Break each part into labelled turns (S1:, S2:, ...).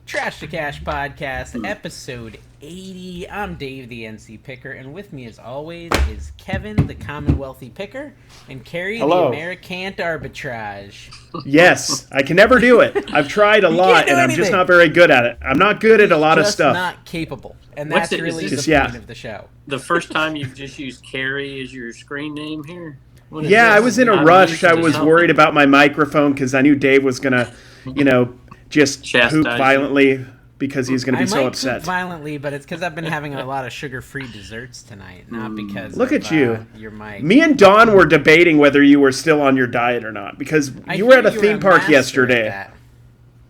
S1: Trash to Cash Podcast, episode 80. I'm Dave, the NC Picker, and with me, as always, is Kevin, the Commonwealthy Picker, and Carrie,
S2: Hello.
S1: the Americant Arbitrage.
S2: Yes, I can never do it. I've tried a lot, and I'm just not very good at it. I'm not good at a lot of stuff.
S1: Not capable, and that's really the point of the show.
S3: The first time you've just used Carrie as your screen name here?
S2: Yeah, I was in a rush. I was worried about my microphone because I knew Dave was going to, just poop violently because he's going to be so upset.
S1: I might poop violently, but it's because I've been having a lot of sugar-free desserts tonight, not because
S2: Look at you.
S1: Your mic.
S2: Me and Dawn were debating whether you were still on your diet or not because you were at a theme park yesterday.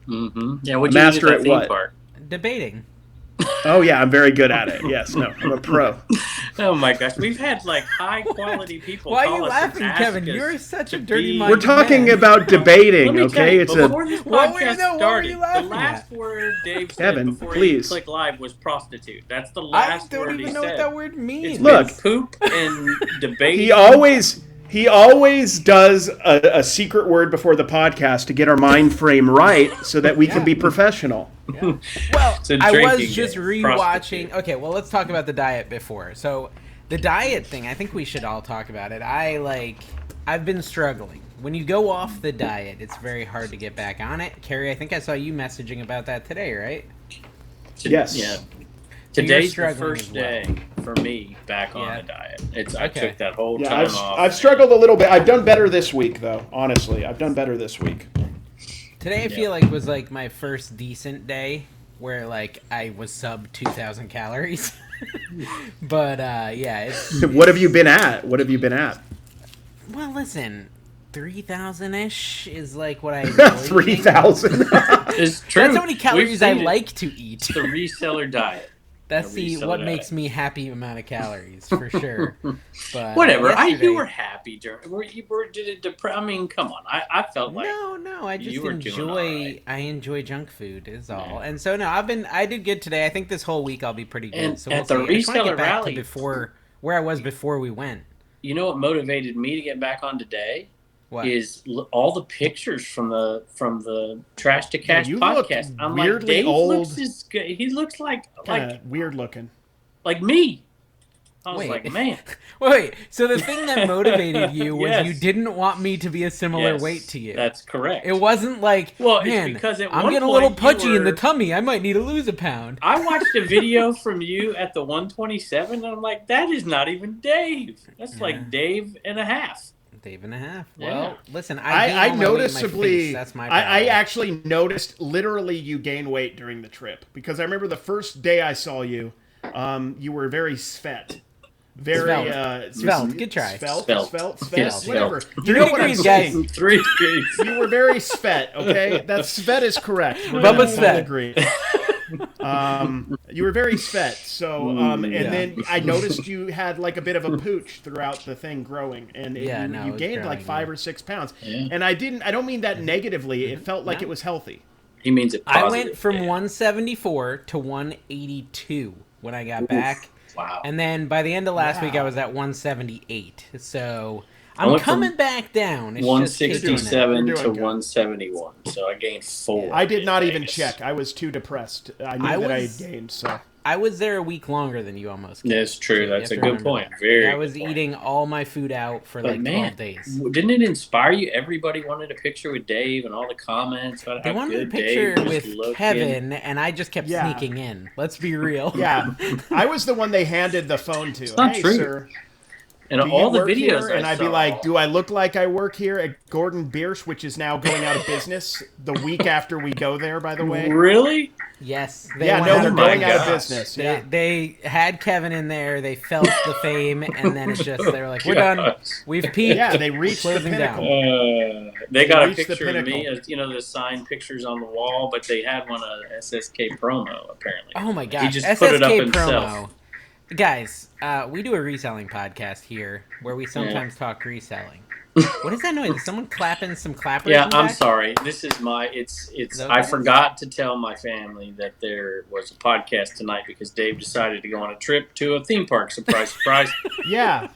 S3: Mm-hmm. Yeah, what'd you master at theme park?
S1: Debating.
S2: Oh, yeah, I'm very good at it. Yes, no, I'm a pro.
S3: Oh, my gosh. We've had, high-quality people
S1: Why are you laughing, Kevin? You're such a dirty mind.
S2: We're talking about debating, okay?
S3: It's before this podcast started,
S1: the
S3: last word Dave said
S2: Kevin,
S3: before
S2: please.
S3: he clicked live was prostitute. That's the last word he said.
S1: I don't even know what that word means.
S3: Look, poop and debate.
S2: He always does a secret word before the podcast to get our mind frame right so that we can be professional.
S1: Yeah. Well, I was just rewatching. Okay, well, let's talk about the diet before. So, the diet thing, I think we should all talk about it. I've been struggling. When you go off the diet, it's very hard to get back on it. Carrie, I think I saw you messaging about that today, right?
S2: Yes.
S3: Yeah. Today's the first day for me back on the diet. I took that whole time off.
S2: I've struggled a little bit. I've done better this week, though. Honestly, I've done better this week.
S1: Today I feel like was my first decent day where I was sub 2,000 calories. But it's
S2: What have you been at?
S1: Well, listen, 3,000-ish is what I enjoy.
S2: 3,000.
S3: It's true.
S1: That's how many calories I like to eat.
S3: The reseller diet.
S1: That's what makes me happy amount of calories, for sure. But
S3: whatever. You were happy. Did it depress? I mean, come on. I felt like
S1: no. I just enjoy. I enjoy junk food. Is all. And so I did good today. I think this whole week I'll be pretty good.
S3: And
S1: so
S3: at the reseller rally,
S1: where I was before we went.
S3: You know what motivated me to get back on today?
S1: What?
S3: Is all the pictures from the Trash to Cash podcast. I'm
S2: weirdly
S3: Dave
S2: old.
S3: He looks like
S2: weird looking,
S3: like me. I was like, man.
S1: Wait. So the thing that motivated you was you didn't want me to be a similar weight to you.
S3: That's correct.
S1: It wasn't man,
S3: it's because
S1: I'm getting a little pudgy in the tummy. I might need to lose a pound.
S3: I watched a video from you at the 127, and I'm like, that is not even Dave. That's like Dave and a half.
S1: Dave and a half. Well, listen,
S2: I noticeably.
S1: That's my
S2: I actually noticed literally you gain weight during the trip because I remember the first day I saw you, you were very svelte. Very
S1: svelte. Good try.
S2: Svelte.
S3: Yes,
S2: whatever.
S3: Svelte.
S2: You know what I'm saying?
S3: 3 degrees.
S2: You were very svelte. Okay, that svelte is correct.
S1: Bubba Svet.
S2: Agree. You were very svelte. So, then I noticed you had a bit of a pooch throughout the thing growing, and you gained 5 or 6 pounds. Yeah. And I don't mean that negatively. It felt like it was healthy.
S3: He means it positive.
S1: I went from 174 to 182 when I got back.
S3: Wow.
S1: And then by the end of last week, I was at 178. So I'm coming back down. It's
S3: 167 to 171. So I gained 4.
S2: I did not even check. I was too depressed. I knew that I had gained. So
S1: I was there a week longer than you almost.
S3: That's true. That's a good point. I
S1: was eating all my food out for 12 days.
S3: Didn't it inspire you? Everybody wanted a picture with Dave and all the comments about
S1: they
S3: how good
S1: Dave was. They wanted a picture with
S3: looking.
S1: Kevin, and I just kept sneaking in. Let's be real.
S2: Yeah. I was the one they handed the phone to.
S3: It's not true.
S2: Sir.
S3: And all the videos
S2: and I'd be like, do I look like I work here at Gordon Biersch, which is now going out of business the week after we go there, by the way?
S3: Really?
S1: Yes.
S2: They're going out of business.
S1: They had Kevin in there. They felt the fame, and then it's just, they were like, we're done. We've peaked.
S2: Yeah, they reached the pinnacle.
S3: They got a picture of me, the signed pictures on the wall, but they had one of SSK promo, apparently.
S1: Oh, my gosh.
S3: He just
S1: SSK
S3: put it up
S1: promo.
S3: himself.
S1: Guys, we do a reselling podcast here where we sometimes talk reselling. What is that noise? Is someone clapping some clappers?
S3: Yeah, I'm sorry. This is I forgot to tell my family that there was a podcast tonight because Dave decided to go on a trip to a theme park. Surprise, surprise.
S2: Yeah.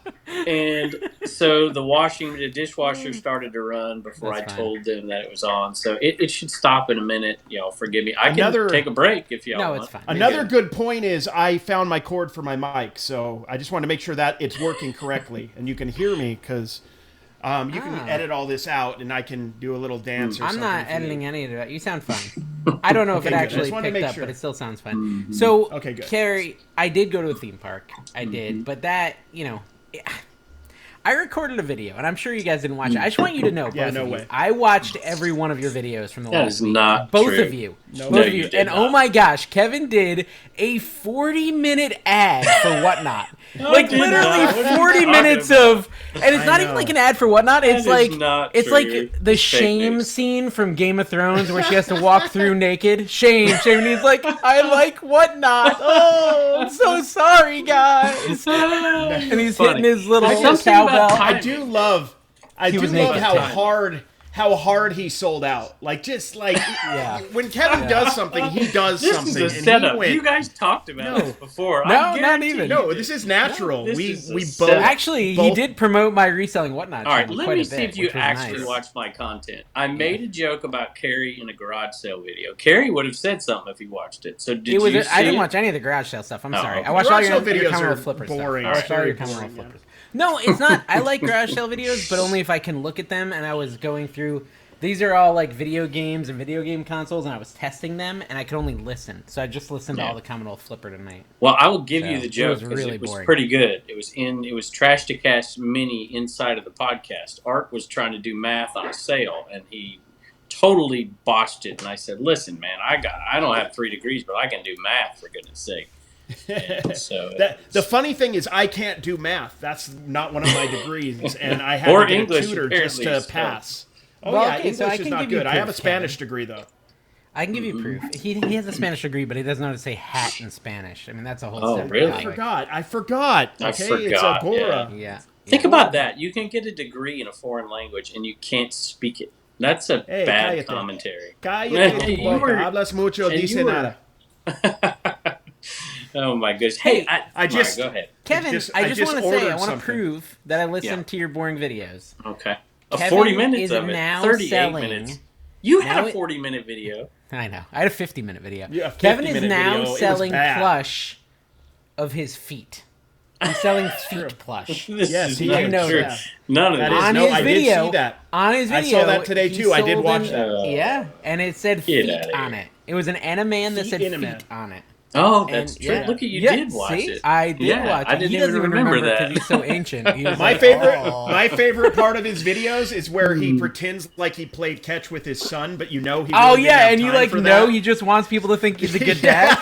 S3: And so the dishwasher started to run before I told them that it was on. So it should stop in a minute. Forgive me. I can take a break if y'all want.
S1: No, it's fine.
S2: Another good point is I found my cord for my mic, so I just want to make sure that it's working correctly and you can hear me because you can edit all this out and I can do a little dance or something.
S1: I'm not editing any of that. You sound fine. I don't know if it actually picked up, but it still sounds fine. Mm-hmm. So, okay, good. Carrie, I did go to a theme park. I did, but that, I recorded a video, and I'm sure you guys didn't watch it. I just want you to know, both of you, I watched every one of your videos from the last week.
S3: Not
S1: both
S3: true.
S1: Of you. No, both of you. And oh my gosh, Kevin did a 40-minute ad for Whatnot. Like literally 40 minutes of, and it's not even like an ad for Whatnot. It's like the shame scene from Game of Thrones where she has to walk through naked. Shame, and he's like, I like Whatnot. Oh, I'm so sorry, guys. And he's hitting his little cowbell.
S2: I do love how hard he sold out. Like when Kevin does something, he does something.
S3: This is a setup. You guys talked about this before.
S1: No, not even.
S2: No, this is natural. We both
S1: actually he did promote my Reselling Whatnot.
S3: All right, let me see if you actually watched my content. I made a joke about Carrie in a garage sale video. Carrie would have said something if he watched it. So did you?
S1: I didn't watch any of the garage sale stuff. I'm sorry. I watched all your
S2: videos.
S1: Commonwealth Flipper
S2: boring.
S1: Stuff. I watched all your Commonwealth Flippers. No, it's not. I like garage sale videos, but only if I can look at them. And I was going through. These are all like video games and video game consoles, and I was testing them, and I could only listen. So I just listened to all the Commonwealth Flipper tonight.
S3: Well, I will give you the joke because
S1: it
S3: was pretty good. It was Trash to Cash Mini inside of the podcast. Art was trying to do math on a sale, and he totally botched it. And I said, "Listen, man, I don't have 3 degrees, but I can do math for goodness sake." So
S2: the funny thing is I can't do math. That's not one of my degrees, and I had to get
S3: English,
S2: a tutor just to pass. Oh
S1: well,
S2: yeah,
S1: okay,
S2: English is not good. I have a Spanish degree though.
S1: I can give you proof. He has a Spanish degree, but he doesn't know how to say hat in Spanish. I mean, that's a whole.
S3: Oh, really?
S2: I forgot. Okay, it's Agora.
S1: Yeah.
S3: Think about that. You can get a degree in a foreign language and you can't speak it. That's a bad commentary.
S2: Cállate, hablas mucho, dice nada.
S3: Oh my goodness! Hey,
S2: go
S3: ahead,
S1: Kevin. I just want to say, I want to prove that I listened to your boring videos.
S3: Okay,
S1: Kevin
S3: 40 minutes
S1: is
S3: of it,
S1: now
S3: 38 minutes. You had a 40-minute video.
S1: I know. I had a 50-minute video.
S2: Yeah,
S1: Kevin is now selling plush of his feet. He's selling feet plush.
S2: Yes, he
S1: knows
S3: true.
S1: that.
S3: None of that.
S1: On
S2: his
S1: video,
S2: I did see that.
S1: On his video,
S2: I saw that today too. I did watch that.
S1: Yeah, and it said feet on it. It was an anime that said feet on it.
S3: Oh, that's true. Yeah. Look at you did watch it.
S1: I did watch it.
S3: I didn't even remember that.
S1: He's so ancient.
S2: My favorite part of his videos is where he pretends like he played catch with his son, but he really didn't have
S1: and you he just wants people to think he's a good dad.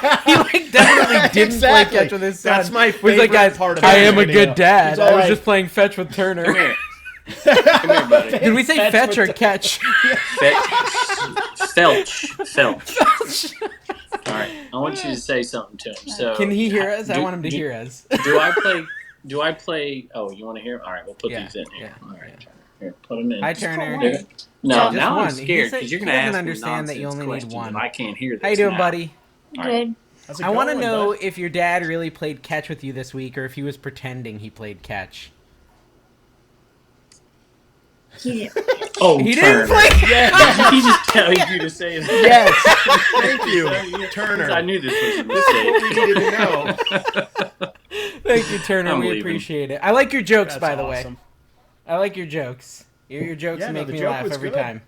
S1: He definitely didn't play catch with his son.
S2: That's my favorite part of it.
S1: I am a good dad. I was just playing fetch with Turner.
S3: Come here. Come here, buddy.
S1: Did we say fetch or catch?
S3: Felch. All right, I want you to say something to him. So,
S1: can he hear us? I want him to hear us.
S3: Do I play? Oh, you want to hear? All right, we'll put these in here. All right, here, put them in.
S1: Hi, Turner.
S3: No, now I'm scared because you're going to ask me
S1: understand that you only need one.
S3: I can't hear this.
S1: How you doing, buddy?
S4: Good.
S1: I want to know if your dad really played catch with you this week, or if he was pretending he played catch.
S4: He didn't.
S3: Oh,
S1: he didn't play.
S3: Yeah, he just tell you to say that.
S2: Yes, thank you, Turner.
S3: I knew this was a mistake.
S2: We didn't know.
S1: Thank you, Turner. We appreciate it. I like your jokes, by the way. I like your jokes. Your jokes make me laugh every time.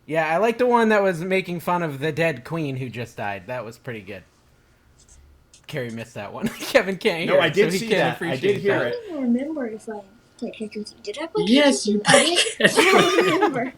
S1: Yeah, I like the one that was making fun of the dead queen who just died. That was pretty good. Carrie missed that one. Kevin can't hear.
S2: No, I did see that. I did hear it.
S4: I don't remember if I. Did I play
S3: Yes, you
S4: did. I don't remember.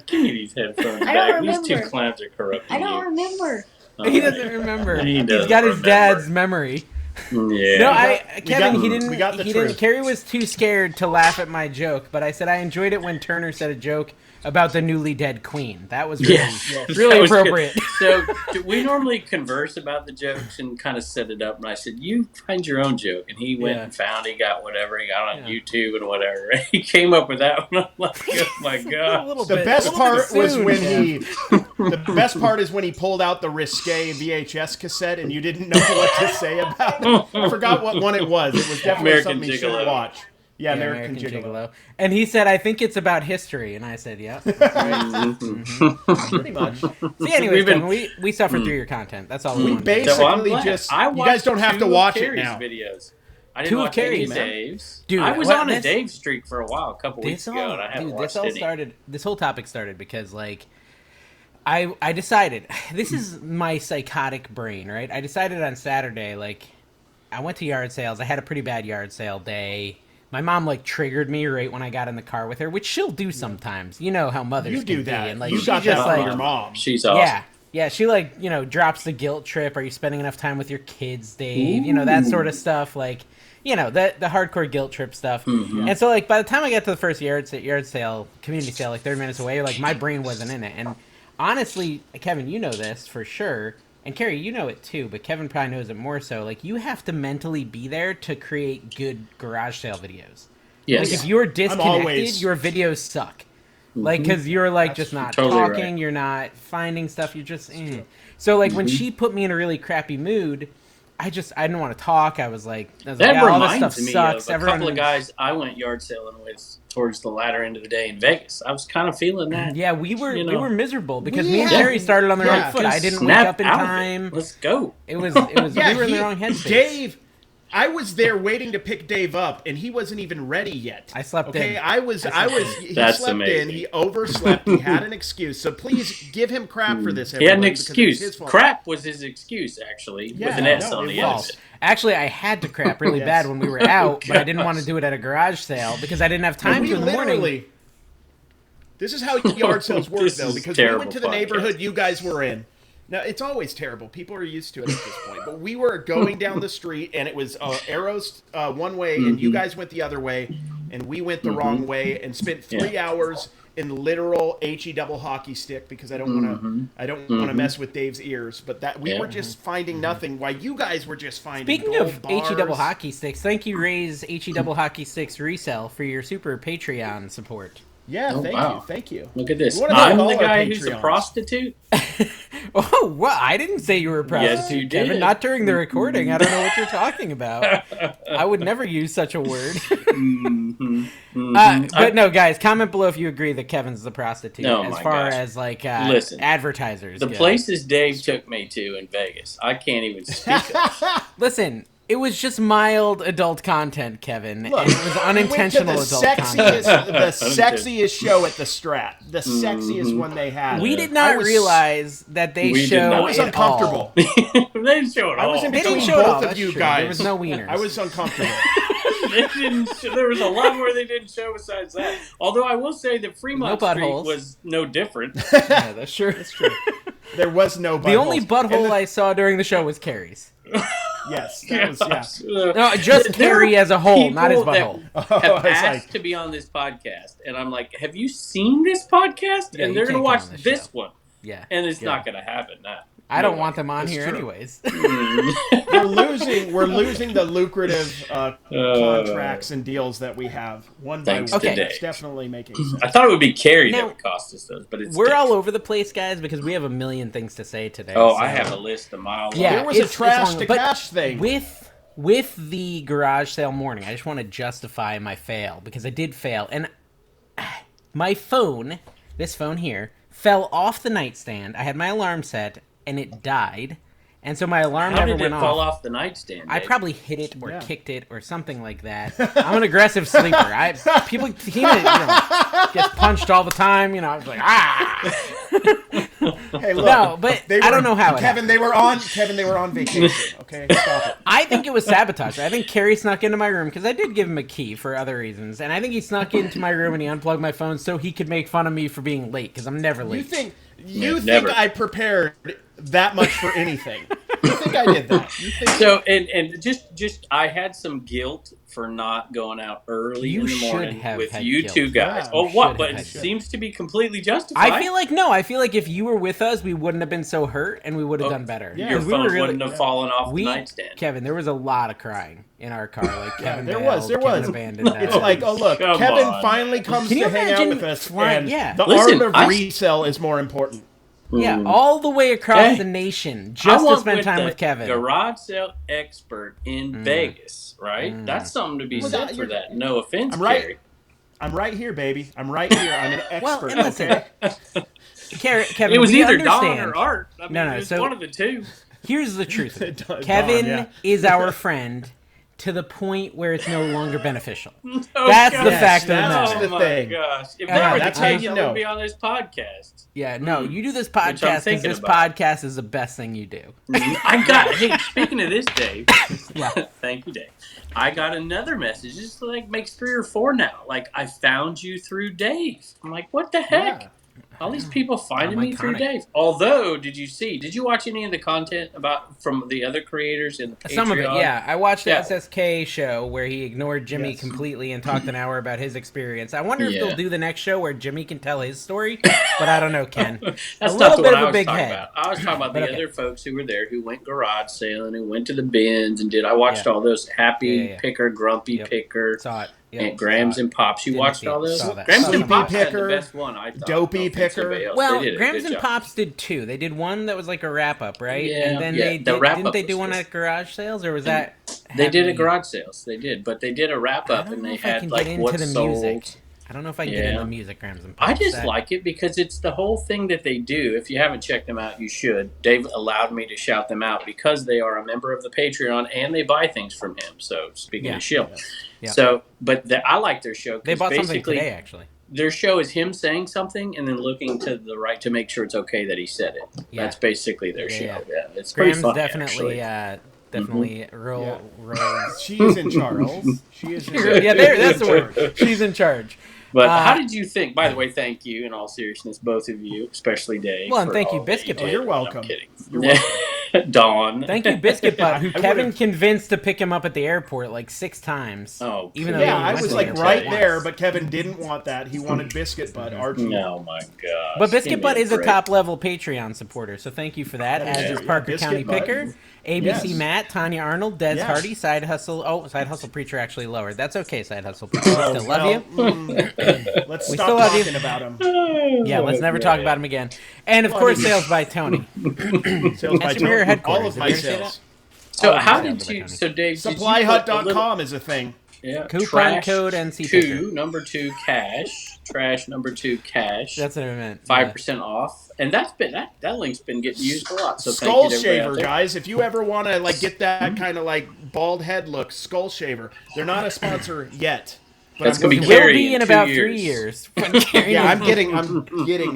S3: Give me these headphones
S4: I don't
S3: back.
S4: remember.
S3: These two clowns are corrupting
S4: I don't remember.
S1: He doesn't remember.
S3: He's
S1: got his dad's memory.
S3: Yeah.
S1: No, Kevin,
S2: he didn't.
S1: Carrie was too scared to laugh at my joke, but I said I enjoyed it when Turner said a joke about the newly dead queen. That was really appropriate.
S3: So we normally converse about the jokes and kind of set it up. And I said, "You find your own joke." And he went and found. He got whatever he got on YouTube and whatever. He came up with that one. I'm like, "Oh my god!"
S2: The best part was when he. The best part is when he pulled out the risque VHS cassette and you didn't know what to say about it. I forgot what one it was. It was definitely
S3: American
S2: something you should watch. Yeah, American Gigolo.
S1: And he said, "I think it's about history," and I said, "Yeah."
S2: Pretty much.
S1: See, anyways, we suffered through your content. That's all we wanted.
S2: Basically just. You guys don't have to watch it now.
S3: Videos. I didn't watch any Dave's.
S1: Dude,
S3: I was on a Dave streak for a while, a couple weeks ago, and I haven't watched any.
S1: This whole topic started because, like, I decided, this is my psychotic brain, right? I decided on Saturday, like, I went to yard sales. I had a pretty bad yard sale day. My mom, like, triggered me right when I got in the car with her, which she'll do sometimes. You know how mothers can be. And, like,
S2: you got that from your mom.
S3: She's awesome.
S1: Yeah, she, like, you know, drops the guilt trip. Are you spending enough time with your kids, Dave? Ooh. You know, that sort of stuff. Like, you know, the hardcore guilt trip stuff. Mm-hmm. And so, like, by the time I got to the first yard sale, community sale, like 30 minutes away, like, my brain wasn't in it. And honestly, Kevin, you know this for sure. And Carrie, you know it too, but Kevin probably knows it more so. Like, you have to mentally be there to create good garage sale videos.
S3: Yes.
S1: Like, if you're disconnected, your videos suck. Like, because you're, like,
S2: That's
S1: just not
S3: totally
S1: talking,
S3: right.
S1: You're not finding stuff, you're just, So, like, when she put me in a really crappy mood, I didn't want to talk. I was like,
S3: that
S1: all this
S3: reminds
S1: stuff
S3: me
S1: sucks.
S3: of a couple of guys I went yard selling with towards the latter end of the day in Vegas. I was kind of feeling that.
S1: Yeah, we were miserable because me and Jerry started on the wrong foot. I didn't wake up in time.
S3: Let's go.
S1: It was we were in the wrong headspace.
S2: Dave, I was there waiting to pick Dave up, and he wasn't even ready yet.
S1: I slept in.
S2: He
S3: That's
S2: slept
S3: amazing.
S2: in, he overslept, he had an excuse. So please give him crap for this.
S3: He had an excuse. Crap was his excuse, actually, with an S on the end of it.
S1: Actually, I had to crap really bad when we were out, but I didn't want to do it at a garage sale because I didn't have time to in the morning.
S2: This is how yard sales work, though, because we went to the neighborhood you guys were in. Now, it's always terrible. People are used to it at this point. But we were going down the street, and it was arrows one way, and you guys went the other way, and we went the wrong way, and spent 3 hours in literal HE double hockey stick because I don't want to mess with Dave's ears. But that we were just finding nothing, while you guys were just finding.
S1: Speaking of HE double hockey sticks, thank you, Ray's HE double hockey sticks resell for your super Patreon support.
S2: Yeah, thank you.
S3: Look at this. I'm the guy who's a prostitute.
S1: Oh, well, I didn't say you were a prostitute,
S3: yes, you
S1: Kevin.
S3: did.
S1: Not during the recording. I don't know what you're talking about. I would never use such a word. But no, guys, comment below if you agree that Kevin's the prostitute. As far as, like,
S3: listen,
S1: advertisers
S3: the
S1: go.
S3: Places Dave took me to in Vegas, I can't even speak of.
S1: Listen, it was just mild adult content, Kevin. Look, and it was unintentional adult content.
S2: The sexiest show at the Strat. The sexiest one they had.
S1: We did not realize that they showed
S2: I was uncomfortable.
S3: They didn't show it all.
S2: I was in between both of you guys.
S1: There was no wieners.
S2: I was uncomfortable.
S3: There was a lot more they didn't show besides that. Although I will say that Fremont Street was no different.
S1: Yeah, that's true. That's true.
S2: There was no butthole.
S1: The only butthole I saw during the show was Carrie's.
S2: Yes, that was,
S1: No, just Carrie as a whole, not his butthole.
S3: Have asked to be on this podcast, and I'm like, have you seen this podcast?
S1: Yeah,
S3: and they're going to watch this one.
S1: Yeah.
S3: And it's not going to happen.
S1: I don't want them on here anyways.
S2: We're losing the lucrative contracts and deals that we have one by one.
S3: Okay.
S2: It's definitely making sense.
S3: I thought it would be Carrie that would cost us those, but
S1: we're all over the place, guys, because we have a million things to say today.
S3: Oh, so. I have a list a mile long.
S2: Yeah, there was a trash to cash thing.
S1: With the garage sale morning, I just want to justify my fail, because I did fail. And my phone, this phone here, fell off the nightstand. I had my alarm set, and it died. And so my alarm never went off.
S3: How did it fall off the nightstand?
S1: I probably hit it or kicked it or something like that. I'm an aggressive sleeper. People gets punched all the time. I was like,
S2: Hey, look,
S1: no, but I don't know how.
S2: Kevin, they were on vacation. Okay, stop it.
S1: I think it was sabotage. I think Carrie snuck into my room because I did give him a key for other reasons, and I think he snuck into my room and he unplugged my phone so he could make fun of me for being late because I'm never late.
S2: You think I prepared that much for anything? You think I did that?
S3: So and just I had some guilt for not going out early in the morning with you two guys.
S2: Yeah,
S3: what? But it seems to be completely justified.
S1: I feel like if you were with us, we wouldn't have been so hurt, and we would have done better.
S3: Your phone wouldn't have fallen off the nightstand.
S1: Kevin, there was a lot of crying in our car. Like Kevin,
S2: there was.
S1: Abandoned that.
S2: It's like, oh look, Kevin finally comes to hang out with us, and the art of resell is more important.
S1: Yeah, all the way across the nation, just to spend time with Kevin.
S3: Garage sale expert in Vegas, right? That's something to be said for that. No offense, Carrie.
S2: I'm right here, baby. I'm right here. I'm an expert.
S1: Well, and listen, Kevin,
S3: it was either Don or Art. I mean, it was one of the two.
S1: Here's the truth. Kevin is our friend to the point where it's no longer beneficial. That's the fact of the matter.
S3: Oh my gosh. If that were the case, I would be on this podcast.
S1: Yeah, no, you do this podcast because this podcast is the best thing you do.
S3: Hey, speaking of this, Dave. Thank you, Dave. I got another message. It's like makes 3 or 4 now. Like, I found you through Dave. I'm like, what the heck? Yeah. All these people finding me through Dave. Although, did you watch any of the content from the other creators in the Patreon?
S1: Some of it, yeah. I watched the SSK show where he ignored Jimmy completely and talked an hour about his experience. I wonder if they'll do the next show where Jimmy can tell his story, but I don't know, Ken.
S3: That's not what I was talking about. I was talking about the other folks who were there, who went garage sailing, who went to the bins and did. I watched all those Happy Picker, Grumpy Picker.
S1: Saw it.
S3: And Grams and Pops. You watched all those? Grams and Pops had the best one, I thought.
S2: Dopey Picker.
S1: Well, Grams and Pops did 2. They did one that was like a wrap-up, right? Yeah, and then didn't they do one at garage sales, or was that...
S3: They did at garage sales. They did, but they did a wrap-up, and they had like what sold.
S1: I don't know if I can get into music, Grams and Pops.
S3: I just like it because it's the whole thing that they do. If you haven't checked them out, you should. Dave allowed me to shout them out because they are a member of the Patreon and they buy things from him. So, speaking of shill. Yeah. So, but I like their show.
S1: They bought something today, actually.
S3: Their show is him saying something and then looking to the right to make sure it's okay that he said it. Yeah. That's basically their show. Yeah. It's pretty fun,
S1: definitely, definitely real.
S2: She is in charge. She is in charge.
S1: That's the word. She's in charge.
S3: But how did you think? By the way, thank you in all seriousness, both of you, especially Dave.
S1: Well, and thank you, Biscuit Butt.
S2: You're welcome.
S3: I'm kidding. You're welcome. Dawn.
S1: Thank you, Biscuit Butt, who Kevin convinced to pick him up at the airport like 6 times.
S3: Oh,
S1: even though
S2: I was like right there, but Kevin didn't want that. He wanted Biscuit Butt, Archie.
S3: Oh my gosh.
S1: But Biscuit Butt is a top-level Patreon supporter, so thank you for that. As is Parker County Picker, ABC Matt, Tanya Arnold, Des Hardy, Side Hustle. Oh, Side Hustle Preacher actually lowered. That's okay, Side Hustle Preacher. We still love you.
S2: Let's stop talking about him.
S1: Yeah, let's never talk about him again. And of course, Sales by Tony.
S2: Sales by Tony. All of my sales.
S3: So how did you? So Dave,
S2: SupplyHut.com is a thing.
S3: Yeah.
S1: Coupon code NC2
S3: number 2 cash. Trash number 2 cash.
S1: That's what I meant.
S3: 5% off, and that link's been getting used a lot. So
S2: Skull Shaver, guys, if you ever want to like get that kind of like bald head look, Skull Shaver. They're not a sponsor yet.
S3: But that's gonna be
S1: will be in about 3 years.
S2: Yeah, I'm getting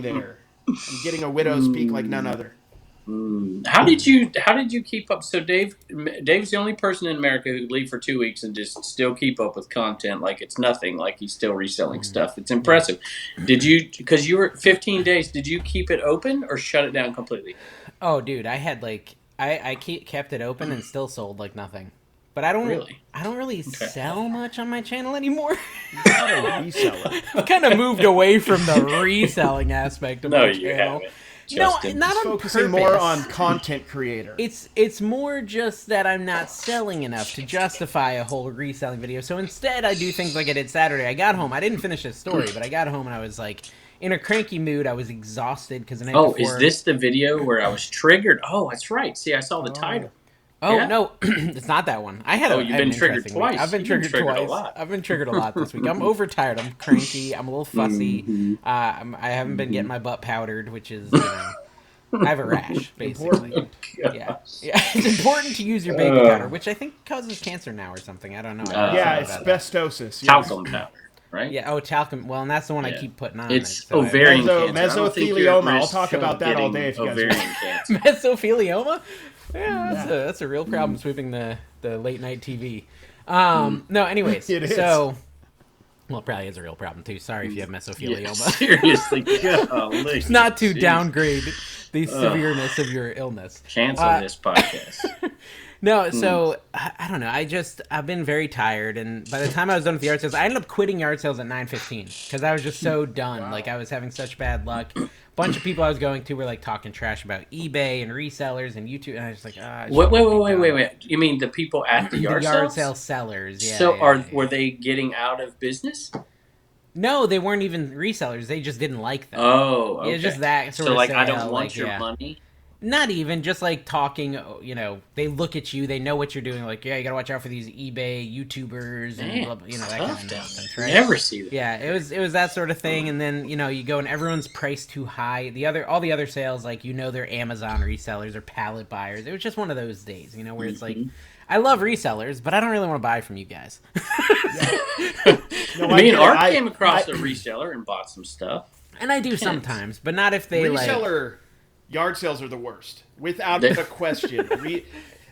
S2: there. I'm getting a widow's peak like none other.
S3: How did you keep up? So Dave's the only person in America who leave for 2 weeks and just still keep up with content like it's nothing, like he's still reselling stuff. It's impressive. Did you, because you were 15 days, did you keep it open or shut it down completely?
S1: Oh, dude, I had like I kept it open and still sold like nothing. But I don't really sell much on my channel anymore.
S2: You're not a reseller.
S1: I've kind of moved away from the reselling aspect of my channel.
S3: You haven't.
S1: Justin. No, not on
S2: focusing
S1: purpose.
S2: More on content creator.
S1: It's more just that I'm not selling enough to justify a whole reselling video. So instead, I do things like I did Saturday. I got home. I didn't finish the story, but I got home and I was like in a cranky mood. I was exhausted because the night before.
S3: Is this the video where I was triggered? Oh, that's right. See, I saw the title.
S1: Oh, no, it's not that one.
S3: You've been triggered twice.
S1: I've been triggered twice. A lot. I've been triggered a lot this week. I'm overtired. I'm cranky. I'm a little fussy. I haven't been getting my butt powdered, which is, I have a rash, basically. Yeah. It's important to use your baby powder, which I think causes cancer now or something. I don't know.
S2: It's asbestosis.
S3: Talcum powder, right?
S1: Yeah, talcum. Well, and that's the one I keep putting on.
S3: It's ovarian cancer.
S2: Mesothelioma. I'll talk about that all day if you guys want.
S1: Mesothelioma? Yeah, that's a real problem sweeping the late night TV. No, anyways, so Well, it probably is a real problem too. Sorry if you have mesothelioma.
S3: Yeah, seriously, golly.
S1: Not to downgrade the severeness of your illness.
S3: Cancel this podcast.
S1: No, so I don't know. I've been very tired, and by the time I was done with the yard sales, I ended up quitting yard sales at 9:15 because I was just so done. Wow. Like I was having such bad luck. A bunch of people I was going to were like talking trash about eBay and resellers and YouTube, and I was like,
S3: wait. You mean the people at the yard
S1: sale sellers? Yeah.
S3: So were they getting out of business?
S1: No, they weren't even resellers. They just didn't like them.
S3: Oh, okay.
S1: It's just that sort of
S3: like,
S1: sale,
S3: I don't want your money.
S1: Not even, just like talking, you know, they look at you, they know what you're doing, like, yeah, you gotta watch out for these eBay YouTubers and blah, blah, you know, that kind of nonsense, right?
S3: Never see that.
S1: Yeah, it was that sort of thing, and then, you know, you go and everyone's priced too high. All the other sales, like, you know, they're Amazon resellers or pallet buyers. It was just one of those days, you know, where it's like, I love resellers, but I don't really want to buy from you guys.
S3: Me and Art came across a reseller and bought some stuff.
S1: And I do sometimes, but not if they
S2: reseller yard sales are the worst, without a question.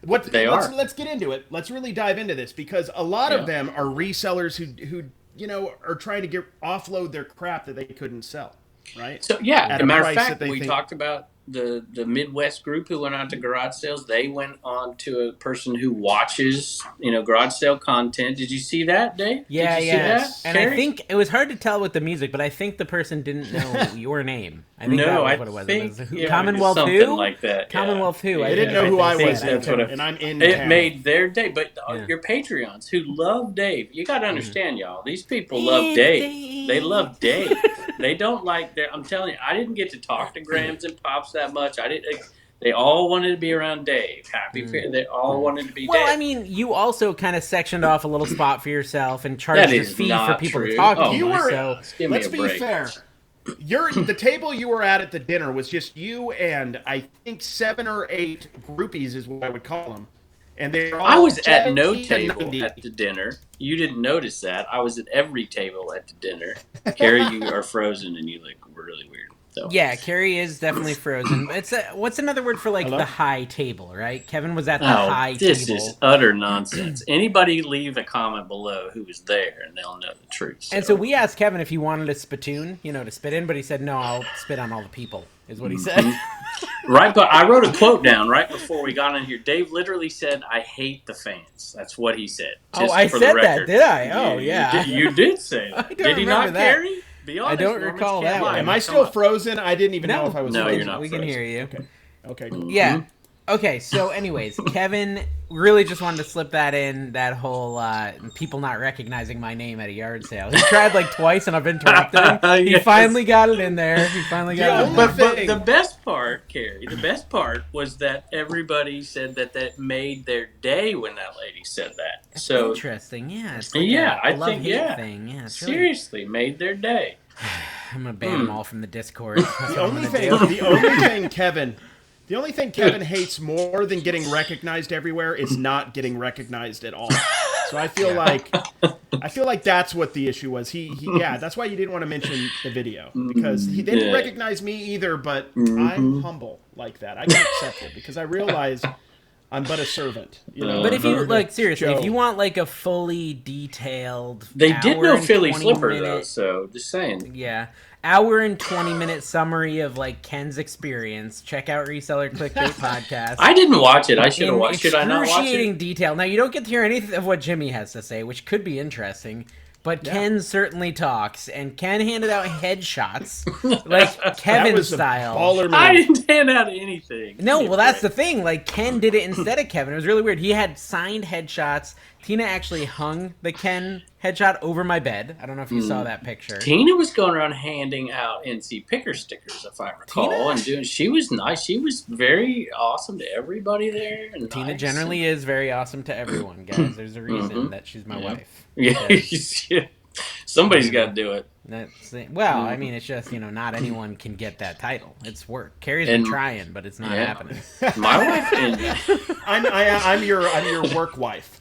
S2: Let's get into it. Let's really dive into this, because a lot of them are resellers who you know, are trying to offload their crap that they couldn't sell, right?
S3: So as a matter of fact, we talked about the Midwest group who went on to garage sales. They went on to a person who watches, you know, garage sale content. Did you see that, Dave?
S1: Yeah,
S3: Did you see that,
S1: and
S3: Carrie?
S1: I think it was hard to tell with the music, but I think the person didn't know your name. I think that was what it was. It was Commonwealth
S3: something
S1: who?
S3: like that.
S1: Commonwealth who?
S2: They didn't know who I was,
S3: and
S2: I'm in
S3: It
S2: town.
S3: made their day. But your Patreons who love Dave, you got to understand, y'all. These people love Dave. They love Dave. They don't like I'm telling you, I didn't get to talk to Grams and Pops that much. I didn't. They all wanted to be around Dave. They all wanted to be Dave.
S1: Well, I mean, you also kind of sectioned off a little spot for yourself and charged a fee for people to talk to you.
S2: Let's be fair. The table you were at the dinner was just you and I think 7 or 8 groupies is what I would call them. And
S3: I was at no table at the dinner. You didn't notice that. I was at every table at the dinner. Carrie, you are frozen and you look really weird. So.
S1: Yeah, Carrie is definitely frozen. What's another word for the high table, right? Kevin was at the high table.
S3: This is utter nonsense. Anybody leave a comment below who was there and they'll know the truth. So.
S1: And so we asked Kevin if he wanted a spittoon, you know, to spit in, but he said, no, I'll spit on all the people, is what he said.
S3: Right, but I wrote a quote down right before we got in here. Dave literally said, I hate the fans. That's what he said.
S1: I said that, did I? Oh, yeah.
S3: You did say that. Did he not, Carrie? Be honest,
S1: I don't recall that one.
S2: Am I still frozen? I didn't even know if I was frozen.
S3: No, you're not
S1: We
S3: frozen.
S1: can hear you.
S2: Okay. Cool.
S1: Yeah. Okay, so anyways, Kevin really just wanted to slip that in, that whole people not recognizing my name at a yard sale. He tried twice and I've interrupted him. He finally got it in there.
S3: But the best part, Carrie, was that everybody said that made their day when that lady said that.
S1: That's
S3: so
S1: interesting, yeah. It's
S3: I think
S1: thing. Yeah,
S3: seriously, made their day.
S1: I'm gonna ban them all from the Discord.
S2: The only thing Kevin hates more than getting recognized everywhere is not getting recognized at all. So I feel like that's what the issue was. That's why you didn't want to mention the video, because they didn't recognize me either. But I'm humble like that. I can accept it because I realize I'm but a servant. You know.
S1: But if you seriously, if you want a fully detailed,
S3: they did no Philly Flipper though. So just saying.
S1: Yeah. Hour and 20-minute summary of Ken's experience. Check out Reseller Clickbait Podcast.
S3: I didn't watch it. I should have watched. Should I not watch it?
S1: Excruciating detail. Now you don't get to hear anything of what Jimmy has to say, which could be interesting. But Ken certainly talks, and Ken handed out headshots, Kevin style.
S3: I didn't hand out anything.
S1: No, well, that's the thing. Ken did it instead of Kevin. It was really weird. He had signed headshots. Tina actually hung the Ken headshot over my bed. I don't know if you saw that picture.
S3: Tina was going around handing out NC Picker stickers, if I recall. She was nice. She was very awesome to everybody there. And
S1: Tina generally is very awesome to everyone, guys. There's a reason that she's my wife.
S3: Yeah. Somebody's got to do it.
S1: I mean, it's just, not anyone can get that title. It's work. Carrie's been trying, but it's not happening.
S3: My wife
S2: I'm your work wife.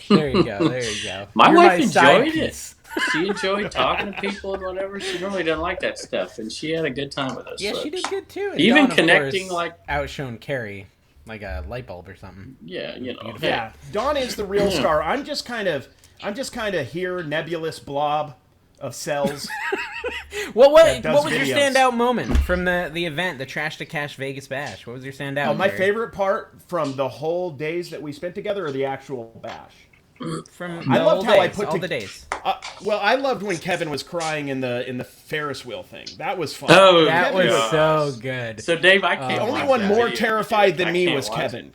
S1: There you go.
S3: My wife enjoyed it. She enjoyed talking to people and whatever. She normally doesn't like that stuff, and she had a good time with us.
S1: Yeah, she did good too. And
S3: even
S1: Dawn,
S3: connecting
S1: of course, outshone Carrie. like a light bulb or something.
S3: Yeah,
S2: Yeah, Dawn is the real star. I'm just kind of here, nebulous blob of cells.
S1: What was your standout moment from the event, the Trash to Cash Vegas Bash? What was your standout?
S2: My favorite part from the whole days that we spent together, or the actual bash?
S1: I loved how I put all the days.
S2: Well, I loved when Kevin was crying in the Ferris wheel thing. That was fun.
S1: Oh, that was so good.
S3: So Dave, I can't.
S2: The only one more terrified than me was Kevin.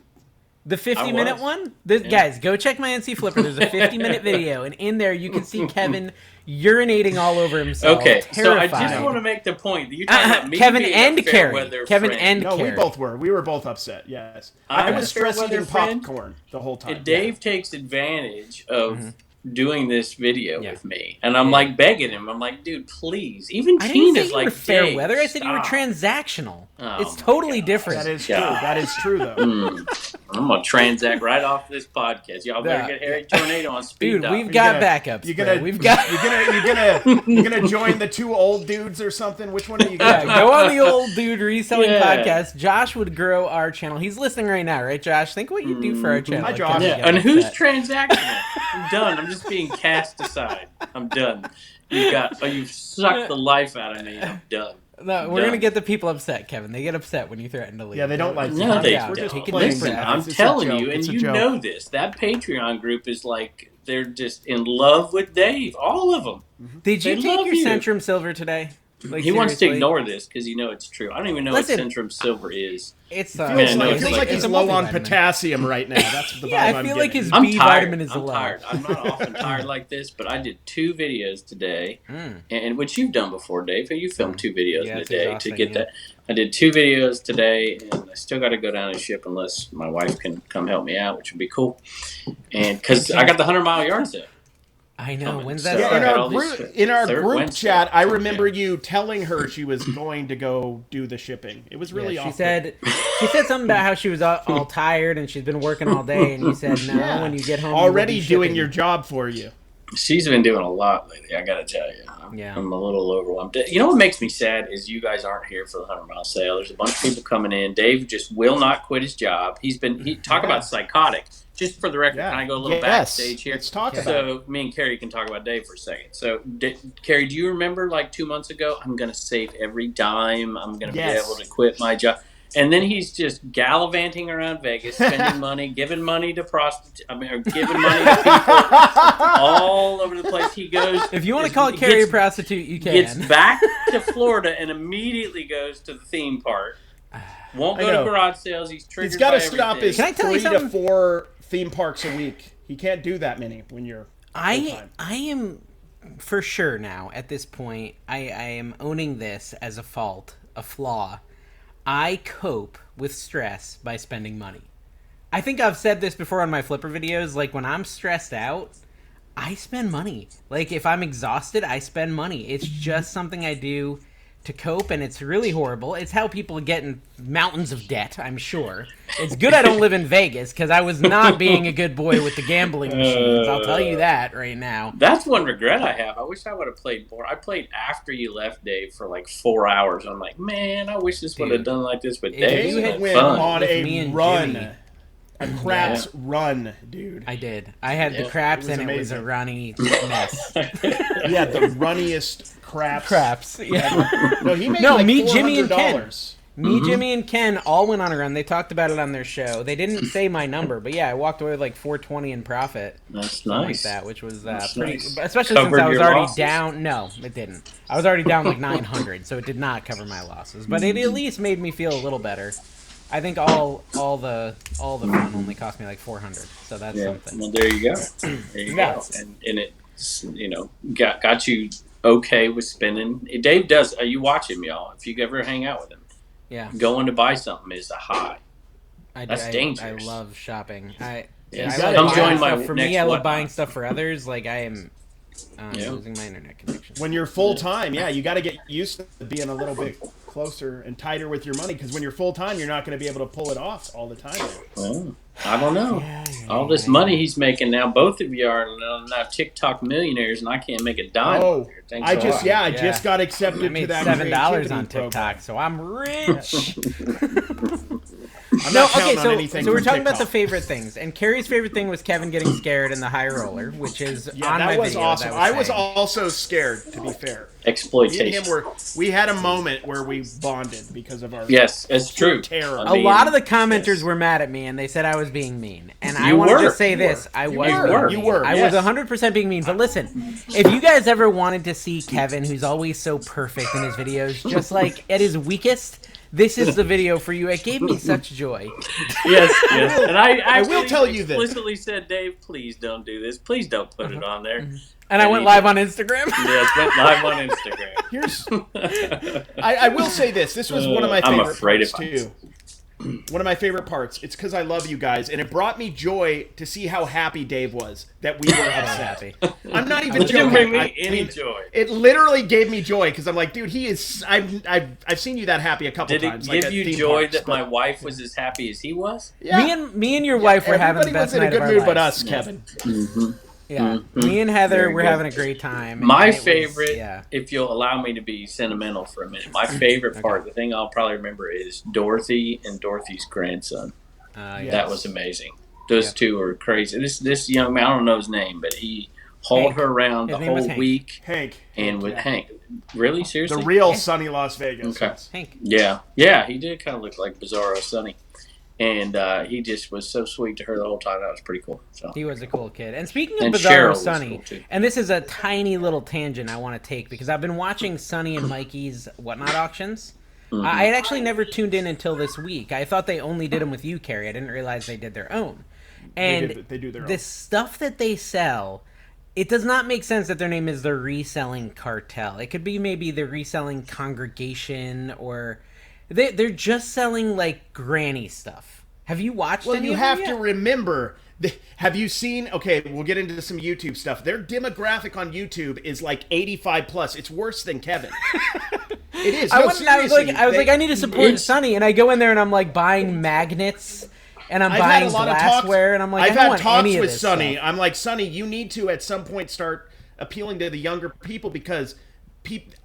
S1: The 50-minute one? Guys, go check my NC Flipper. There's a 50-minute video, and in there you can see Kevin urinating all over himself.
S3: Okay,
S1: terrified.
S3: So I just want to make the point that you're talking about me
S1: Kevin
S3: being
S1: and
S3: a fair
S1: Carrie.
S3: weather
S1: Kevin
S3: friend.
S1: and
S2: No,
S1: Carrie.
S2: we both were. We were both upset. Yes, I was stress eating popcorn the whole time.
S3: And Dave takes advantage of doing this video with me, and I'm like begging him. I'm like, dude, please. Even Keen is like,
S1: fair
S3: Dave,
S1: weather. I said you were transactional. It's totally different.
S2: That is true. That is true, though.
S3: I'm gonna transact right off this podcast. Y'all better get Harry Tornado on speed dial.
S1: Dude, we've got backups.
S2: You're gonna join the two old dudes or something. Which one are you gonna
S1: go on the Old Dude Reselling podcast? Josh would grow our channel. He's listening right now, right, Josh? Think what you do for our channel.
S2: Hi, Josh.
S3: Yeah. And who's transactional? I'm done. I'm just being cast aside. I'm done. You've sucked the life out of me. I'm done.
S1: No, we're gonna get the people upset, Kevin. They get upset when you threaten to leave.
S2: Yeah, they don't like.
S3: No, they
S2: don't.
S3: Listen, I'm telling you, and you know this. That Patreon group is like they're just in love with Dave. All of them.
S1: Did you take your Centrum Silver today?
S3: Like, he wants to ignore this because you know it's true. I don't even know what Centrum Silver is.
S1: It's
S2: it feels like he's low on potassium right now. That's the vibe
S1: I feel like his B vitamin is low.
S3: I'm tired. I'm not often tired like this, but I did 2 videos today, and which you've done before, Dave. You filmed 2 videos in a day to get that. I did 2 videos today, and I still got to go down and ship unless my wife can come help me out, which would be cool. And because I got the 100-mile yard sale.
S1: I know. When's that?
S2: In our group chat, I remember you telling her she was going to go do the shipping. It was really awesome.
S1: She said something about how she was all tired and she's been working all day, and you said no. When you get home,
S2: already doing your job for you.
S3: She's been doing a lot lately. I got to tell you. I'm a little overwhelmed. You know what makes me sad is you guys aren't here for the 100-mile sale. There's a bunch of people coming in. Dave just will not quit his job. Talk about psychotic. Just for the record, can I go a little backstage here?
S2: Let's talk about it.
S3: So me and Carrie can talk about Dave for a second. So, Carrie, do you remember like 2 months ago, I'm going to save every dime. I'm going to be able to quit my job. And then he's just gallivanting around Vegas, spending money, giving money to prostitutes, giving money to people all over the place. He goes.
S1: If you want to call Carrie a prostitute, you can.
S3: Gets back to Florida and immediately goes to the theme park. Won't go to garage sales. He's triggered.
S2: He's got to stop his
S1: Can I tell
S2: 3
S1: you
S2: to 4 theme parks a week. He can't do that many when you're.
S1: I am for sure now at this point. I am owning this as a fault, a flaw. I cope with stress by spending money. I think I've said this before on my Flipper videos. Like, when I'm stressed out, I spend money. Like, if I'm exhausted, I spend money. It's just something I do to cope, and it's really horrible. It's how people get in mountains of debt, I'm sure. It's good I don't live in Vegas, because I was not being a good boy with the gambling machines. I'll tell you that right now.
S3: That's one regret I have. I wish I would have played more. I played after you left, Dave, for like 4 hours. I'm like, man, I wish this would have done like this with Dave.
S2: You had went on a run. A craps run, dude.
S1: I did. I had the craps, and it was a runny mess.
S2: Yeah, the runniest craps.
S1: Craps. Yeah.
S2: No, he made like
S1: me,
S2: $400.
S1: Jimmy, and Ken. Me, Jimmy, and Ken all went on a run. They talked about it on their show. They didn't say my number, but yeah, I walked away with like $420 in profit.
S3: That's nice.
S1: Like that, which was pretty.
S3: Nice.
S1: Especially since I was already down. No, it didn't. I was already down like 900, so it did not cover my losses. But it at least made me feel a little better. I think all the fun only cost me like 400, so that's something.
S3: Well, there you go. There you go. And it, got you okay with spending. Dave does. You watch him, y'all. If you ever hang out with him, going to buy something is a high. That's dangerous.
S1: I love shopping. I
S3: come join my
S1: for me. I love buying stuff for others. Like I am losing my internet connection.
S2: When you're full time, you got to get used to being a little bit closer and tighter with your money, because when you're full time, you're not going to be able to pull it off all the time.
S3: Well, I don't know. All this money he's making now, both of you are now TikTok millionaires, and I can't make a dime.
S2: Oh, I just got accepted to that
S1: $7 on TikTok, so I'm rich.
S2: So
S1: we're talking about the favorite things, and Carrie's favorite thing was Kevin getting scared in the high roller, which is on my video.
S2: Awesome. I was also scared, to be fair.
S3: Exploitation.
S2: Me and him we had a moment where we bonded because of our
S3: it's true.
S2: terror.
S1: A lot of the commenters were mad at me, and they said I was being mean. And I want to just say this: I was 100% being mean. But listen, if you guys ever wanted to see Kevin, who's always so perfect in his videos, just like at his weakest, this is the video for you. It gave me such joy.
S3: Yes. And I
S2: will tell you this.
S3: Explicitly said, Dave, please don't do this. Please don't put it on there.
S1: And I went live on Instagram.
S3: Yes, went live on Instagram.
S2: I will say this. This was one of my favorite parts, too. One of my favorite parts. It's because I love you guys, and it brought me joy to see how happy Dave was that we were upset. I'm not even joking.
S3: It didn't bring me any joy.
S2: It literally gave me joy because I'm like, dude, he is. I've seen you that happy a couple times.
S3: Did it give you joy that my wife was as happy as he was?
S1: Yeah. Me and your wife were having the best night of our lives.
S2: Everybody was in a good mood but us, Kevin.
S3: Mm-hmm.
S1: Yeah, me and Heather, we're having a great time.
S3: My favorite, if you'll allow me to be sentimental for a minute, my favorite part, the thing I'll probably remember is Dorothy and Dorothy's grandson. That was amazing. Those two were crazy. This young man, I don't know his name, but he hauled her around the whole week.
S2: Hank.
S3: Hank. Really? Seriously?
S2: The real Sunny Las Vegas.
S3: Okay.
S1: Hank.
S3: Yeah, he did kind of look like Bizarro Sunny. And he just was so sweet to her the whole time. That was pretty cool. So
S1: he was a cool kid. And speaking of Bizarro Sunny, cool and this is a tiny little tangent I want to take because I've been watching Sunny and Mikey's Whatnot auctions. I had actually never tuned in until this week. I thought they only did them with you, Carrie. I didn't realize they did their own. And
S2: they do their own.
S1: The stuff that they sell, it does not make sense that their name is the Reselling Cartel. It could be maybe the Reselling Congregation or... They're just selling like granny stuff. Have you watched any of them yet?
S2: Well, you have to remember. Have you seen? Okay, we'll get into some YouTube stuff. Their demographic on YouTube is like 85 plus. It's worse than Kevin. It is. I was
S1: like, I need to support Sunny, and I go in there and I'm like buying magnets. And I'm buying glassware, and I'm like,
S2: I've had talks with Sunny. I'm like, Sunny, you need to at some point start appealing to the younger people because.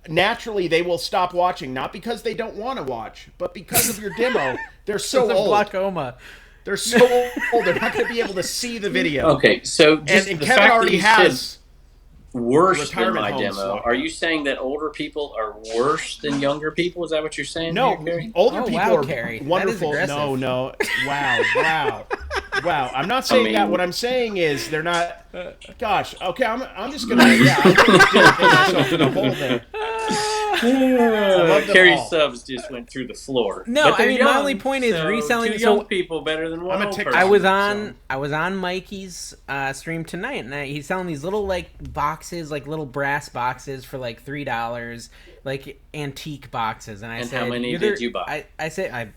S2: Naturally, they will stop watching, not because they don't want to watch, but because of your demo. They're so old.
S1: Glaucoma.
S2: They're so old. They're not going to be able to see the video.
S3: Okay, so just
S2: and
S3: the
S2: Kevin
S3: fact
S2: already
S3: that
S2: has
S3: worse than my demo. Are you saying that older people are worse than younger people? Is that what you're saying?
S2: No, older people are
S1: Carrie.
S2: wonderful. No. Wow. I'm not saying that. What I'm saying is they're not. Gosh. Okay. I'm just gonna. I'm dig myself in a hole there.
S3: Carrie subs just went through the floor.
S1: No, I mean, my only point is reselling.
S3: Two young people better than one old person.
S1: I was on Mikey's stream tonight, and he's selling these little like boxes, like little brass boxes for like $3, like antique boxes. And I said,
S3: how many did you buy?
S1: I said,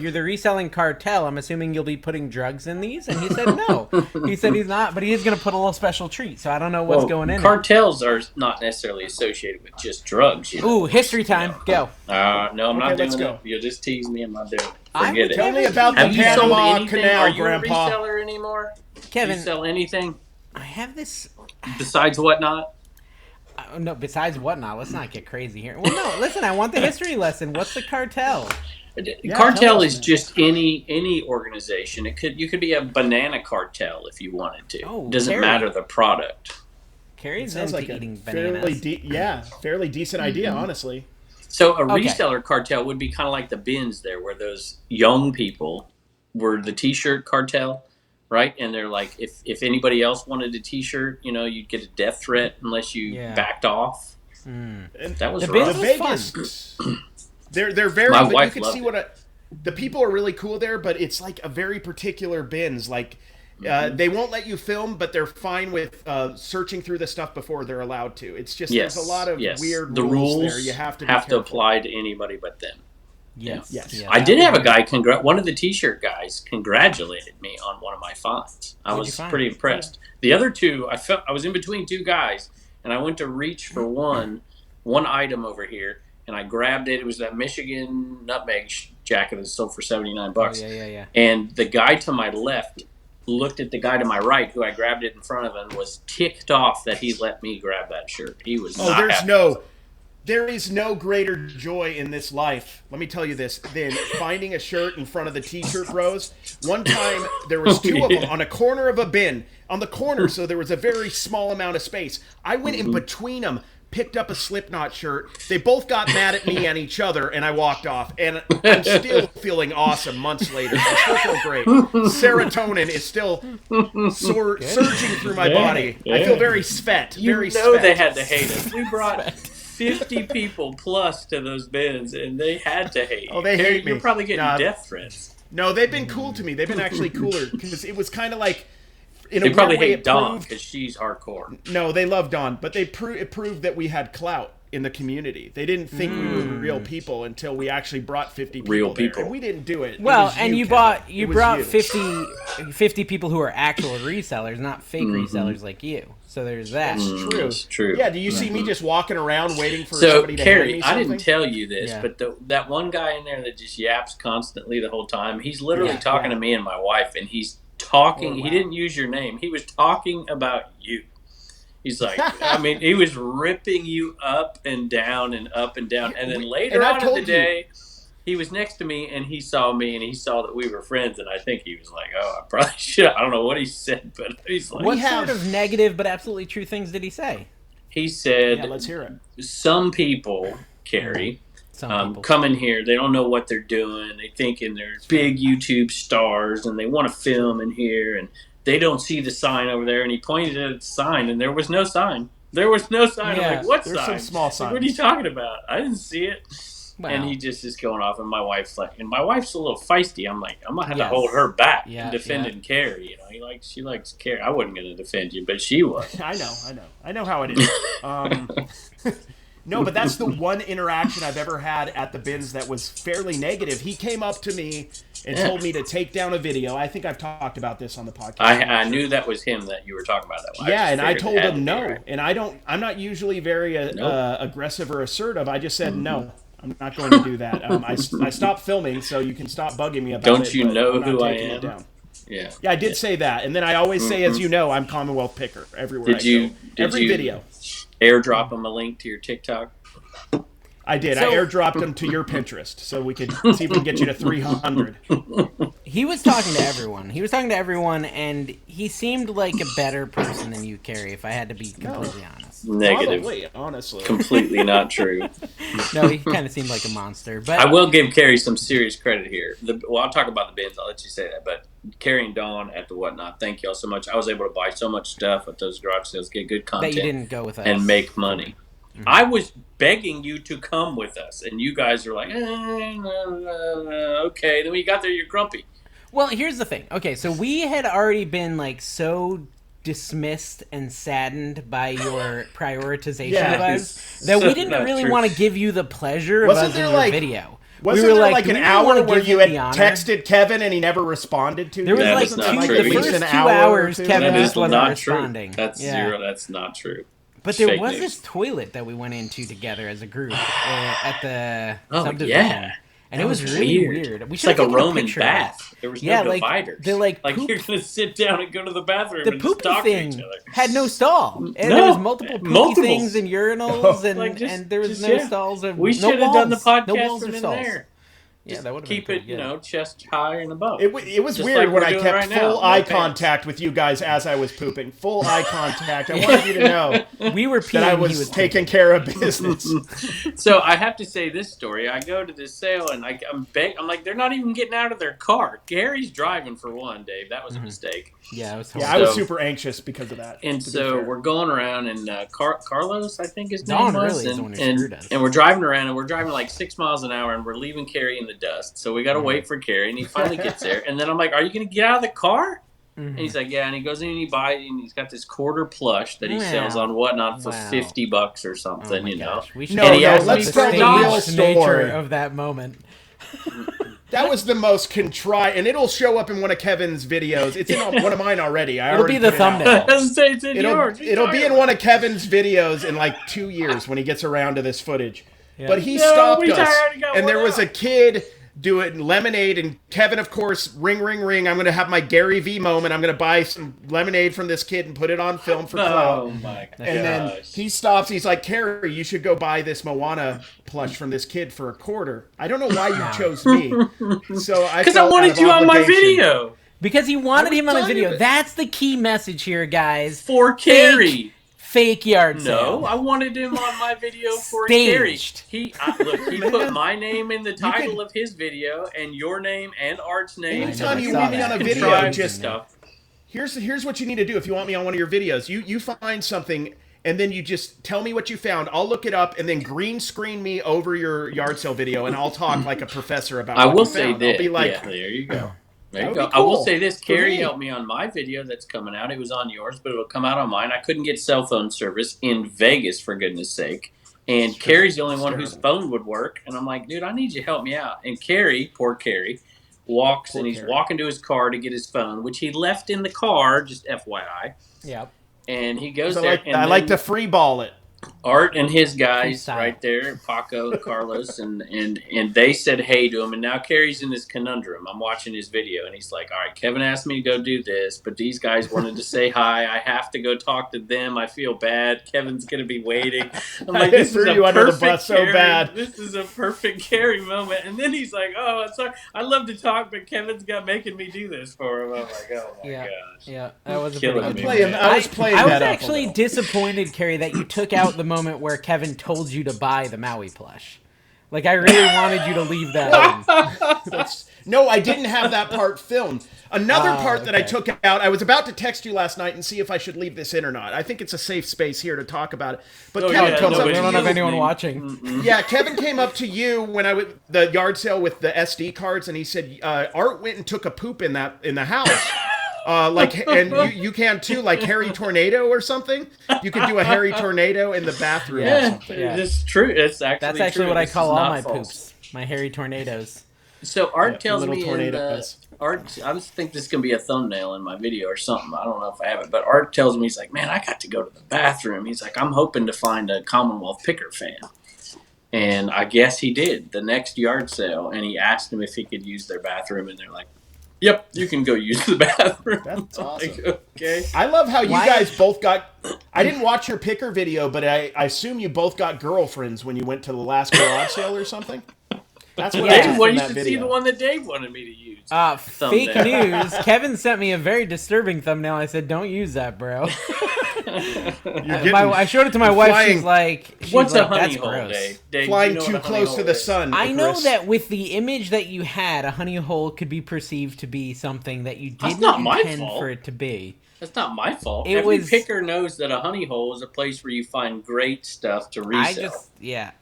S1: you're the Reselling Cartel. I'm assuming you'll be putting drugs in these. And he said no. He said he's not, but he is going to put a little special treat. So I don't know what's going in.
S3: Cartels are not necessarily associated with just drugs. You know?
S1: Ooh, history time. Go.
S3: No, I'm not doing that. You'll just tease me. I'm not doing it. Forget it.
S2: Tell me about the Panama Canal, Grandpa.
S3: Are you a reseller anymore?
S1: Kevin,
S3: do you sell anything?
S1: I have this.
S3: Besides Whatnot?
S1: No, besides Whatnot. Let's not get crazy here. Well, no, listen, I want the history lesson. What's the cartel?
S3: Cartel is just any organization. You could be a banana cartel if you wanted to. It doesn't matter the product.
S1: Carrie's into eating bananas.
S2: Fairly decent idea, honestly.
S3: So a reseller cartel would be kind of like the bins there, where those young people were the T-shirt cartel, right? And they're like, if anybody else wanted a T-shirt, you'd get a death threat unless you backed off. That was rough.
S2: Vegas. They're very.
S3: My
S2: but
S3: wife
S2: you can see the people are really cool there, but it's like a very particular bins. Like they won't let you film, but they're fine with searching through the stuff before they're allowed to. It's just there's a lot of weird rules there. You have to
S3: apply to anybody but them.
S1: Yes.
S3: I did have a guy one of the T-shirt guys congratulated me on one of my finds. I was pretty impressed. The other two, I was in between two guys, and I went to reach for one item over here, and I grabbed it. It was that Michigan nutmeg jacket that sold for $79.
S1: Oh, yeah.
S3: And the guy to my left looked at the guy to my right, who I grabbed it in front of, and was ticked off that he let me grab that shirt. He was not happy.
S2: There is no greater joy in this life, let me tell you this, than finding a shirt in front of the t-shirt bros. One time, there was two of them on a corner of a bin. On the corner, so there was a very small amount of space. I went in between them, picked up a Slipknot shirt. They both got mad at me and each other, and I walked off. And I'm still feeling awesome months later. I still feel great. Serotonin is still surging through my body. Yeah. I feel very svet.
S3: They had to hate us. We brought 50 people plus to those bins, and they had to hate.
S2: Oh, they hate me.
S3: You're probably getting death threats.
S2: No, they've been cool to me. They've been actually cooler because it was kind of like.
S3: They probably hate Dawn because she's hardcore.
S2: No, they love Dawn, but it proved that we had clout in the community. They didn't think we were real people until we actually brought 50 people there. And we didn't do it.
S1: Well, and you brought 50 people who are actual resellers, not fake resellers like you. So there's that.
S2: That's true. Yeah, do you see me just walking around waiting for somebody to hand me something?
S3: I didn't tell you this, but that one guy in there that just yaps constantly the whole time, he's literally talking to me and my wife, and he's talking. He didn't use your name. He was talking about you. He's like, I mean, he was ripping you up and down and up and down. And then later on in the day, he was next to me and he saw me and he saw that we were friends. And I think he was like, oh, I probably should. I don't know what he said, but he's like,
S1: what sort of negative but absolutely true things did he say?
S3: He said,
S2: let's hear it.
S3: Some people, Carrie, come in here, they don't know what they're doing. They thinking they're big YouTube stars and they want to film in here and they don't see the sign over there. And he pointed at the sign and there was no sign. There was no sign. I'm like, what sign?
S2: There's some small signs.
S3: Like, what are you talking about? I didn't see it. Wow. And he just is going off, and my wife's like, and my wife's a little feisty. I'm like, I'm gonna have to hold her back in defending Carrie. You know, she likes Carrie. I wasn't gonna defend you, but she was.
S2: I know how it is. No, but that's the one interaction I've ever had at the bins that was fairly negative. He came up to me and told me to take down a video. I think I've talked about this on the podcast.
S3: I knew that was him that you were talking about that one.
S2: Yeah, and I told him no. Right. And I'm not usually very aggressive or assertive. I just said no. I'm not going to do that. I stopped filming, so you can stop bugging me about it.
S3: Don't you know who I am? Yeah.
S2: Yeah, I did say that. And then I always say, as you know, I'm Commonwealth Picker everywhere Every video.
S3: Airdrop him a link to your TikTok?
S2: I did. I airdropped him to your Pinterest so we could see if we can get you to 300.
S1: He was talking to everyone. And he seemed like a better person than you, Carrie, if I had to be completely honest.
S3: Negative.
S2: Probably, honestly.
S3: Completely not true.
S1: No, he kind of seemed like a monster. But
S3: I will give Carrie some serious credit here. I'll talk about the bins. I'll let you say that. But Carrie and Dawn at the Whatnot, thank y'all so much. I was able to buy so much stuff at those garage sales, get good content.
S1: That you didn't go with us.
S3: And make money. Mm-hmm. I was begging you to come with us, and you guys are like, okay. Then when you got there, you're grumpy.
S1: Well, here's the thing. Okay, so we had already been like so dismissed and saddened by your prioritization of us that we didn't really want to give you the pleasure of us in your video.
S2: Wasn't there like an hour where you had texted Kevin and he never responded to you?
S1: There was like the first 2 hours Kevin just wasn't responding.
S3: That's zero. That's not true.
S1: But there was this toilet that we went into together as a group at the subdivision.
S3: Yeah.
S1: And it was really weird.
S3: It's like a Roman bath. There was no dividers.
S1: They're like
S3: you're going to sit down and go to the bathroom and just talk to each other.
S1: Had no stall. And there was multiple poopy things and urinals and there was no stalls.
S3: We should have done the podcast from in
S1: stalls.
S3: there.
S1: Yeah, that would
S3: keep it, chest high and above.
S2: It was just weird when I kept full eye contact with you guys as I was pooping. Full eye contact. I wanted you to know
S1: we were peeing,
S2: that I was taking care of business.
S3: So I have to say this story. I go to this sale and I'm like, they're not even getting out of their car. Gary's driving for one, Dave. That was a mistake.
S1: Yeah, it was
S2: I was super anxious because of that.
S3: And so we're going around and Carlos, I think his name was. And we're driving around and we're driving like 6 miles an hour and we're leaving Carrie in the dust. So we got to wait for Carrie and he finally gets there. And then I'm like, are you going to get out of the car? And he's like, yeah. And he goes in and he buys and he's got this quarter plush that he sells on Whatnot for $50 or something,
S2: let's tell the real story
S1: of that moment.
S2: That was the most contrived, and it'll show up in one of Kevin's videos. It's in one of mine already.
S1: It'll be the thumbnail.
S2: It'll be in one of Kevin's videos in like 2 years when he gets around to this footage. Yeah. But he stopped us, and there was a kid do it in lemonade. And Kevin, of course, ring, ring, ring. I'm going to have my Gary V moment. I'm going to buy some lemonade from this kid and put it on film for clout.
S3: Oh, my gosh.
S2: And then he stops. He's like, Carrie, you should go buy this Moana plush from this kid for $25. I don't know why you chose me. So
S3: because I wanted you on my video.
S1: Because he wanted him on his video. That's the key message here, guys.
S3: For Carrie.
S1: Fake yard sale.
S3: No, I wanted him on my video for Carrie. He put my name in the title of his video and your name and Art's name.
S2: Anytime you want me on a video, just stuff. Here's what you need to do if you want me on one of your videos. You find something and then you just tell me what you found. I'll look it up and then green screen me over your yard sale video and I'll talk like a professor about what you found. I'll be like,
S3: there you go. There you go.
S2: Cool.
S3: I will say this. Carrie helped me on my video that's coming out. It was on yours, but it'll come out on mine. I couldn't get cell phone service in Vegas, for goodness sake. And Carrie's the only one whose phone would work. And I'm like, dude, I need you to help me out. And Carrie, poor Carrie, he's walking to his car to get his phone, which he left in the car, just FYI.
S1: Yep.
S3: And he goes there.
S2: I like to free ball it.
S3: Art and his guys right there, Paco, Carlos, and they said hey to him. And now Carrie's in this conundrum. I'm watching his video, and he's like, all right, Kevin asked me to go do this, but these guys wanted to say hi. I have to go talk to them. I feel bad. Kevin's going to be waiting. I'm like, this is a perfect Carrie. This is a perfect Carrie moment. And then he's like, oh, I'm sorry. I love to talk, but Kevin's making me do this for him. I'm like, oh, my gosh.
S1: Yeah, that was a pretty good
S2: I was
S1: actually disappointed, Carrie, that you took out the moment where Kevin told you to buy the Maui plush. Like, I really wanted you to leave that in.
S2: No, I didn't have that part filmed. Another part that I took out, I was about to text you last night and see if I should leave this in or not. I think it's a safe space here to talk about it. But Kevin comes up to you.
S1: I don't have anyone watching.
S2: Yeah, Kevin came up to you when I was the yard sale with the SD cards, and he said, Art went and took a poop in the house. And you can too, like Harry Tornado or something. You could do a Harry Tornado in the bathroom.
S3: It's true. That's actually
S1: true. What I call all my poops, my Harry Tornadoes.
S3: So Art tells me Art, I just think this is gonna be a thumbnail in my video or something. I don't know if I have it, but Art tells me, he's like, man, I got to go to the bathroom. He's like, I'm hoping to find a Commonwealth picker fan. And I guess he did the next yard sale, and he asked him if he could use their bathroom, and they're like, yep, you can go use the bathroom.
S2: That's awesome.
S3: Like, okay.
S2: I love how you guys both got... I didn't watch your picker video, but I assume you both got girlfriends when you went to the last garage sale or something? That's what I
S3: well, you should see the one that Dave wanted me to use.
S1: Fake news. Kevin sent me a very disturbing thumbnail. I said, don't use that, bro. I showed it to my wife. She's like,
S3: what's a honey hole, Dave?
S2: Flying too close to the sun.
S1: I know that with the image that you had, a honey hole could be perceived to be something that you didn't intend for it to be.
S3: That's not my fault. Every picker knows that a honey hole is a place where you find great stuff to resell.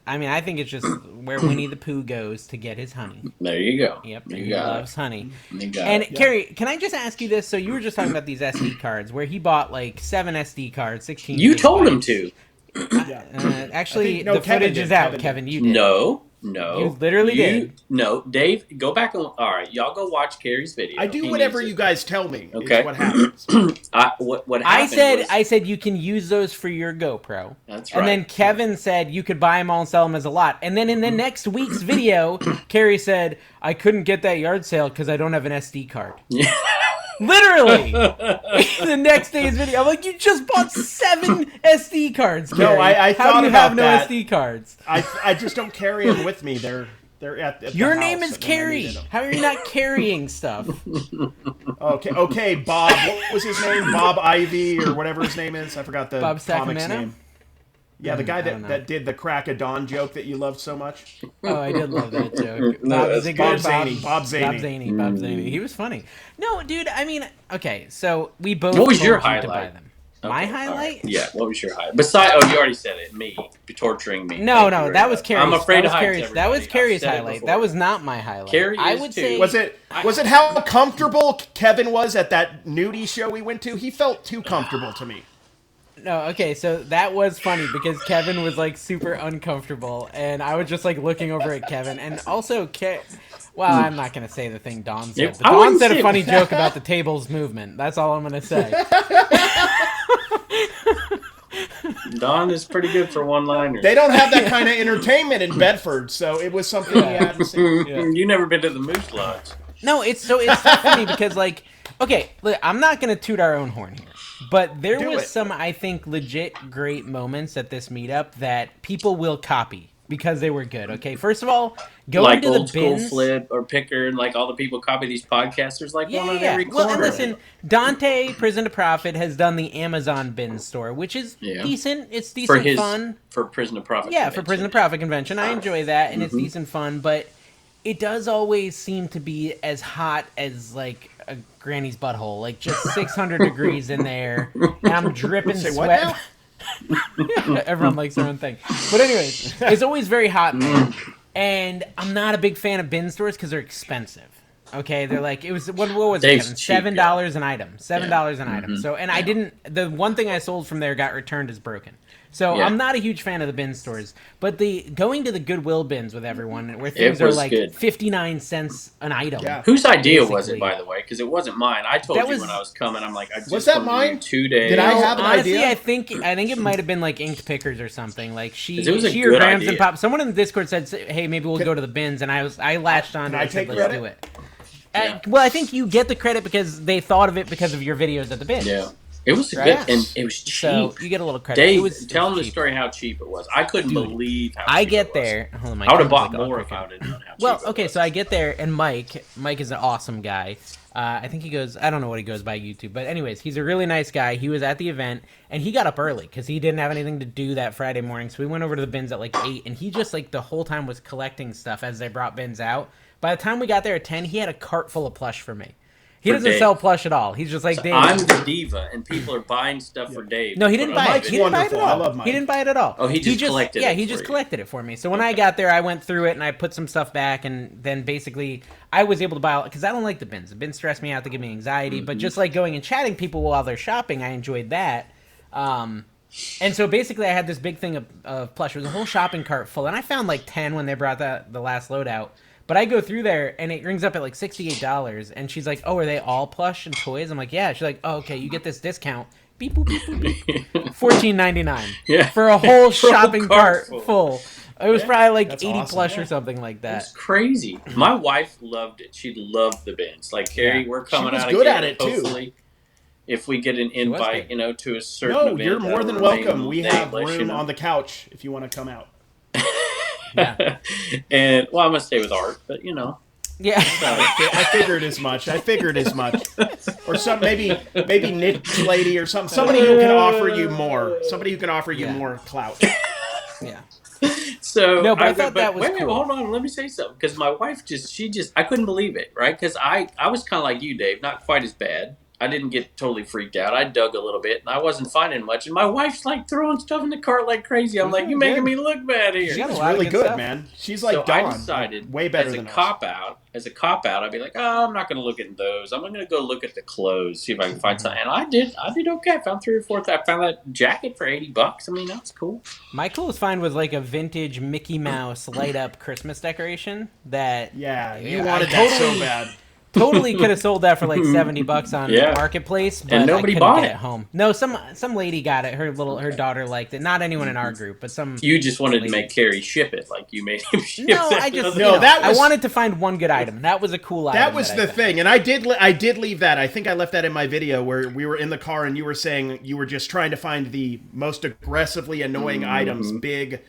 S1: I think it's just where Winnie the Pooh goes to get his honey.
S3: There you go.
S1: Yep, he loves honey. Carrie, can I just ask you this? So you were just talking about these SD cards, where he bought like 7 SD cards, 16
S3: You told him to.
S1: Actually, the footage is out, Kevin. You did.
S3: No.
S1: You literally did.
S3: No, Dave, go back and... All right, y'all go watch Carrie's video.
S2: I do whatever you guys tell me. Okay. Is what happens.
S3: What happened
S1: I said you can use those for your GoPro.
S3: That's right.
S1: And then Kevin said you could buy them all and sell them as a lot. And then in the next week's video, Carrie said, I couldn't get that yard sale because I don't have an SD card.
S3: Yeah.
S1: Literally! The next day's video. I'm like, you just bought 7 SD cards, Carrie.
S2: No, I thought
S1: How do you
S2: about
S1: have no
S2: that.
S1: SD cards?
S2: I just don't carry them with me. They're at
S1: Your
S2: the
S1: name
S2: house,
S1: is Carrie. How are you not carrying stuff?
S2: Okay, Bob. What was his name? Bob Ivy or whatever his name is. I forgot the
S1: Bob
S2: comic's
S1: Sacramento?
S2: name. Yeah, the guy that did the crack of dawn joke that you loved so much.
S1: Oh, I did love that joke. Bob Zaney. He was funny. No, dude, I mean, okay, so we both...
S3: What was your
S1: highlight?
S3: highlight?
S1: To buy them. Okay, my highlight?
S3: Right. Yeah, what was your highlight? Besides, you already said it, me, torturing me.
S1: No, that was Carrie's.
S3: I'm afraid of heights,
S1: that was Carrie's highlight. That was not my highlight.
S3: Carrie
S1: I would say...
S2: Was it how comfortable Kevin was at that nudie show we went to? He felt too comfortable to me.
S1: No, okay, so that was funny because Kevin was like super uncomfortable, and I was just like looking over at Kevin, and also, well, I'm not gonna say the thing Don said, but Don said a funny joke about the table's movement. That's all I'm gonna say.
S3: Don is pretty good for one-liners.
S2: They don't have that kind of entertainment in Bedford, so it was something you hadn't seen.
S3: Yeah. You never been to the Moose Lodge.
S1: No, it's tough for me because, like, okay, look, I'm not going to toot our own horn here, but there was some, I think, legit great moments at this meetup that people will copy because they were good. Okay, first of all, going
S3: like
S1: to
S3: old
S1: the
S3: school
S1: bins,
S3: Flip or Picker, and like all the people copy these podcasters, like one on every corner.
S1: Well, and listen, Dante, Prison to Profit, has done the Amazon bin store, which is decent. It's decent fun
S3: for Prison to Profit.
S1: Yeah, for Prison to Profit convention, I enjoy that, and it's decent fun, but it does always seem to be as hot as like a granny's butthole, like just 600 degrees in there, and I'm dripping sweat. Everyone likes their own thing. But anyways, it's always very hot in there. And I'm not a big fan of bin stores because they're expensive. Okay, they're like, it was, what was it, Kevin? $7 an item. $7 an item. So, and I didn't, the one thing I sold from there got returned as broken. So I'm not a huge fan of the bin stores, but going to the Goodwill bins with everyone, where things are like 59 cents an item.
S3: Yeah. Whose idea was it, by the way? Because it wasn't mine. I told you when I was coming, I'm like, I just
S2: was that mine?
S3: 2 days.
S2: Did I have an idea?
S1: I think it might have been like Inked Pickers or something. Like she or Grams and Pop. Someone in the Discord said, "Hey, maybe we'll go to the bins," and I latched on. And I said, "Let's do it." Well, I think you get the credit because they thought of it because of your videos at the bins.
S3: Yeah. It was good, and it was cheap.
S1: So you get a little credit.
S3: Dave, tell them the story how cheap it was. I couldn't believe how cheap
S1: I get
S3: it was.
S1: there. Hold on,
S3: I would have bought more if I would have known how cheap
S1: Well, okay, so I get there, and Mike is an awesome guy. I think he goes, I don't know what he goes by YouTube, but anyways, he's a really nice guy. He was at the event, and he got up early because he didn't have anything to do that Friday morning. So we went over to the bins at like 8, and he just like the whole time was collecting stuff as they brought bins out. By the time we got there at 10, he had a cart full of plush for me. He doesn't sell plush at all. He's just like, Dave.
S3: I'm the diva, and people are buying stuff for Dave.
S1: No, he didn't buy it. He didn't buy it at all.
S2: I love Mike.
S1: He didn't buy it at all.
S3: Oh, he just collected it.
S1: Yeah, he just collected it for me. So when I got there, I went through it and I put some stuff back, and then basically I was able to buy, because I don't like the bins. The bins stress me out, they give me anxiety. But just like going and chatting people while they're shopping, I enjoyed that. And so basically I had this big thing of plush. It was a whole shopping cart full, and I found like 10 when they brought the last load out. But I go through there, and it rings up at like $68, and she's like, "Oh, are they all plush and toys?" I'm like, "Yeah." She's like, "Oh, okay, you get this discount. Beep, boop, beep, boop, beep. $14.99 for a whole shopping cart full. It was probably like 80 plush or something like that.
S3: It's crazy. My wife loved it. She loved the bins. Like, Carrie, we're coming out
S2: good
S3: again,
S2: at it,
S3: hopefully. If we get an invite, to a certain event.
S2: No, you're more than welcome. We have room on the couch if you want to come out.
S1: Yeah.
S3: And I'm gonna stay with Art, but
S1: Yeah.
S2: I figured as much. Or some maybe niche lady or something. Somebody who can offer you more. Somebody who can offer you more clout.
S1: Yeah.
S3: So
S1: no, but I thought that was
S3: wait,
S1: cool.
S3: Hold on, let me say something, because my wife I couldn't believe it, right? Because I was kind of like you, Dave, not quite as bad. I didn't get totally freaked out. I dug a little bit, and I wasn't finding much. And my wife's like throwing stuff in the cart like crazy. I'm like, "You're making me look bad here."
S2: She's really good, man. She's like Dawn.
S3: I decided,
S2: way better than
S3: As a cop out, I'd be like, "Oh, I'm not going to look at those. I'm going to go look at the clothes, see if I can find something." And I did okay. I found 3 or 4. I found that jacket for $80. I mean, that's cool.
S1: My coolest find was like a vintage Mickey Mouse light up Christmas decoration that.
S2: Yeah, you wanted that so bad.
S1: Totally could have sold that for like $70 on Marketplace, but
S3: and nobody
S1: I couldn't
S3: bought
S1: get
S3: it
S1: home. No, some lady got it. Her daughter liked it. Not anyone in our group, but some.
S3: You just wanted to make Carrie ship it, like you made him ship.
S1: No, I wanted to find one good item. That was a cool item.
S2: That was the thing, and I did leave that. I think I left that in my video where we were in the car and you were saying you were just trying to find the most aggressively annoying items, big.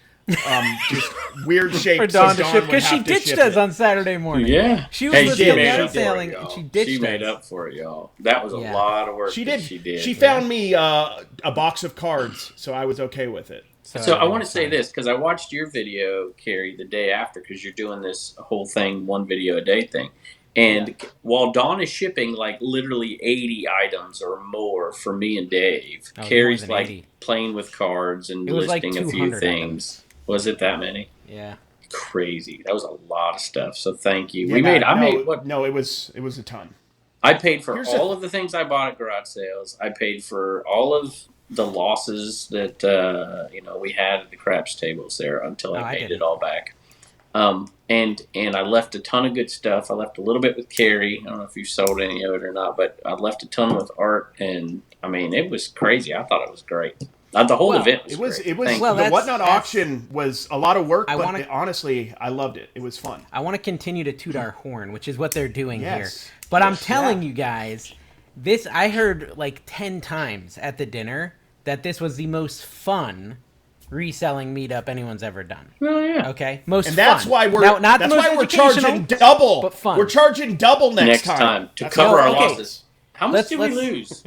S2: Just weird shapes
S1: for Dawn to ship, because she ditched us on Saturday morning.
S3: Yeah,
S1: she was listening sailing, and she ditched us.
S3: She made up for it, y'all. That was a lot of work.
S2: She did. She found me a box of cards, so I was okay with it.
S3: So I want to say this, because I watched your video, Carrie, the day after, because you're doing this whole thing, 1 video a day thing. And while Dawn is shipping like literally 80 items or more for me and Dave, Carrie's like 80. Playing with cards and listing like a few things. Items. Was it that many?
S1: Yeah.
S3: Crazy. That was a lot of stuff. So thank you.
S2: Yeah,
S3: I made what?
S2: No, it was a ton.
S3: I paid for all of the things I bought at garage sales. I paid for all of the losses that we had at the craps tables there until I paid it all back. And I left a ton of good stuff. I left a little bit with Carrie. I don't know if you sold any of it or not, but I left a ton with Art, and I mean, it was crazy. I thought it was great. The whole event was
S2: great. It was the Whatnot auction was a lot of work, but honestly, I loved it. It was fun.
S1: I want to continue to toot our horn, which is what they're doing here. But I'm telling you guys, I heard like 10 times at the dinner that this was the most fun reselling meetup anyone's ever done.
S3: Oh yeah.
S1: Okay. Most
S2: and that's
S1: fun.
S2: why we're charging double.
S1: But fun.
S2: We're charging double next time
S3: to cover our losses. How much did we lose?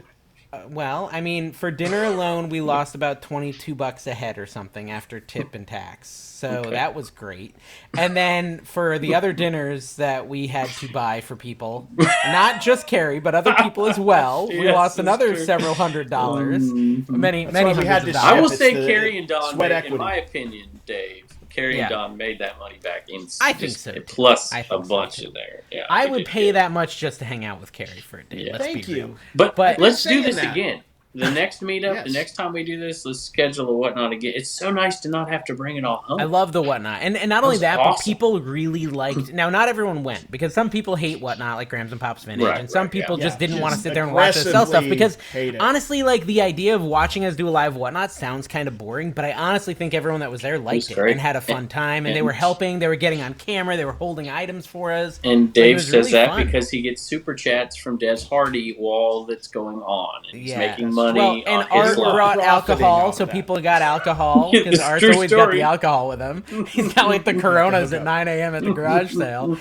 S1: Well, I mean, for dinner alone, we lost about $22 a head or something after tip and tax. So that was great. And then for the other dinners that we had to buy for people, not just Carrie, but other people as well, we lost another several $100s. Many hundreds of dollars.
S3: I will say Carrie and Don, in my opinion, Dave, Carrie and Don made that money back in.
S1: I think so.
S3: Plus a bunch in there. Yeah,
S1: I would pay that much just to hang out with Carrie for a day.
S3: Yeah.
S1: Thank you.
S3: But let's do this again. The next meetup, the next time we do this, let's schedule a Whatnot again. It's so nice to not have to bring it all home.
S1: I love the Whatnot. And not only that, but people really liked... Now, not everyone went, because some people hate Whatnot, like Grams and Pops Vintage, and some people just didn't want to sit there and watch us sell stuff, because honestly, like, the idea of watching us do a live Whatnot sounds kind of boring, but I honestly think everyone that was there liked it and had a fun time, and they were helping, they were getting on camera, they were holding items for us.
S3: And Dave says that because he gets super chats from Des Hardy while that's going on, and he's making money.
S1: Well, and Art brought alcohol, so people got alcohol, because Art's always got the alcohol with him. He's got like the Coronas at 9 a.m. at the garage sale.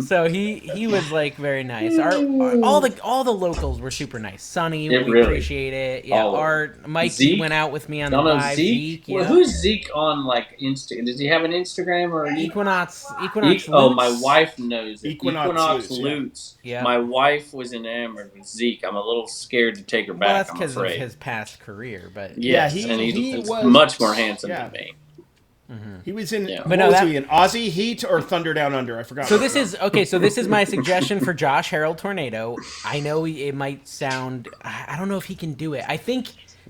S1: So he was like very nice. All the locals were super nice. Sonny, we appreciate it. Yeah, Art, Mikey went out with me on the live. Zeke.
S3: Well, who's Zeke on like Insta? Does he have an Instagram or
S1: Equinox?
S3: Oh, my wife knows it.
S2: Equinox
S3: Loots. Yeah. My wife was enamored with Zeke. I'm a little scared to take her back.
S1: Well, that's because of his past career, but
S3: he was much more handsome than me.
S2: Mm-hmm. He was in in Aussie Heat or Thunder Down Under. I forgot.
S1: So this is my suggestion for Josh Harold Tornado. I know it might sound. I don't know if he can do it. I think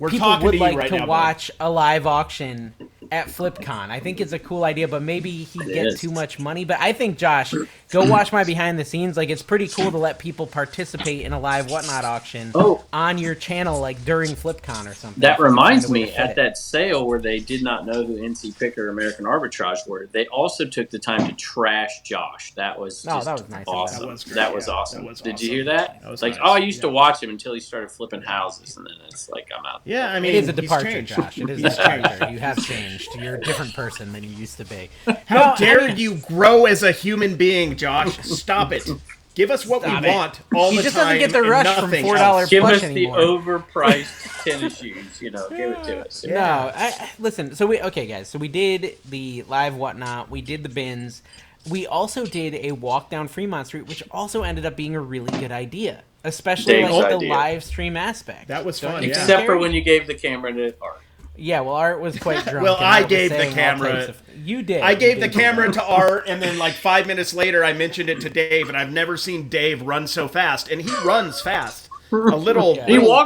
S1: people would like to watch a live auction at FlipCon. I think it's a cool idea, but maybe he'd get too much money. But I think, Josh, go watch my behind the scenes. Like, it's pretty cool to let people participate in a live Whatnot auction on your channel, like during FlipCon or something.
S3: That reminds me, at that sale where they did not know who NC Picker or American Arbitrage were, they also took the time to trash Josh. That was
S1: that was nice.
S3: Awesome. That was awesome. Did you hear that? That was like, I used to watch him until he started flipping houses, and then it's like, I'm out.
S2: Yeah, I mean,
S1: it is a departure, Josh. It is a departure. You have changed. You're a different person than you used to be.
S2: How dare you grow as a human being, Josh? Stop it. Give us what we want all the time.
S1: He just doesn't get the rush from $4 plush
S3: anymore. Give us
S1: anymore.
S3: the overpriced tennis shoes. Give it to us.
S1: No, listen. So we did the live Whatnot. We did the bins. We also did a walk down Fremont Street, which also ended up being a really good idea, especially the live stream aspect.
S2: That was fun,
S3: except for when you gave the camera to Art.
S1: Yeah, well, Art was quite drunk.
S2: Well, I gave the camera.
S1: You did.
S2: I gave the camera to Art, and then like 5 minutes later, I mentioned it to Dave, and I've never seen Dave run so fast, and he runs fast. A little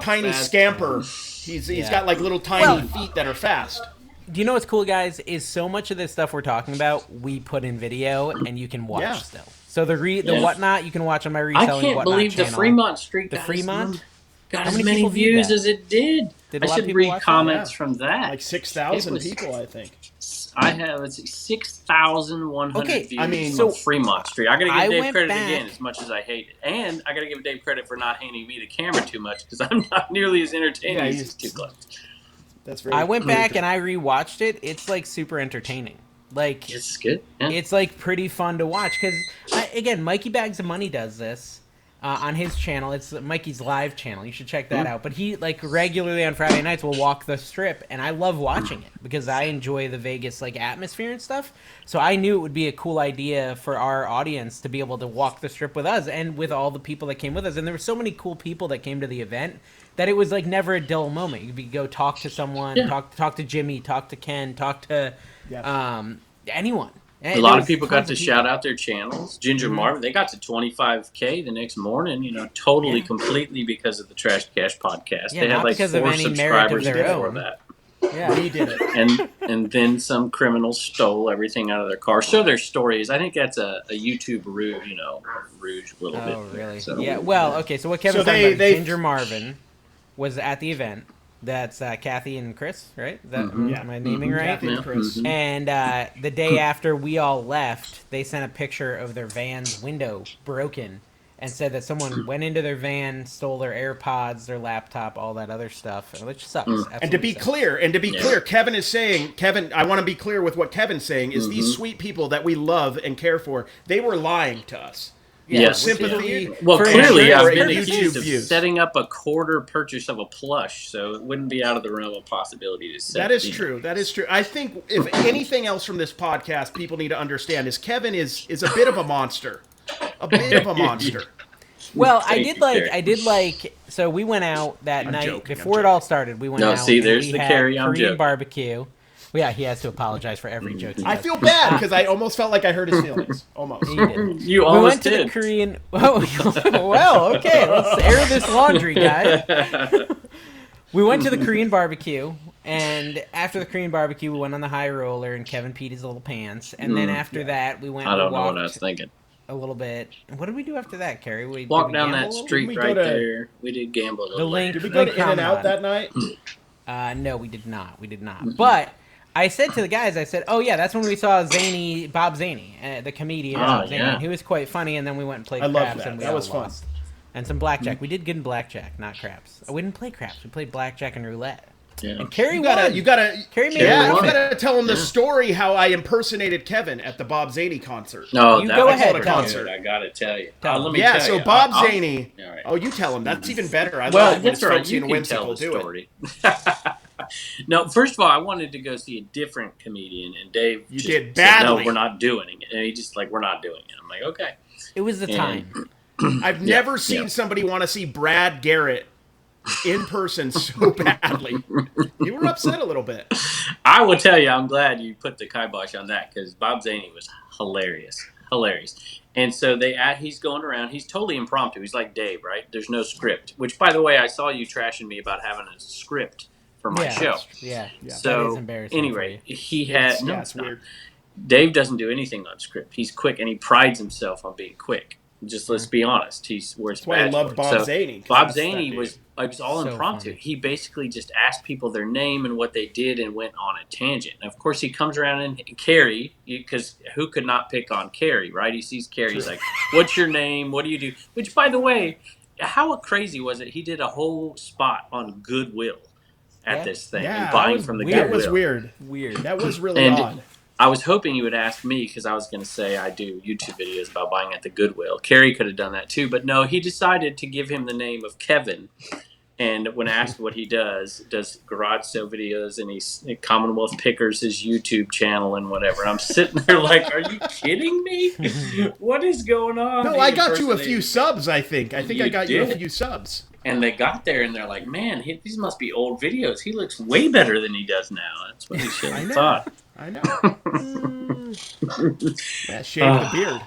S2: tiny scamper. He's got like little tiny feet that are fast.
S1: Do you know what's cool, guys? Is so much of this stuff we're talking about, we put in video, and you can watch still. So the Whatnot, you can watch on my Reselling Whatnot channel.
S3: I can't believe the Fremont Street.
S1: The Fremont
S3: got as many views as it did. I should read comments from that.
S2: Like 6,000 people, I think.
S3: I have 6,100 views.
S2: I mean,
S3: on Fremont Street. I got to give Dave credit again, as much as I hate it, and I got to give Dave credit for not handing me the camera too much, because I'm not nearly as entertaining as he's too close.
S2: That's very.
S1: I went back and I rewatched it. It's like super entertaining. Like
S3: it's good. Yeah.
S1: It's like pretty fun to watch because again, Mikey Bags of Money does this. On his channel. It's Mikey's live channel. You should check that out. But he, like, regularly on Friday nights will walk the strip, and I love watching it because I enjoy the Vegas, like, atmosphere and stuff. So I knew it would be a cool idea for our audience to be able to walk the strip with us and with all the people that came with us. And there were so many cool people that came to the event that it was, like, never a dull moment. You could go talk to someone, talk to Jimmy, talk to Ken, talk to anyone.
S3: And a lot of people got to shout out their channels. Ginger Marvin, they got to 25K the next morning, completely because of the Trash to Cash podcast.
S1: Yeah,
S3: they had like 4 subscribers before that.
S1: Yeah,
S2: he did it.
S3: And then some criminals stole everything out of their car. Show their stories. I think that's a YouTube rouge, rouge a little bit.
S1: Oh, really?
S3: So.
S1: Yeah, well, okay, so what Kevin's talking about, Ginger Marvin was at the event. That's Kathy and Chris, right? That
S3: Mm-hmm.
S1: am I naming right?
S2: Kathy and Chris.
S3: Mm-hmm.
S1: And the day after we all left, they sent a picture of their van's window broken and said that someone went into their van, stole their AirPods, their laptop, all that other stuff, which sucks.
S2: And to be clear, Kevin is saying, I want to be clear with what Kevin's saying, is these sweet people that we love and care for, they were lying to us.
S3: Yes.
S2: Sympathy.
S3: Well, clearly, I've been
S2: YouTube
S3: accused of setting up a quarter purchase of a plush, so it wouldn't be out of the realm of possibility to say.
S2: That is true. That is true. I think if anything else from this podcast people need to understand is Kevin is a bit of a monster. A bit of a monster.
S1: Well, I did like. So we went out that night before it all started. We went out.
S3: See, there's the carry on
S1: Korean barbecue. Well, yeah, he has to apologize for every joke.
S2: I feel bad because I almost felt like I hurt his feelings. Almost.
S3: You almost did.
S1: We went to the Korean. Well, okay, let's air this laundry, guys. We went to the Korean barbecue, and after the Korean barbecue, we went on the high roller, and Kevin peed his little pants. And then after that, we went.
S3: I don't know what I was thinking.
S1: A little bit. What did we do after that, Carrie? We
S3: walked down that street right there. We did gamble a little.
S2: Did we go to In-N-Out that night?
S1: No, we did not. But I said to the guys, I said, "Oh yeah, that's when we saw Bob Zaney, the comedian, Bob Zaney.
S3: Yeah.
S1: He was quite funny." And then we went and played craps, and
S2: that was fun.
S1: And some blackjack. We did good in blackjack, not craps. We didn't play craps. We played blackjack and roulette.
S3: Yeah.
S1: And Carrie
S2: you
S1: gotta
S2: tell him the story how I impersonated Kevin at the Bob Zaney concert.
S3: No,
S1: you go ahead.
S2: Concert.
S3: I gotta tell you.
S1: Let
S3: me tell
S2: so
S3: you.
S2: Bob Zaney.
S3: Right.
S2: Oh, you tell him. That's even better. I
S3: well,
S2: love when
S3: that's right. You can tell the story. No, first of all, I wanted to go see a different comedian, and Dave
S2: did badly.
S3: Said, no, we're not doing it. And he just we're not doing it. I'm like, okay.
S1: It was the time.
S2: I've never seen somebody want to see Brad Garrett in person so badly. You were upset a little bit.
S3: I will tell you, I'm glad you put the kibosh on that because Bob Zaney was hilarious. And so he's going around. He's totally impromptu. He's like Dave, right? There's no script. Which, by the way, I saw you trashing me about having a script for my show.
S1: Yeah.
S3: So
S1: that is embarrassing.
S3: Anyway, he had
S2: it's weird.
S3: Dave doesn't do anything on script. He's quick, and he prides himself on being quick. Just let's be honest. He's where it's
S2: why I love Bob Zaney.
S3: Bob Zaney was all
S1: so
S3: impromptu.
S1: Funny.
S3: He basically just asked people their name and what they did and went on a tangent. And of course, he comes around and Carrie, because who could not pick on Carrie, right? He sees Carrie, he's like, "What's your name? What do you do?" Which, by the way, how crazy was it? He did a whole spot on Goodwill at this thing and buying from the Goodwill.
S2: That was weird. That was really odd.
S3: I was hoping you would ask me because I was going to say I do YouTube videos about buying at the Goodwill. Carrie could have done that too, but no, he decided to give him the name of Kevin. And when asked what he does garage sale videos, and he's Commonwealth Pickers, his YouTube channel and whatever. And I'm sitting there like, are you kidding me? What is going on?
S2: No, I got you a few subs, I think. I got you a few subs.
S3: And they got there and they're like, man, these must be old videos. He looks way better than he does now. That's what he should have thought.
S2: I know. Shave the beard.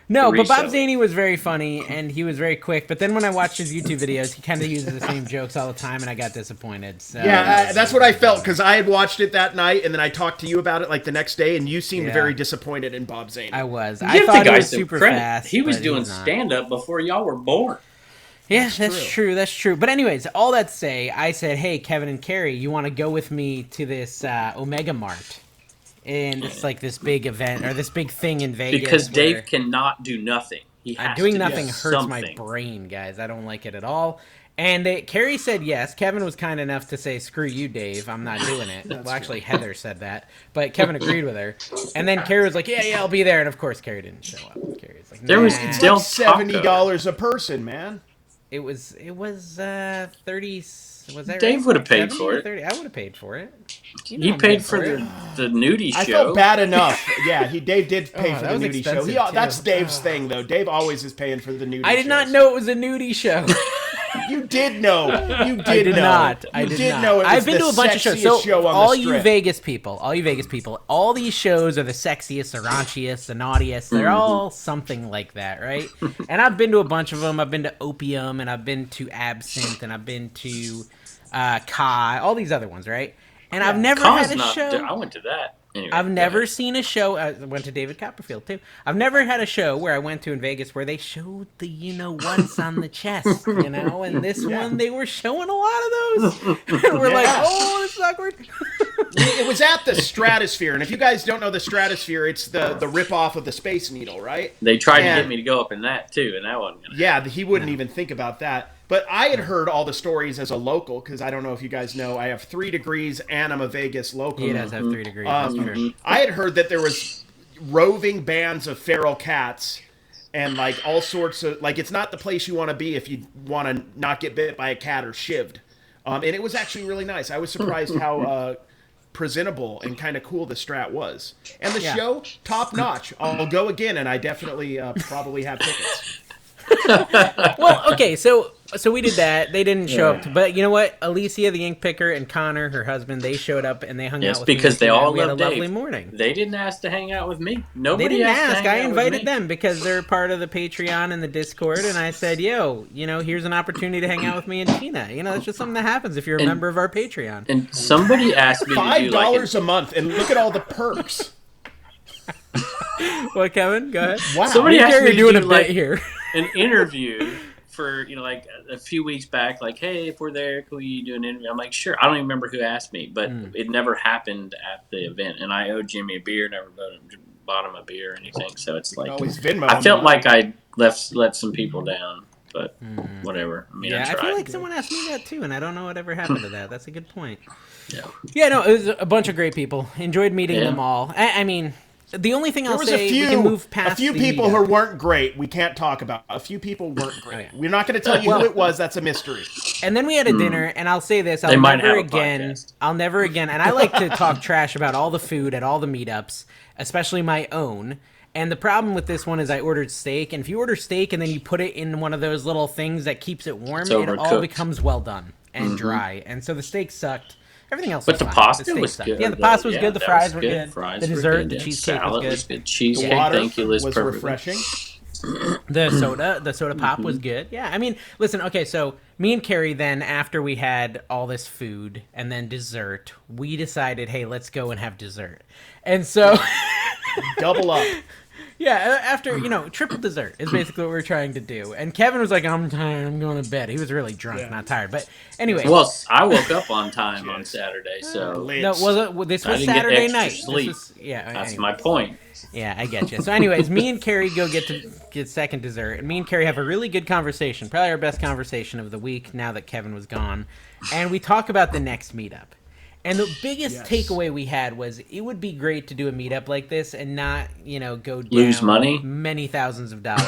S1: No, but Bob Zaney was very funny, and he was very quick. But then when I watched his YouTube videos, he kind of uses the same jokes all the time, and I got disappointed. So.
S2: Yeah, that's what I felt, because I had watched it that night, and then I talked to you about it like the next day, and you seemed very disappointed in Bob Zaney.
S1: I was. I thought it was super fast.
S3: He was doing stand-up before y'all were born.
S1: Yeah, that's true. But anyways, all that to say, I said, hey, Kevin and Carrie, you want to go with me to this Omega Mart? And it's like this big event or this big thing in Vegas.
S3: Because Dave cannot do nothing. He has
S1: doing
S3: to
S1: nothing
S3: do
S1: hurts
S3: something.
S1: my brain, guys. I don't like it at all. And Carrie said yes. Kevin was kind enough to say, screw you, Dave. I'm not doing it. Well, actually, Heather said that. But Kevin agreed with her. And then Carrie was like, yeah, I'll be there. And, of course, Carrie didn't show up. Carrie was like, nah.
S2: It's like $70 a person, man.
S1: It was 30. Was that
S3: Dave
S1: right?
S3: would have paid for it.
S1: 30? I would have paid for it.
S3: He paid for the nudie show.
S2: I felt bad enough. Yeah, Dave did pay for the nudie show. That's Dave's thing, though. Dave always is paying for the nudie show.
S1: I did not know it was a nudie show.
S2: You did know. You did
S1: I did
S2: know.
S1: Not.
S2: You did know. It was
S1: I've been to a bunch of shows. So all you Vegas people, all these shows are the sexiest, the raunchiest, the naughtiest. They're all something like that, right? And I've been to a bunch of them. I've been to Opium, and I've been to Absinthe, and I've been to Kai, all these other ones, right? And I've never had a show.
S3: I went to that. Anyway,
S1: I've never seen a show. I went to David Copperfield too. I've never had a show where I went to in Vegas where they showed the what's on the chest, and this one they were showing a lot of those. And we're like, oh, this is awkward.
S2: It was at the Stratosphere, and if you guys don't know the Stratosphere, it's the rip-off of the Space Needle, right?
S3: They tried to get me to go up in that too, and that wasn't gonna happen.
S2: He wouldn't even think about that. But I had heard all the stories as a local, because I don't know if you guys know, I have 3 degrees and I'm a Vegas local.
S1: He does have 3 degrees, that's true.
S2: I had heard that there was roving bands of feral cats and like all sorts of, like it's not the place you want to be if you want to not get bit by a cat or shivved. And it was actually really nice. I was surprised how presentable and kind of cool the Strat was. And the show, top notch. I'll go again, and I definitely probably have tickets.
S1: Well, okay, so we did that. They didn't show up, but you know what? Alicia, the ink picker, and Connor, her husband, they showed up and they hung out with me.
S3: Because they all
S1: we had
S3: love
S1: a lovely
S3: Dave.
S1: morning.
S3: They didn't ask to hang out with me. Nobody
S1: They didn't
S3: asked.
S1: ask. I invited them because they're part of the Patreon and the Discord, and I said, "Yo, here's an opportunity to hang out with me and Tina. That's just something that happens if you're a member of our Patreon."
S3: And somebody asked me
S2: $5 a month, and look at all the perks.
S1: What, Kevin? Go ahead.
S2: Wow.
S3: Somebody asked me to
S1: doing
S3: do
S1: a bit here.
S3: An interview for like a few weeks back, like, hey, if we're there, can we do an interview? I'm like, sure. I don't even remember who asked me, but it never happened at the event, and I owed Jimmy a beer, never bought him a beer or anything. So it's like I felt like I let some people down, but whatever. I mean, I
S1: feel like someone asked me that too, and I don't know what ever happened to that. That's a good point.
S3: Yeah,
S1: no, it was a bunch of great people. Enjoyed meeting them all. I mean, the only thing I'll say, we can move past
S2: a few people who weren't great. We can't talk about. A few people weren't great. We're not going to tell you who it was. That's a mystery.
S1: And then we had a dinner, and I'll say this: I'll never again. And I like to talk trash about all the food at all the meetups, especially my own. And the problem with this one is I ordered steak, and if you order steak and then you put it in one of those little things that keeps it warm, it all becomes well done and dry. And so the steak sucked. Everything else was fine.
S3: But the pasta was good.
S1: Yeah, the pasta was good. The fries were good.
S3: The
S1: dessert, the cheesecake was good.
S3: Cheesecake,
S2: the water
S3: thank you, Liz.
S2: Was refreshing.
S1: The soda pop was good. Yeah, I mean, listen, okay, so me and Carrie then, after we had all this food and then dessert, we decided, hey, let's go and have dessert. And so...
S2: Double up.
S1: Yeah, after, triple dessert is basically what we're trying to do. And Kevin was like, I'm tired, I'm going to bed. He was really drunk, not tired. But anyway.
S3: Well, I woke up on time on Saturday, so.
S1: No, this was Saturday night.
S3: Sleep. That's my point.
S1: Yeah, I get you. So anyways, me and Carrie go get second dessert. And me and Carrie have a really good conversation. Probably our best conversation of the week now that Kevin was gone. And we talk about the next meetup. And the biggest takeaway we had was it would be great to do a meetup like this and not, go down
S3: lose money,
S1: many thousands of dollars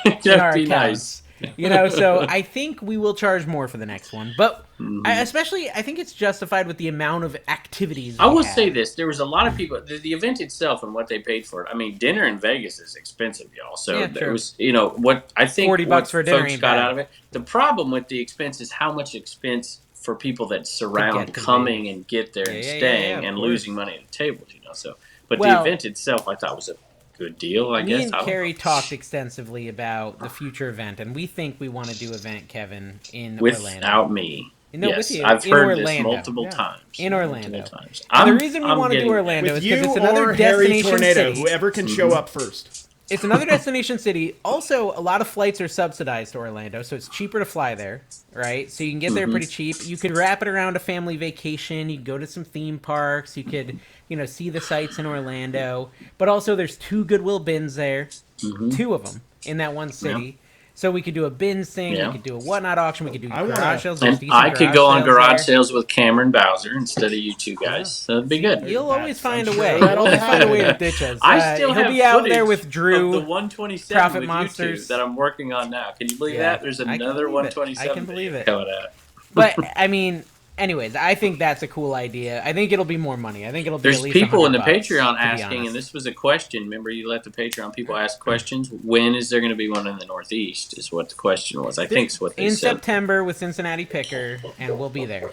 S3: in our accounts.
S1: Nice. So I think we will charge more for the next one. But I think it's justified with the amount of activities.
S3: I will say this: there was a lot of people. The event itself and what they paid for it. I mean, dinner in Vegas is expensive, y'all. So there was, what I think
S1: $40 for dinner
S3: folks got out of it. The problem with the expense is how much expense for people that surround coming and get there and staying and losing money at the tables, So, but the event itself, I thought was a good deal. I guess.
S1: Me and Carrie talked extensively about the future event, and we think we want to do event, Kevin, in Orlando.
S3: Without me.
S1: No, yes, with you.
S3: I've heard
S1: Orlando.
S3: This multiple times.
S1: In Orlando. The reason we want to do Orlando is because it's another destination
S2: Tornado,
S1: city.
S2: Whoever can show up first.
S1: It's another destination city. Also, a lot of flights are subsidized to Orlando, so it's cheaper to fly there, right? So you can get there pretty cheap. You could wrap it around a family vacation. You could go to some theme parks. You could, see the sights in Orlando. But also, there's 2 Goodwill bins there, 2 of them in that one city. Yeah. So we could do a bins thing. We could do a whatnot auction. We could do garage sales.
S3: And I could go on garage sales with Cameron Bowser instead of you two guys. So it'd be good.
S1: You'll always find a way. You'll always find a way to ditch us.
S3: I still have
S1: he'll be out there with Drew.
S3: Of the 127
S1: Profit
S3: with
S1: Monsters
S3: YouTube that I'm working on now. Can you believe that? There's another 127.
S1: I can believe it.
S3: Coming out.
S1: But I mean, anyways, I think that's a cool idea. I think it'll be more money. I think it'll be
S3: There's
S1: at least
S3: people in the
S1: $100,
S3: Patreon asking, and this was a question. Remember, you let the Patreon people ask questions. When is there going to be one in the Northeast? Is what the question was. I think it's what they said.
S1: In September with Cincinnati Picker, and we'll be there.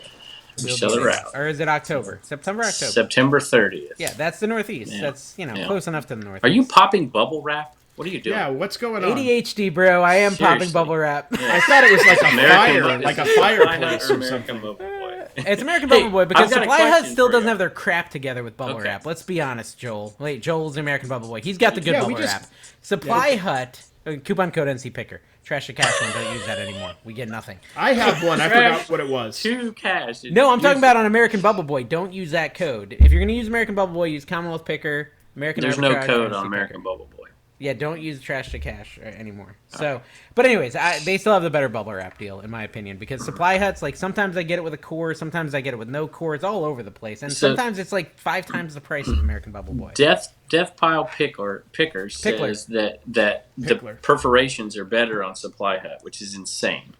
S3: Reseller out.
S1: Or is it October? September, October.
S3: September 30th.
S1: Yeah, that's the Northeast. Yeah. That's close enough to the Northeast.
S3: Are you popping bubble wrap? What are you doing?
S2: Yeah, what's going on?
S1: ADHD, bro. I am popping bubble wrap.
S2: Yeah. I thought it was like a fire, like a fireplace or something.
S1: It's American Bubble Boy because Supply Hut still doesn't have their crap together with bubble wrap. Let's be honest, Joel. Wait, Joel's American Bubble Boy. He's got the good bubble wrap. Supply Hut, coupon code NC Picker. Trash to cash one. Don't use that anymore. We get nothing.
S2: I have one. I forgot what it was.
S3: To cash.
S1: No, I'm talking about on American Bubble Boy. Don't use that code. If you're going to use American Bubble Boy, use Commonwealth Picker. American
S3: There's
S1: Arbitrage,
S3: no code on American Bubble Boy.
S1: Yeah, don't use trash to cash anymore. So, but anyways, they still have the better bubble wrap deal, in my opinion, because Supply Hut's like sometimes I get it with a core, sometimes I get it with no core. It's all over the place, and sometimes it's like 5 times the price of American Bubble Boy.
S3: Death Pile Picker says that the perforations are better on Supply Hut, which is insane.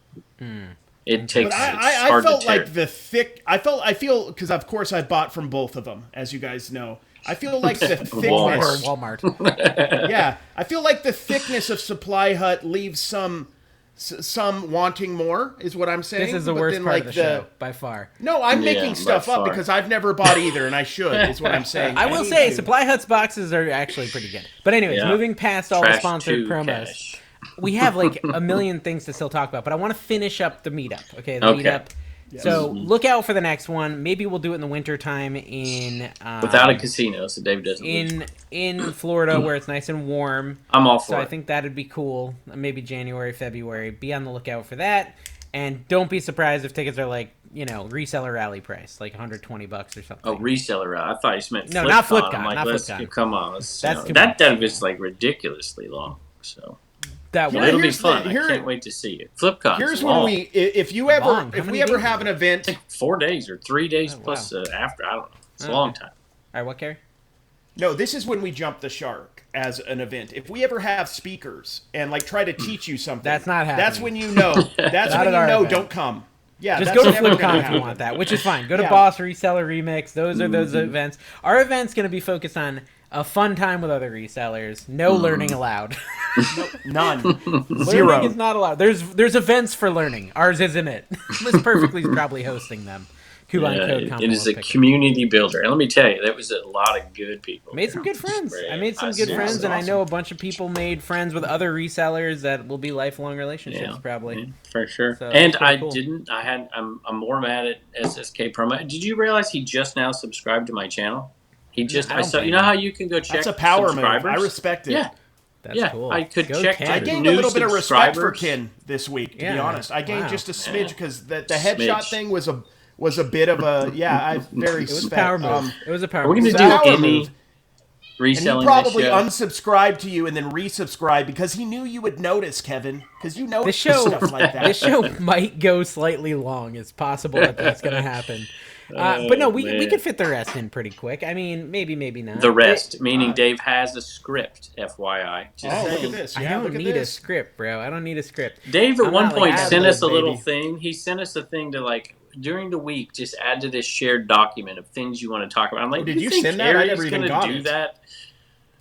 S3: It takes.
S2: But I felt like the thick. I feel because of course I bought from both of them, as you guys know. I feel like the thickness.
S1: Walmart.
S2: Yeah, I feel like the thickness of Supply Hut leaves some wanting more. Is what I'm saying.
S1: This is the worst part of the show by far.
S2: No, I'm making stuff up because I've never bought either, and I should. Is what I'm saying.
S1: I will say Supply Hut's boxes are actually pretty good. But anyways, moving past all the sponsored promos. Cash. We have like a million things to still talk about, but I want to finish up the meetup. Okay, the meetup. Yes. So look out for the next one. Maybe we'll do it in the wintertime in
S3: without a casino, so David doesn't
S1: in Florida where it's nice and warm.
S3: I'm all for it.
S1: So I think that'd be cool. Maybe January, February. Be on the lookout for that. And don't be surprised if tickets are like, reseller rally price, like $120 or something.
S3: Oh, reseller rally. I thought you meant
S1: no, not FlipCon.
S3: I'm like,
S1: not FlipCon.
S3: Come on, that is like ridiculously long. So. It'll be fun. I can't wait to see it. FlipCon.
S2: Here's when if we ever have an event,
S3: I think 4 days or 3 days plus after. I don't know. It's a long time.
S1: All right, what, Kerry?
S2: No, this is when we jump the shark as an event. If we ever have speakers and like try to teach you something,
S1: that's not happening.
S2: That's when you know. That's when you know. Don't come. Yeah,
S1: just go to FlipCon if you want that, which is fine. Go to Boss Reseller Remix. Those are those events. Our event's going to be focused on a fun time with other resellers. No learning allowed.
S2: None.
S1: Zero. Learning is not allowed. There's events for learning. Ours isn't it. Liz Perfectly is probably hosting them.
S3: It is a community builder. And let me tell you, that was a lot of good people.
S1: Made some good friends. I made some good friends, and I know a bunch of people made friends with other resellers that will be lifelong relationships, probably.
S3: Yeah, for sure. So and I'm more mad at SSK Promo. Did you realize he just now subscribed to my channel? He just, you know how you can go check
S2: That's a power move.
S3: I
S2: respect it.
S3: Yeah.
S1: That's cool.
S3: I could check.
S2: I gained a little bit of respect for Ken this week, to be honest. I gained just a smidge because the headshot thing was a bit of a It was a power move.
S1: It was a power
S3: move. We're going to do any reselling.
S2: And he probably unsubscribed to you and then resubscribed because he knew you would notice, Kevin. Because you know stuff like that.
S1: This show might go slightly long. It's possible that's going to happen. But no, we could fit the rest in pretty quick. I mean, maybe not.
S3: The rest, meaning Dave has a script, FYI.
S2: Look at this.
S1: I don't need a script, bro. I don't need a script.
S3: Dave at one point sent us a little thing. He sent us a thing to like, during the week, just add to this shared document of things you want to talk about. I'm like,
S2: did you send that? I never even got it.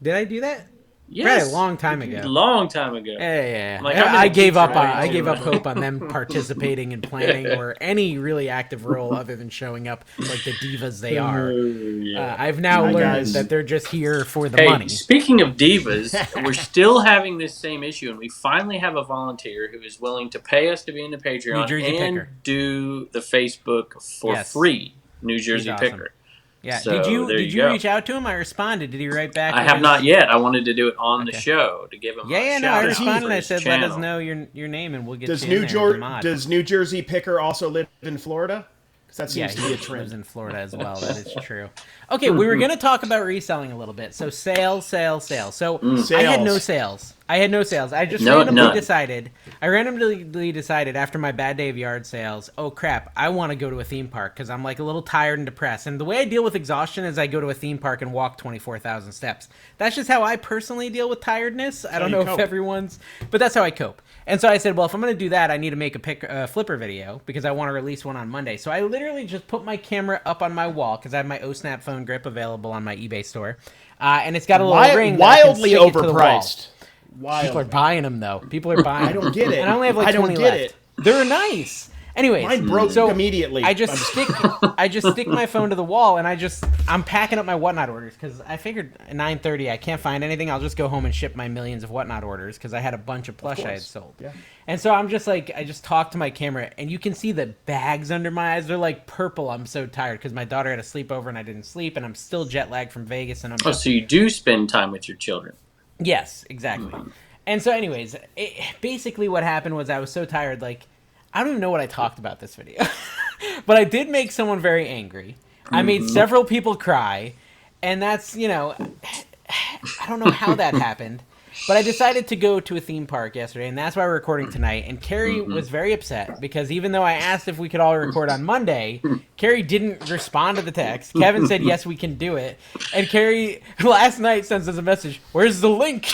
S1: Did I do that?
S3: Yes,
S1: a long time ago.
S3: Long time ago.
S1: Yeah. Like, I gave up hope on them participating in planning or any really active role other than showing up like the divas they are. I've now learned that they're just here for the money.
S3: Speaking of divas, we're still having this same issue, and we finally have a volunteer who is willing to pay us to be in the Patreon do the Facebook for free. New Jersey Picker.
S1: Yeah. So, did you reach out to him? I responded. Did he write back?
S3: I have not yet. I wanted to do it on the show to give him.
S1: I responded. And I said, "Let us know your name, and we'll get you in there."
S2: Does New Jersey Picker also live in Florida? Because that seems to be a trend.
S1: He lives in Florida as well. That is true. Okay, we were going to talk about reselling a little bit. So sales. So I had no sales. I just randomly decided after my bad day of yard sales, oh crap, I want to go to a theme park because I'm like a little tired and depressed. And the way I deal with exhaustion is I go to a theme park and walk 24,000 steps. That's just how I personally deal with tiredness. I don't know if everyone's, but that's how I cope. And so I said, well, if I'm going to do that, I need to make a flipper video because I want to release one on Monday. So I literally just put my camera up on my wall because I have my O-Snap phone grip available on my eBay store. And it's got a little ring
S2: wildly overpriced.
S1: People are buying them, though. People are buying them.
S2: I don't get it.
S1: And I only have like 20 left. They're nice. Anyways,
S2: mine broke immediately.
S1: I just stick my phone to the wall, and I'm packing up my Whatnot orders because I figured at 9:30 I can't find anything. I'll just go home and ship my millions of Whatnot orders because I had a bunch of plush I had sold.
S2: Yeah.
S1: And so I'm just like, I just talk to my camera, and you can see the bags under my eyes. They're like purple. I'm so tired because my daughter had a sleepover and I didn't sleep, and I'm still jet lagged from Vegas. And
S3: so you do spend time with your children?
S1: Yes, exactly. And so, anyways, basically what happened was I was so tired, like. I don't even know what I talked about this video, but I did make someone very angry. I made several people cry, and that's, I don't know how that happened, but I decided to go to a theme park yesterday, and that's why we're recording tonight. And Carrie was very upset because even though I asked if we could all record on Monday, Carrie didn't respond to the text. Kevin said, yes, we can do it. And Carrie last night sends us a message, where's the link?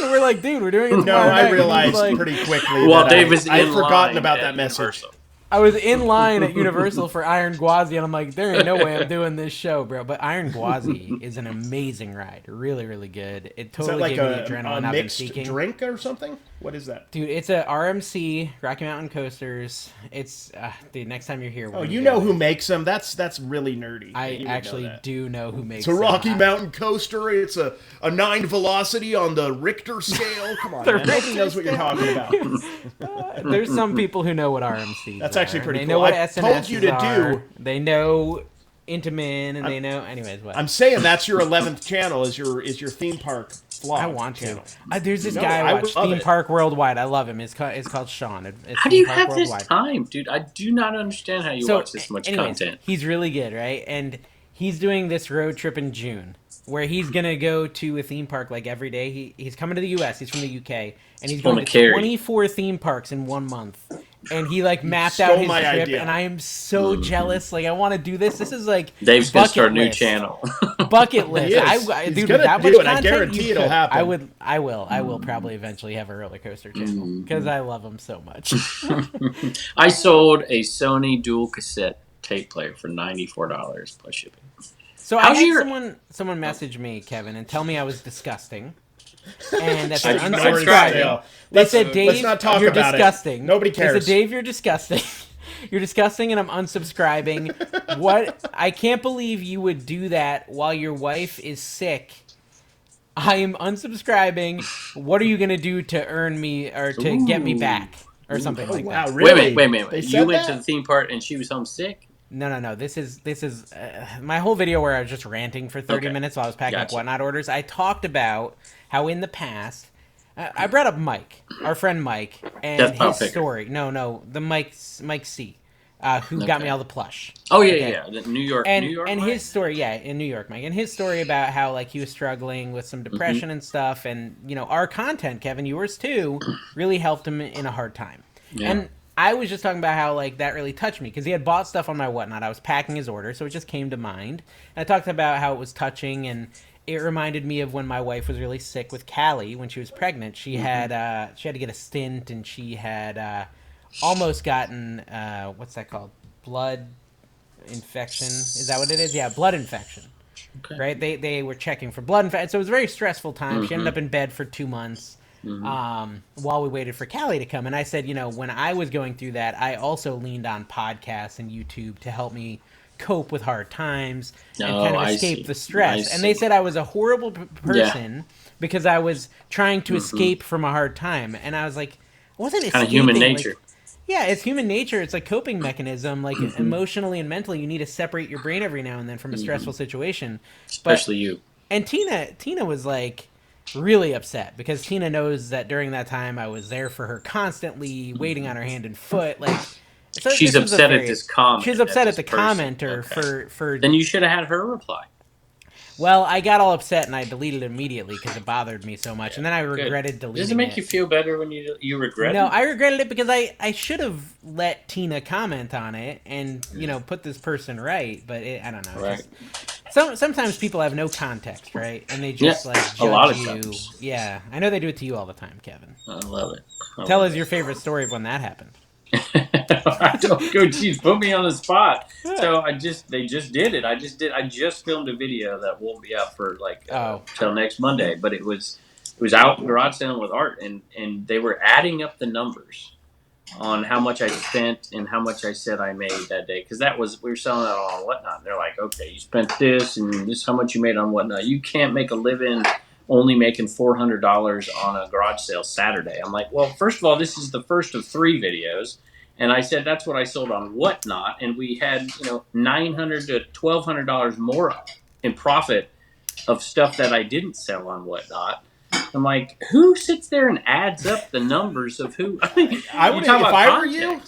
S1: And we're like, dude, we're doing it tomorrow night.
S2: I realized pretty quickly
S3: that
S2: I'd forgotten about that message.
S3: Universal.
S1: I was in line at Universal for Iron Gwazi, and I'm like, there ain't no way I'm doing this show, bro. But Iron Gwazi is an amazing ride. Really, really good. It totally gave me the adrenaline I've been seeking.
S2: Drink or something? What is that?
S1: Dude, it's a RMC, Rocky Mountain Coasters. It's, dude, next time you're here.
S2: Oh, you know who makes them? That's really nerdy.
S1: I actually do know who makes
S2: them. It's a Rocky Mountain coaster. It's a 9 velocity on the Richter scale. Come on, man. Nobody knows what you're talking about.
S1: There's some people who know what RMC
S2: That's actually pretty cool.
S1: They know what SNSs
S2: told you to do.
S1: They know Intamin, and they know. Anyways, what?
S2: I'm saying that's your 11th channel. Is your theme park vlog?
S1: I want to.
S2: Channel.
S1: There's this guy I watch Theme Park Worldwide. I love him. It's called Sean.
S3: How do you have this time, dude? I do not understand how you watch this much content.
S1: He's really good, right? And he's doing this road trip in June where he's gonna go to a theme park like every day. He's coming to the U.S. He's from the U.K. and he's going to 24 theme parks in 1 month. And he mapped out his trip, and I am so jealous. I want to do this. This is
S3: Dave's gonna start a new channel.
S1: Bucket list.
S2: He's gonna do it. I guarantee it'll happen.
S1: I will probably eventually have a roller coaster channel because I love him so much.
S3: I sold a Sony dual cassette tape player for $94 plus shipping.
S1: So I had someone message me, Kevin, and tell me I was disgusting. And that they're unsubscribing. They said, Dave, you're disgusting.
S2: Nobody cares.
S1: They said, Dave, you're disgusting. You're disgusting, and I'm unsubscribing. What? I can't believe you would do that while your wife is sick. I am unsubscribing. What are you going to do to earn me or to get me back? Or something like that.
S2: Really?
S3: Wait a minute. You went to the theme park and she was homesick?
S1: No. This is my whole video where I was just ranting for 30 minutes while I was packing up Whatnot orders. I talked about how in the past, I brought up Mike, our friend Mike, and his story. No, the Mike C, who got me all the plush.
S3: Oh yeah. The New York
S1: and
S3: Mike?
S1: His story, in New York, Mike, and his story about how he was struggling with some depression and stuff, and our content, Kevin, yours too, really helped him in a hard time. Yeah. And I was just talking about how that really touched me because he had bought stuff on my Whatnot. I was packing his order, so it just came to mind. And I talked about how it was touching, and it reminded me of when my wife was really sick with Callie when she was pregnant. She had to get a stint, and she had almost gotten what's that called? Blood infection. Is that what it is? Yeah, blood infection. Okay. Right? They were checking for blood infection, so it was a very stressful time. She ended up in bed for 2 months. While we waited for Callie to come. And I said, when I was going through that, I also leaned on podcasts and YouTube to help me cope with hard times and kind of escape the stress. And they said I was a horrible person because I was trying to escape from a hard time. And I was like, wasn't it
S3: kind of human nature?
S1: Yeah, it's human nature. It's a coping mechanism. Emotionally and mentally, you need to separate your brain every now and then from a stressful situation.
S3: Especially you.
S1: And Tina was really upset because Tina knows that during that time I was there for her constantly, waiting on her hand and foot. So
S3: she's upset at this comment.
S1: She's upset at the commenter for.
S3: Then you should have had her reply.
S1: Well, I got all upset and I deleted it immediately because it bothered me so much, and then I regretted deleting it.
S3: Does it make you feel better when you regret it?
S1: No, I regretted it because I should have let Tina comment on it and put this person right, but I don't know.
S3: Right.
S1: Sometimes people have no context, right? And they just judge
S3: a lot of
S1: you.
S3: times.
S1: Yeah, I know they do it to you all the time, Kevin.
S3: I love it.
S1: Tell us your favorite story of when that happened.
S3: I don't go. Geez, put me on the spot. So they just did it. I just filmed a video that won't be out for till next Monday. But it was out garage selling with Art, and they were adding up the numbers on how much I spent and how much I said I made that day, because we were selling that on Whatnot. And they're like, okay, you spent this and this is how much you made on Whatnot. You can't make a living only making $400 on a garage sale Saturday. I'm like, well, first of all, this is the first of 3 videos. And I said, that's what I sold on Whatnot. And we had, $900 to $1,200 more in profit of stuff that I didn't sell on Whatnot. I'm like, who sits there and adds up the numbers of who? I mean,
S2: I would, if I were you,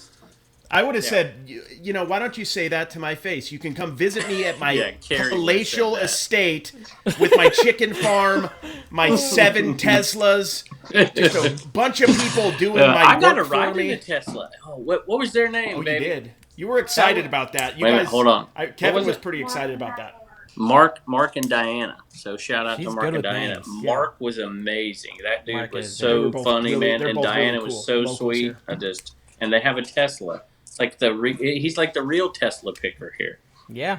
S2: I would have said, why don't you say that to my face? You can come visit me at my palatial estate with my chicken farm, my 7 Teslas, just a bunch of people doing my work for me.
S3: I got a ride in a Tesla. Oh, what was their name, baby?
S2: You did. You were excited about that. You guys,
S3: hold on.
S2: Kevin was pretty excited about that.
S3: Mark and Diana. So shout out to Mark and Diana. Mark was amazing. That dude was so funny, man. And Diana was so sweet. And they have a Tesla. It's like he's like the real Tesla picker here.
S1: Yeah.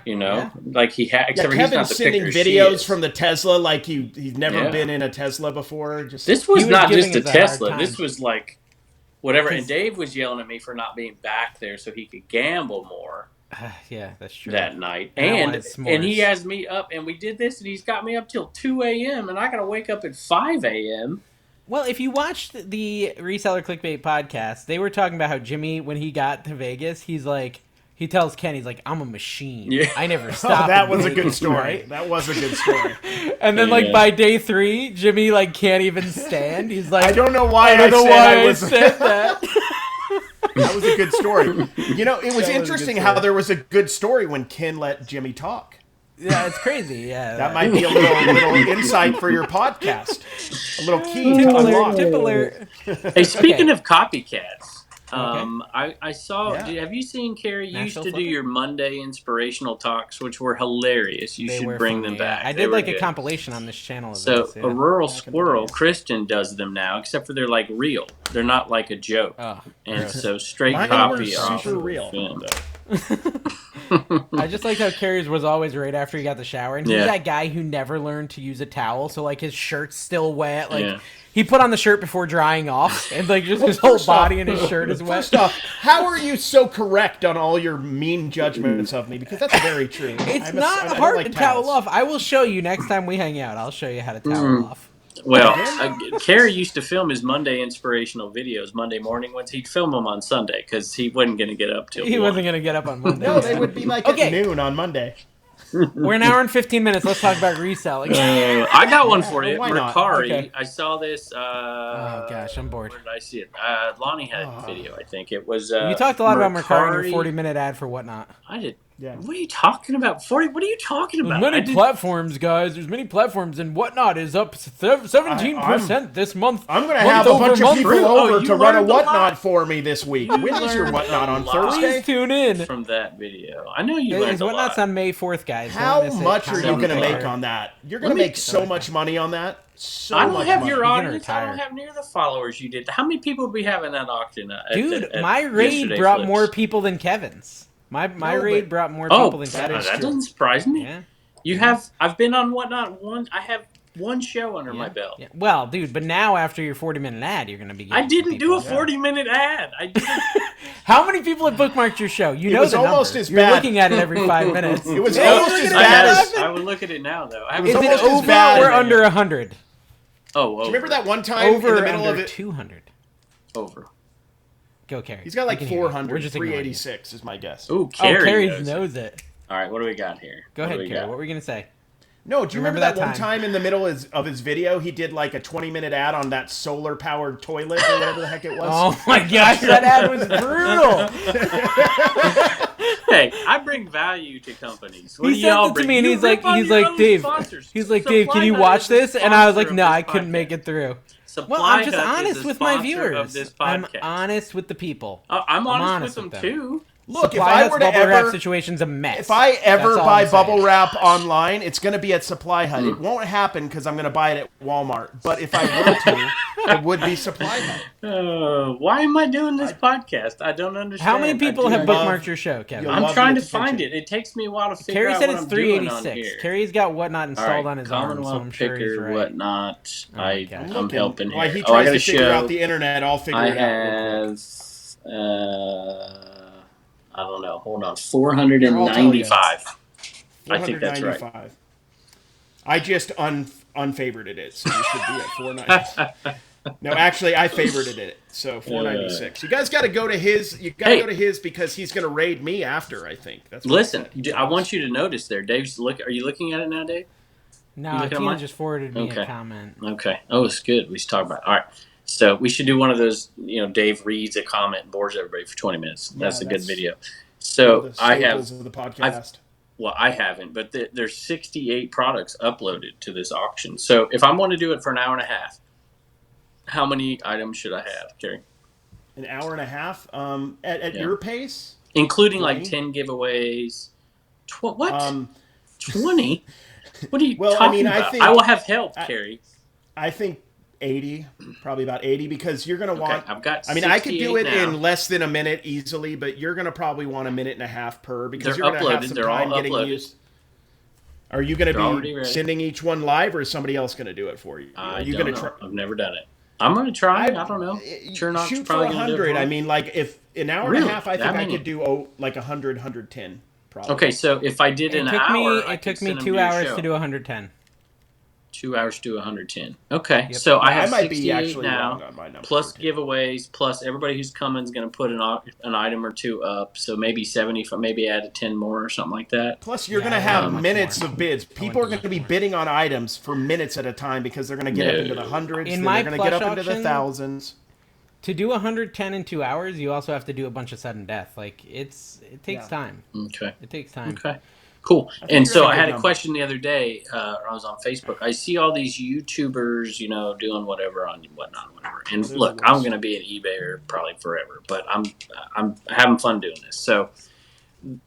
S3: Like he had. Except for he's not the
S2: sending
S3: picker.
S2: videos from the Tesla like he's never been in a Tesla before.
S3: This was not just a Tesla. This was like whatever. And Dave was yelling at me for not being back there so he could gamble more.
S1: Yeah, that's true.
S3: That night, and he has me up, and we did this, and he's got me up till 2 a.m., and I gotta wake up at 5 a.m.
S1: Well, if you watched the Reseller Clickbait podcast, they were talking about how Jimmy, when he got to Vegas, he tells Ken, he's like, I'm a machine. Yeah. I never stopped.
S2: That was a good story. Right? That was a good story.
S1: And then, by day 3, Jimmy, can't even stand. He's like,
S2: I don't know why I said that. That was a good story. It was interesting how there was a good story when Ken let Jimmy talk.
S1: Yeah, it's crazy. Yeah,
S2: that might be a little insight for your podcast. A little key to unlock.
S1: Tip alert.
S3: Hey, speaking of copycats, I saw. Have you seen, Carrie? You used to do your Monday inspirational talks, which were hilarious. You should bring them back.
S1: I did a compilation on this channel.
S3: A rural squirrel, Kristen does them now, except for they're real. They're not like a joke. Oh, and gross. So straight copy off
S2: super real.
S1: I just liked how Carrie's was always right after he got the shower, and he's that guy who never learned to use a towel, so his shirt's still wet. He put on the shirt before drying off, and just his whole body and his shirt is wet.
S2: First off, how are you so correct on all your mean judgments of me? Because that's very true.
S1: It's not hard to towel off. I will show you next time we hang out. I'll show you how to towel off.
S3: Well, Carrie used to film his Monday inspirational videos Monday morning. Once he'd film them on Sunday because he wasn't going to get up till.
S1: He wasn't going to get up on Monday.
S2: No, they would be at noon on Monday.
S1: We're an hour and 15 minutes. Let's talk about reselling.
S3: I got one for you.
S2: Why not?
S3: Mercari.
S2: Okay.
S3: I saw this.
S1: Oh, gosh, I'm bored.
S3: Where did I see it? Lonnie had a video, I think. It was.
S1: You talked a lot about Mercari in your 40-minute ad for Whatnot.
S3: I did. Yeah. What are you talking about? 40? What are you talking about?
S1: There's many platforms, guys. There's many platforms, and Whatnot is up 17% this month.
S2: I'm going to have a bunch of people over to run a Whatnot for me this week. When is your Whatnot on Thursday?
S1: Please tune in.
S3: From that video. I know you learned a lot.
S1: Whatnot's on May 4th, guys.
S2: How much are you going to make on that? You're going to make so much money on that.
S3: I don't have your audience. I don't have near the followers you did. How many people did we have in that auction?
S1: Dude, my raid brought more people than Kevin's. My raid brought more people than Kevin's.
S3: That doesn't surprise me. Yeah. I've been on Whatnot I have one show under my belt.
S1: Yeah. Well, dude, but now after your 40-minute ad, you're going to be getting
S3: I didn't do a 40-minute ad. I didn't.
S1: How many people have bookmarked your show? You know
S2: the almost
S1: number.
S2: as
S1: You're
S2: bad.
S1: looking at it every 5 minutes.
S2: It was almost as bad as...
S3: I would look at it now, though.
S1: Is it over or under 100?
S3: Oh,
S2: do you remember that one time
S1: over
S2: in the middle of it?
S1: 200.
S3: Over.
S1: Go, Carrie.
S2: He's got 400. 386 is my guess.
S3: Ooh, Carrie
S1: knows it.
S3: All right, what do we got here?
S1: Go ahead, Carrie. What were we going to say?
S2: No, do you remember that one time in the middle of his video, he did a 20-minute ad on that solar-powered toilet or whatever the heck it was?
S1: Oh my gosh, that ad was brutal.
S3: Hey, I bring value to companies.
S1: He sent it to me, and he's like, Dave, can you watch this? And I was like, no, I couldn't make it through. Well, I'm just honest with my viewers. I'm honest with the people.
S3: I'm honest with them too.
S2: Look, if I were to
S1: bubble wrap situation's a mess.
S2: If I ever buy bubble wrap online, it's going to be at Supply Hut. It won't happen because I'm going to buy it at Walmart. But if I were to, it would be Supply Hut.
S3: Why am I doing this podcast? I don't understand.
S1: How many people have bookmarked your show, Kevin?
S3: I'm trying to find it. It takes me a while to figure out what I'm doing on here.
S1: Carrie said it's 386. Carrie's got Whatnot installed on his arm, so I'm sure he's right.
S3: Whatnot. I'm helping here.
S2: While he tries to figure out the internet, I'll figure it out.
S3: I don't know. Hold on. 495. I think that's right.
S2: I just unfavorited it, so you should be at 490. No, actually, I favorited it, so 496. You guys got to go to his. You got to go to his because he's going to raid me after. I think. That's what
S3: listen. I want you to notice there, Dave's look. Are you looking at it now, Dave?
S1: No, Tina just forwarded me a comment.
S3: Okay. Oh, it's good. We should talk about it. All right. So we should do one of those. Dave reads a comment and bores everybody for 20 minutes. That's a good video. So I have.
S2: Of the podcast.
S3: Well, I haven't, but there's 68 products uploaded to this auction. So if I'm going to do it for an hour and a half, how many items should I have, Kerry?
S2: An hour and a half? At your pace?
S3: Including 20? Like 10 giveaways. What? 20? What are you talking about? I will have help, Kerry.
S2: I think 80, probably about 80, because you're going to want...
S3: I've got
S2: I could do it in less than a minute easily, but you're going to probably want a minute and a half per, because you're going to have some time getting used. Are you going to be sending each one live, or is somebody else going to do it for you?
S3: I don't know. I've never done it. I'm going to try. I don't know.
S2: Sure not. Shoot for 100. I mean, like, if an hour and a half, I think I could do like 100, 110. Probably.
S3: Okay, so if I did an hour,
S1: it took me 2 hours to do 110.
S3: 2 hours to do 110. Okay, so I have 68 now, plus giveaways, plus everybody who's coming is going to put an item or two up. So maybe 70, maybe add 10 more or something like that.
S2: Plus, you're going to have minutes of bids. People are going to be bidding on items for minutes at a time because they're going to get up into the hundreds. They're going to get up into the thousands.
S1: To do 110 in 2 hours, you also have to do a bunch of sudden death. Like it takes time.
S3: Okay.
S1: It takes time.
S3: Okay. Cool. And so I had a question the other day. I was on Facebook. I see all these YouTubers, doing whatever on whatnot, whatever. And look, I'm going to be an eBayer probably forever, but I'm having fun doing this. So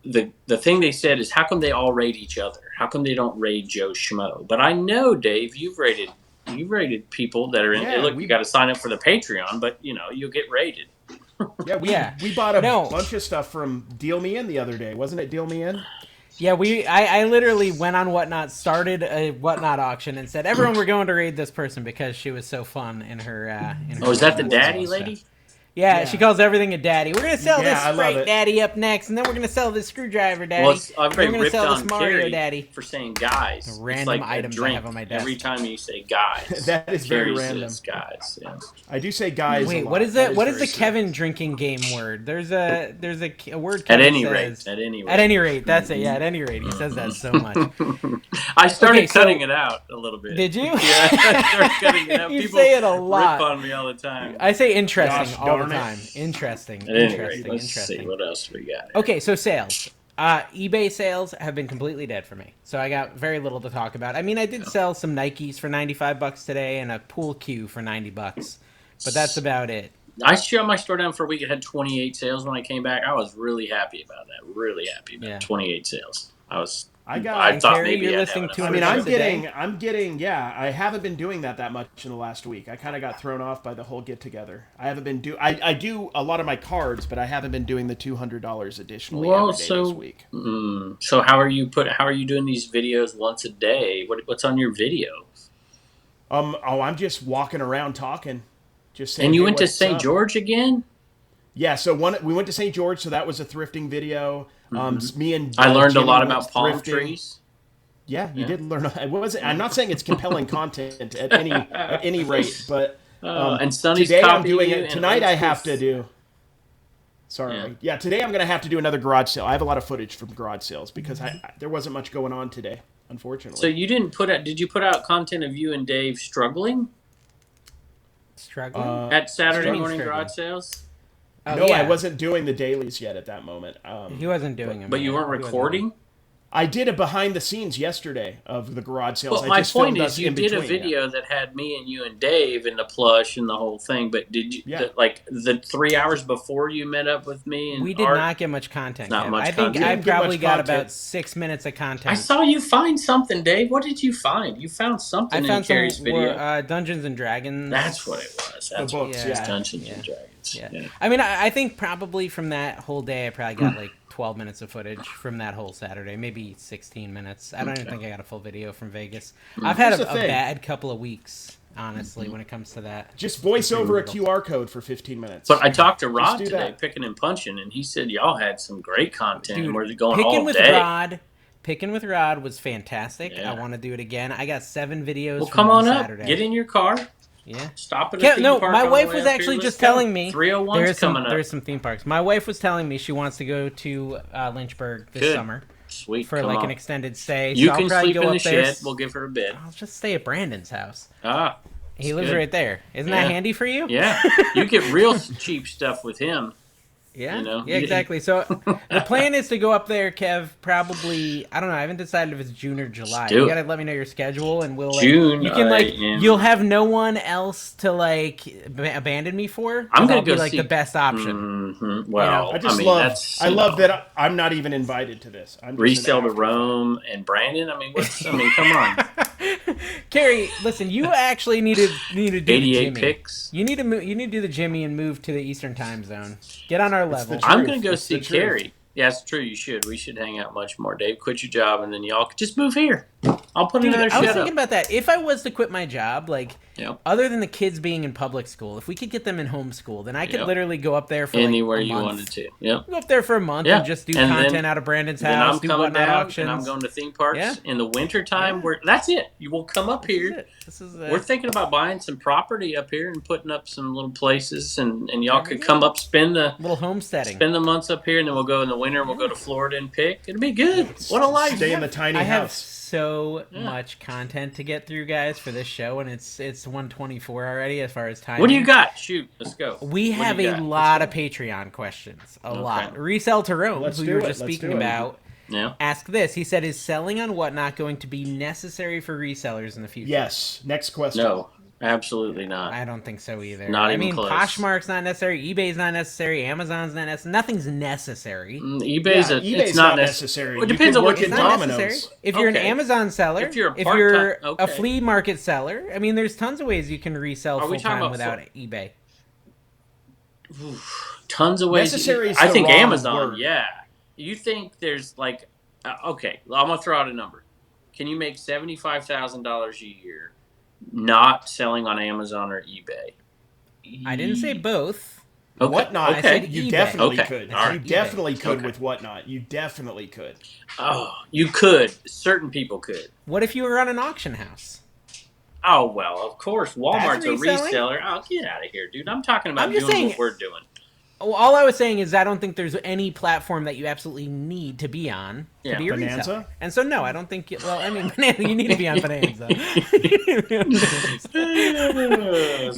S3: the thing they said is, how come they all raid each other? How come they don't raid Joe Schmo? But I know, Dave, you've rated people that are in. Look, you got to sign up for the Patreon, but you'll get raided.
S2: We bought a bunch of stuff from Deal Me In the other day, wasn't it? Deal Me In.
S1: Yeah, I literally went on Whatnot, started a Whatnot auction, and said, everyone, we're going to raid this person because she was so fun in her.
S3: Is that the daddy lady?
S1: Yeah, she calls everything a daddy. We're going to sell this Sprite Daddy up next, and then we're going to sell this Screwdriver Daddy.
S3: Well, I've
S1: we're going
S3: to
S1: sell this Mario Daddy.
S3: For saying guys.
S1: Random items I have on my desk.
S3: Every time you say guys.
S2: That is very random.
S3: Guys, yeah.
S2: I do say guys.
S1: Wait, what is that? What is the Kevin drinking game word? There's a word
S3: At
S1: Kevin
S3: any
S1: says.
S3: rate.
S1: At any rate, that's it. Yeah, at any rate. He says that so much.
S3: I started cutting it out a little bit.
S1: Did you?
S3: Yeah, I started cutting it out.
S1: You
S3: People
S1: say it a lot.
S3: rip on me all the time.
S1: I say interesting all the time. Interesting.
S3: Let's see what else we got.
S1: Okay, so sales. eBay sales have been completely dead for me, so I got very little to talk about. I mean, I did sell some Nikes for $95 today and a pool cue for $90, but that's about it.
S3: I shut my store down for a week. It had 28 sales when I came back. I was really happy about that. 28 sales. I thought maybe
S1: you're listening to.
S2: I mean, I'm getting. Yeah, I haven't been doing that much in the last week. I kind of got thrown off by the whole get together. I haven't been I do a lot of my cards, but I haven't been doing the $200 additionally every day this week.
S3: So how are you doing these videos once a day? What's on your video?
S2: I'm just walking around talking. Just saying.
S3: And you went to St. George again?
S2: Yeah, so we went to St. George, so that was a thrifting video. Me and
S3: I learned a lot about palm trees.
S2: Yeah, you did learn. I'm not saying it's compelling content at any rate, but
S3: and Sonny's
S2: today I'm doing it. Tonight I have to do. Sorry. Yeah, today I'm going to have to do another garage sale. I have a lot of footage from garage sales because there wasn't much going on today, unfortunately.
S3: So you didn't did you put out content of you and Dave struggling? At Saturday morning garage sales?
S2: No, I wasn't doing the dailies yet at that moment.
S1: He wasn't doing them.
S3: But you weren't recording?
S2: I did a behind the scenes yesterday of the garage sales.
S3: Well, my point is, you did a video that had me and you and Dave in the plush and the whole thing. But did you the 3 hours before you met up with me? And
S1: we did not get much content. I think I probably got about 6 minutes of content.
S3: I saw you find something, Dave. What did you find? You found something in Carrie's video.
S1: Dungeons and Dragons.
S3: That's what it was. That's what it was. Dungeons and Dragons.
S1: Yeah. I mean, I think probably from that whole day, I probably got like 12 minutes of footage from that whole Saturday, maybe 16 minutes. I don't even think I got a full video from Vegas. I've had a bad couple of weeks. honestly, when it comes to that.
S2: Just voice over a QR code for 15 minutes.
S3: But I talked to Rod today, Picking and Punching, and he said y'all had some great content.
S1: Dude,
S3: and we're going all day.
S1: Picking with Rod was fantastic. Yeah. I want to do it again. I got 7 videos.
S3: Well, come on Saturday. Up. Get in your car.
S1: Yeah.
S3: Stop at a theme park.
S1: My wife was actually just telling me
S3: 301's coming up.
S1: There's some theme parks. My wife was telling me she wants to go to Lynchburg this summer.
S3: Sweet.
S1: For like an extended stay.
S3: You can sleep in the shed. We'll give her a bed.
S1: I'll just stay at Brandon's house.
S3: He
S1: lives right there. Isn't that handy for you?
S3: Yeah. You get real cheap stuff with him.
S1: Yeah, yeah, exactly. So the plan is to go up there, Kev, probably, I don't know, I haven't decided if it's June or July. You gotta let me know your schedule, and we'll,
S3: June,
S1: you can, you'll have no one else to, abandon me for.
S3: I'm gonna go
S1: be, the best option.
S3: Mm-hmm. Well,
S2: I love that I'm not even invited to this. I'm
S3: Resell to Rome and Brandon. Come on.
S1: Carrie, listen, you actually need to do
S3: 88
S1: the Jimmy.
S3: picks.
S1: You need to do the Jimmy and move to the Eastern time zone. Get on our level.
S3: I'm going to go see Carrie. Yeah, it's true. You should. We should hang out much more. Dave, quit your job, and then y'all could just move here. I'll put another
S1: I was thinking about that. If I was to quit my job, other than the kids being in public school, if we could get them in homeschool, then I could literally go up there for
S3: anywhere
S1: a
S3: you
S1: month.
S3: wanted to. Yep.
S1: Go up there for a month and just do content out of Brandon's house.
S3: I'm coming down, and I'm going to theme parks in the wintertime. That's it. You will come up here. We're thinking about buying some property up here and putting up some little places, and y'all could come up, spend the
S1: little homesteading,
S3: spend the months up here, and then we'll go in the winter. We'll go to Florida and pick. It'll be good. What a life!
S2: Stay in the tiny house.
S1: So much content to get through, guys, for this show, and it's 1:24 already as far as time.
S3: What do you got? Shoot, let's go.
S1: We have a lot of Patreon questions. A lot. Resell to Rome, who you were just speaking about.
S3: Yeah.
S1: Ask this. He said, is selling on Whatnot going to be necessary for resellers in the future?
S2: Yes. Next question.
S3: No, absolutely not.
S1: I don't think so either.
S3: Not even close.
S1: Poshmark's not necessary. eBay's not necessary. Amazon's not necessary. Nothing's necessary.
S3: eBay's not necessary.
S2: Well,
S3: it depends on what
S1: it's not necessary. If you're an Amazon seller, if you're a flea market seller, there's tons of ways you can resell full-time without eBay.
S3: Tons of ways.
S2: Necessary is
S3: I think Amazon,
S2: word.
S3: Yeah. You think there's okay, I'm going to throw out a number. Can you make $75,000 a year not selling on Amazon or eBay?
S1: I didn't say both.
S2: Okay. Whatnot,
S1: I said
S2: you
S1: eBay.
S2: definitely could.
S3: Right.
S2: You definitely could with Whatnot. You definitely could.
S3: Oh, you could. Certain people could.
S1: What if you were on an auction house?
S3: Oh, well, of course. Walmart's a reseller. Oh, get out of here, dude. I'm talking about doing what we're doing.
S1: Well, all I was saying is I don't think there's any platform that you absolutely need to be on to be a reseller. And so, no, I don't think... Bonanza, you need to be on Bonanza.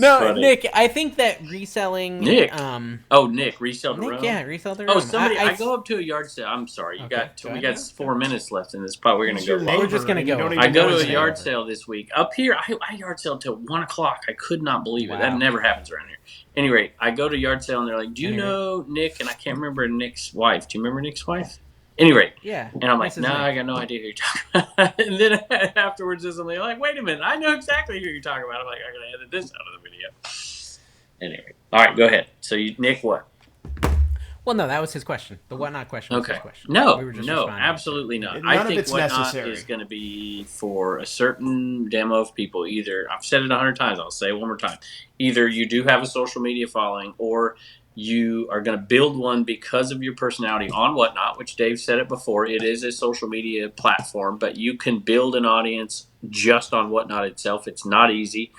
S3: Funny.
S1: Nick, I think that reselling...
S3: Nick. Nick, Resell to Rome.
S1: Yeah, Resell to Rome.
S3: Oh, I go up to a yard sale. I'm sorry. We got 4 minutes left in this pod. We're going to go long.
S1: We're just going to go.
S3: I go to a yard sale this week. Up here, I yard sale till 1 o'clock. I could not believe it. That never happens around here. Anyway, I go to yard sale and they're like, do you know Nick? And I can't remember Nick's wife. Do you remember Nick's wife? Anyway.
S1: Yeah.
S3: And I'm like, no, I got no idea who you're talking about. And then afterwards, they're like, wait a minute. I know exactly who you're talking about. I'm like, I'm going to edit this out of the video. Anyway. All right, go ahead. So, Nick, what?
S1: Well, no, that was his question. The Whatnot question was his question.
S3: No, absolutely not.
S2: None
S3: I think Whatnot
S2: necessary.
S3: is going to be for a certain demo of people. Either, I've said it 100 times, I'll say it one more time. Either you do have a social media following, or you are going to build one because of your personality on Whatnot, which Dave said it before. It is a social media platform, but you can build an audience just on Whatnot itself. It's not easy.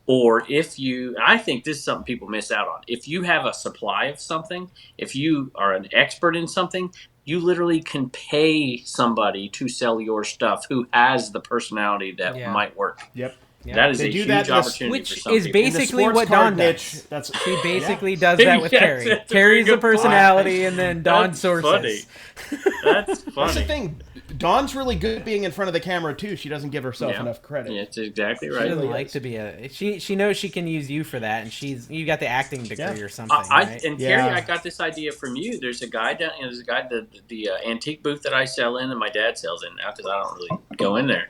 S3: Or I think this is something people miss out on. If you have a supply of something, if you are an expert in something, you literally can pay somebody to sell your stuff who has the personality that might work.
S2: Yep.
S3: That is a huge opportunity for some people.
S1: Which is basically what Dawn does. She basically does that with Carrie. Carrie's a personality, and then Dawn sources.
S3: That's funny.
S2: That's the thing. Dawn's really good being in front of the camera too. She doesn't give herself enough credit.
S3: Yeah, that's exactly right.
S1: She doesn't like to be she knows she can use you for that, and you got the acting degree or something. Right?
S3: Carrie, I got this idea from you. There's a guy the antique booth that I sell in, and my dad sells in now because I don't really go in there.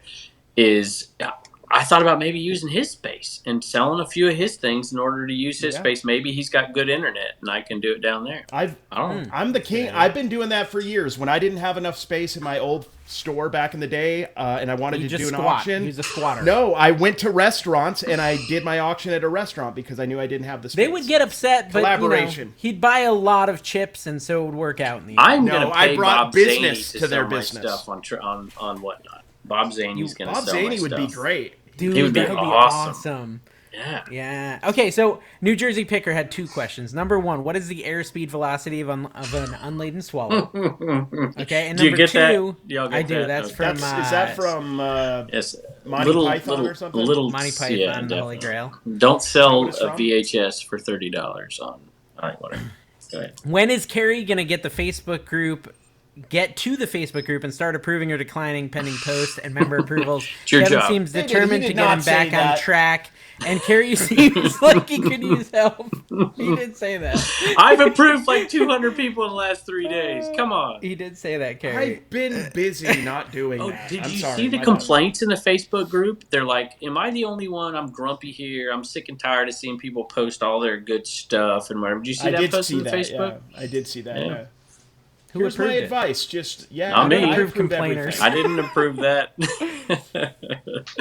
S3: I thought about maybe using his space and selling a few of his things in order to use his space. Maybe he's got good internet and I can do it down there.
S2: I'm the king. I've been doing that for years. When I didn't have enough space in my old store back in the day, and I wanted to do an auction.
S1: He's a squatter.
S2: No, I went to restaurants and I did my auction at a restaurant because I knew I didn't have the space.
S1: They would get upset, but
S2: collaboration.
S1: He'd buy a lot of chips, and so it would work out in the end.
S3: I brought business to their business stuff on whatnot. Bob Zaney's going to sell my
S2: Bob Zaney would be great.
S1: Dude,
S3: it would be
S1: awesome.
S3: Yeah.
S1: Yeah. Okay, so New Jersey Picker had 2 questions. Number 1, what is the airspeed velocity of an unladen swallow? Okay, and number 2, I do. That's from.
S2: Is that from
S3: yes,
S2: Monty Python or something?
S1: Monty Python, the Holy Grail.
S3: Don't sell a VHS for $30 on. All right, whatever. Go ahead.
S1: When is Carrie gonna get to the Facebook group and start approving or declining pending posts and member approvals? Kevin seems determined to get him back on track, and Carrie seems like he could use help. He did say that.
S3: I've approved like 200 people in the last 3 days. Come on.
S1: He did say that, Carrie.
S2: I've been busy not doing that.
S3: Did you see the complaints in the Facebook group? They're like, am I the only one? I'm grumpy here. I'm sick and tired of seeing people post all their good stuff and whatever. Did you see that post on Facebook?
S2: Yeah. I did see that, yeah.
S1: Here's
S2: my advice. Just
S3: not me.
S1: I complainers.
S3: I didn't approve that.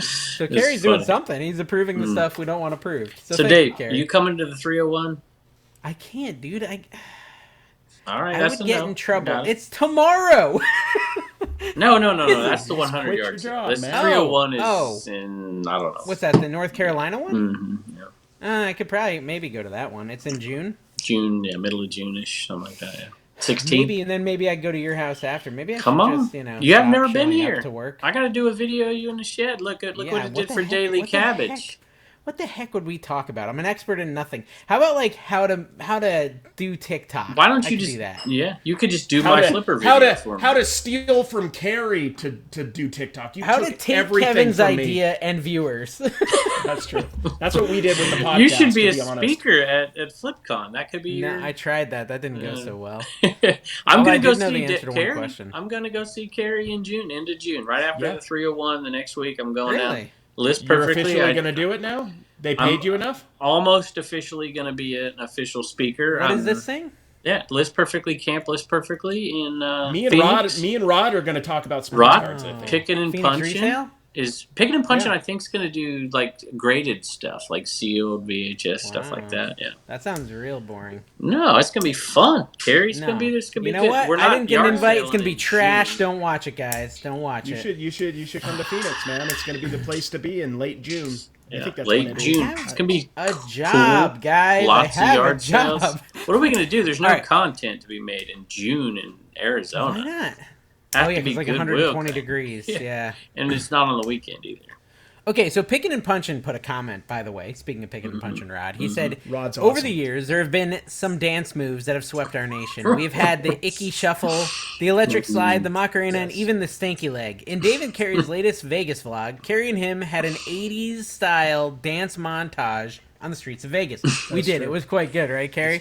S1: So Carrie's doing something. He's approving the stuff we don't want approved. So
S3: Dave, are you coming to the 301?
S1: I can't, dude.
S3: All right,
S1: I would get in trouble. It's tomorrow.
S3: No. That's the 100-yard. This 301 is in, I don't know.
S1: What's that? The North Carolina one?
S3: Mm-hmm. Yeah.
S1: I could maybe go to that one. It's in June.
S3: Middle of June-ish, something like that. Yeah. 16.
S1: Maybe, and then maybe I'd go to your house after. Maybe I
S3: come on.
S1: Just,
S3: you have never been here.
S1: To work.
S3: I got to do a video of you in the shed. Look what it did for Daily Cabbage.
S1: What the heck would we talk about? I'm an expert in nothing. How about like how to do TikTok?
S3: Why don't you just
S1: do that?
S3: Yeah, you could just do my flipper video for me.
S2: How to steal from Carrie to do TikTok.
S1: How to take Kevin's idea and viewers.
S2: That's true. That's what we did with the podcast.
S3: You should be a speaker at FlipCon. That could be.
S1: I tried that. That didn't go so well.
S3: I'm gonna go see Carrie. I'm gonna go see Carrie in June, end of June, right after the 301. The next week, I'm going out. List perfectly.
S2: You're officially going to do it now? They paid you enough?
S3: Almost officially going to be an official speaker.
S1: What is this thing?
S3: Yeah, List Perfectly, Camp List Perfectly in
S2: Phoenix. Me and Rod are going to talk about smart cards, I think.
S3: Picking and Punching. Picking and Punching, I think, is going to do like graded stuff, like sealed VHS stuff like that. Yeah.
S1: That sounds real boring.
S3: No, it's going to be fun. Carrie's going to be this.
S1: You know what? I didn't get an invite. It's going to be trash. Don't watch it, guys. Don't watch it.
S2: You should come to Phoenix, man. It's going to be the place to be in late June.
S3: Yeah, I think that's late June. It's going to be
S1: a job, guys.
S3: Lots of yard sales. What are we going to do? There's no content to be made in June in Arizona.
S1: Why not?
S3: It's
S1: like 120 degrees. Yeah.
S3: And it's not on the weekend either.
S1: Okay, so Pickin' and Punchin' put a comment, by the way, speaking of Pickin' and Punchin' Rod. He said, Rod's awesome. Over the years, there have been some dance moves that have swept our nation. We've had the Icky Shuffle, the Electric Slide, the Macarena, and even the Stanky Leg. In David Carey's latest Vegas vlog, Carey and him had an 80s-style dance montage on the streets of Vegas. We did. True. It was quite good, right, Carrie?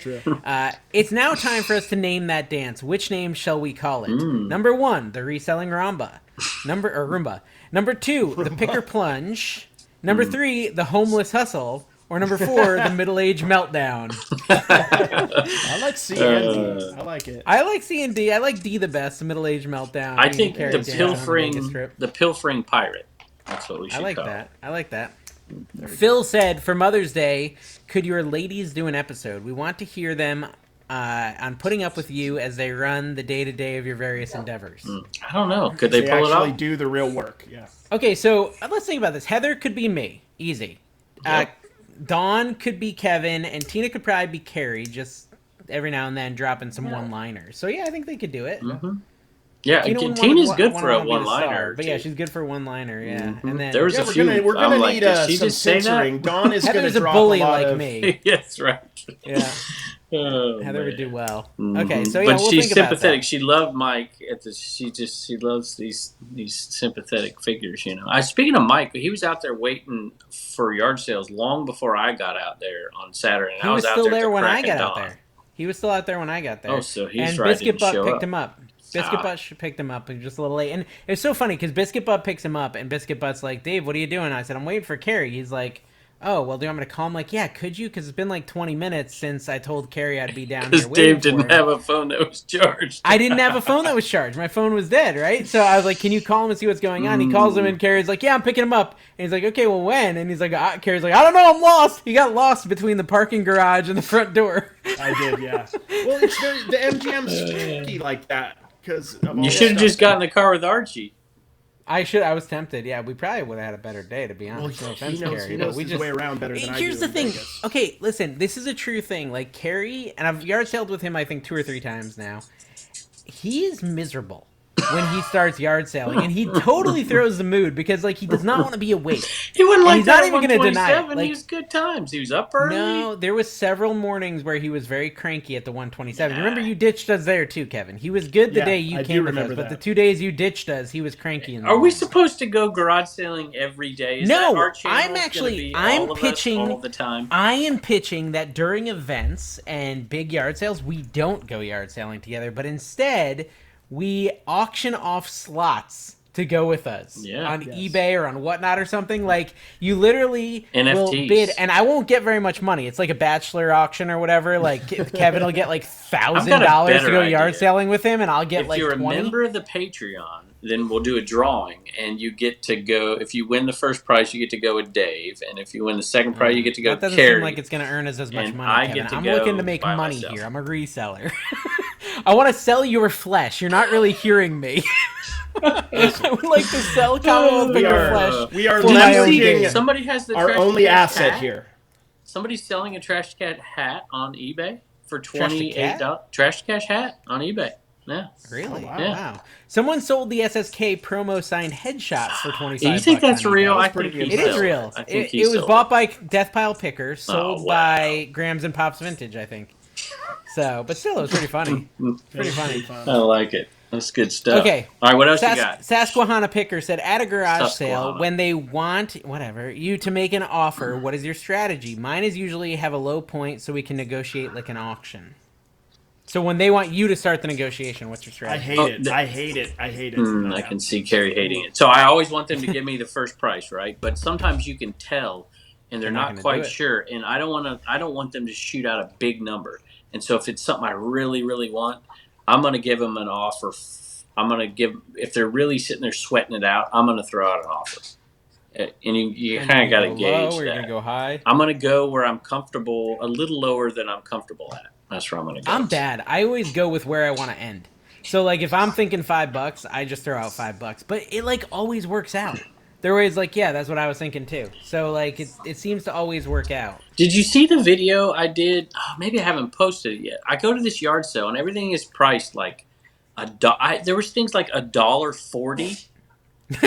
S1: It's now time for us to name that dance. Which name shall we call it? Number 1, the Reselling Rumba. Roomba. Number 2, the Picker Plunge. Number 3, the Homeless Hustle. Or number 4, the Middle-Age Meltdown.
S2: I like C and D. I like it.
S1: I like C and D. I like D the best, the Middle-Age Meltdown.
S3: I think the Pilfering Pirate. That's what we should call it.
S1: I like that. Phil said, for Mother's Day, could your ladies do an episode? We want to hear them on putting up with you as they run the day-to-day of your various endeavors.
S3: I don't know. Could they pull it off?
S2: Actually do the real work, yeah.
S1: Okay, so let's think about this. Heather could be me. Easy. Yep. Dawn could be Kevin, and Tina could probably be Carrie, just every now and then dropping some one-liners. So, yeah, I think they could do it.
S3: Mm-hmm. Yeah, Tina's good for a one-liner.
S1: But yeah, she's good for a one-liner. Yeah, and then
S3: there was a few.
S2: We're gonna need some censoring. Dawn is gonna drop
S1: a bully
S2: a lot
S1: like me.
S3: That's right.
S1: Yeah. Heather would do well. Okay, so yeah,
S3: but
S1: we'll
S3: she's
S1: think about
S3: sympathetic.
S1: that.
S3: She loved Mike. She loves these sympathetic figures. You know. Speaking of Mike, he was out there waiting for yard sales long before I got out there on Saturday.
S1: He was still there when I got out there. He was still out there when I got there.
S3: Oh, so he's
S1: and
S3: right.
S1: Biscuit Butt picked him up. Biscuit Butt picked him up. He was just a little late. And it's so funny because Biscuit Butt picks him up, and Biscuit Butt's like, Dave, what are you doing? I said, I'm waiting for Carrie. He's like, oh, well, do you want me to call him? Like, yeah, could you? Because it's been like 20 minutes since I told Carrie I'd be down here waiting.
S3: Because Dave didn't have a phone that was charged.
S1: I didn't have a phone that was charged. My phone was dead, right? So I was like, can you call him and see what's going on? He calls him, and Carrie's like, yeah, I'm picking him up. And he's like, okay, well, when? And he's like, Carrie's like, I don't know, I'm lost. He got lost between the parking garage and the front door.
S2: I did, yeah. Well, it's the MGM's tricky like that.
S3: You should have just gotten in the car with Archie.
S1: I was tempted. Yeah, we probably would have had a better day, to be honest.
S2: Well,
S1: no offense,
S2: Carrie. He knows his way around better than I do.
S1: Here's the thing. Okay, listen. This is a true thing. Like, Carrie, and I've yard saled with him, I think, 2 or 3 times now. He is miserable when he starts yard selling, and he totally throws the mood because, like, he does not want to be awake.
S3: He wouldn't like
S1: he's
S3: that
S1: not even going to deny it. Like,
S3: he was good times. He was up early.
S1: No, there was several mornings where he was very cranky at the 127. Remember, you ditched us there too, Kevin. He was good the day you came with us, but the 2 days you ditched us, he was cranky.
S3: Are we supposed to go garage selling every day? Is
S1: no,
S3: that our channel?
S1: I'm pitching
S3: all the time.
S1: I am pitching that during events and big yard sales, we don't go yard selling together, but instead we auction off slots to go with us on eBay or on whatnot or something. Like, you literally
S3: NFTs.
S1: will bid, and I won't get very much money. It's like a bachelor auction or whatever. Like, Kevin will get like $1,000 to go yard selling with him, and I'll get like 20.
S3: If you're a member of the Patreon, then we'll do a drawing, and you get to go. If you win the first prize, you get to go with Dave, and if you win the second prize, you get to go with Carrie.
S1: That doesn't seem like it's going to earn us as much money, Kevin. I'm looking to make money
S3: myself.
S1: here. I'm a reseller. I want to sell your flesh. You're not really hearing me. I would like to sell Commonwealth Picker flesh.
S2: We are leveraging
S3: somebody has the
S2: our only asset here.
S3: Somebody's selling a Trash Cat hat on eBay for $28. Trash Cash hat on eBay. Yeah.
S1: Really?
S2: Oh, wow.
S1: Yeah. Wow. Someone sold the SSK promo signed headshots for $25.
S3: You think that's real? I think
S1: it is real. It was bought by Death Pile Picker, sold by Grams and Pops Vintage, I think. So, but still, it was pretty funny. Pretty funny.
S3: I like it. That's good stuff.
S1: Okay.
S3: All right, what else you got?
S1: Susquehanna Picker said, at a garage sale, when they want, you to make an offer, what is your strategy? Mine is usually have a low point so we can negotiate like an auction. So when they want you to start the negotiation, what's your strategy?
S2: I hate it.
S3: I can see Carrie hating it. So I always want them to give me the first price, right? But sometimes you can tell, and they're not quite sure. And I don't want them to shoot out a big number. And so if it's something I really, really want, I'm going to give them an offer. If they're really sitting there sweating it out, I'm going to throw out an offer. And you kind of got to gauge that.
S1: Or you're going to go high?
S3: I'm going to go where I'm comfortable, a little lower than I'm comfortable at. That's where I'm going to go.
S1: I'm bad. I always go with where I want to end. So, like, if I'm thinking $5, I just throw out $5. But it, like, always works out. They're always like, yeah, that's what I was thinking, too. So, like, it seems to always work out.
S3: Did you see the video I did? Oh, maybe I haven't posted it yet. I go to this yard sale, and everything is priced like there was things like $1.40,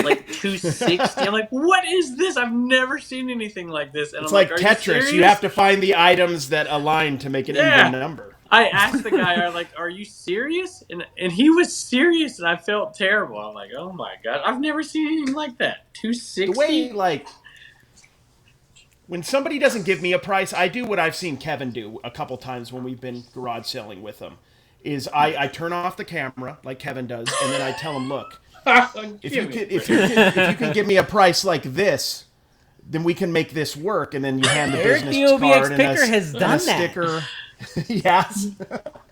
S3: like $2.60. I'm like, what is this? I've never seen anything like this. And
S2: it's
S3: I'm
S2: like
S3: Tetris.
S2: You have to find the items that align to make an even number.
S3: I asked the guy, I'm like, are you serious? And he was serious, and I felt terrible. I'm like, oh my God, I've never seen anything like that. $2.60?
S2: The way, like, when somebody doesn't give me a price, I do what I've seen Kevin do a couple times when we've been garage selling with him, is I turn off the camera, like Kevin does, and then I tell him, look, if you can give me a price like this, then we can make this work, and then you hand the business card and a sticker. Yes.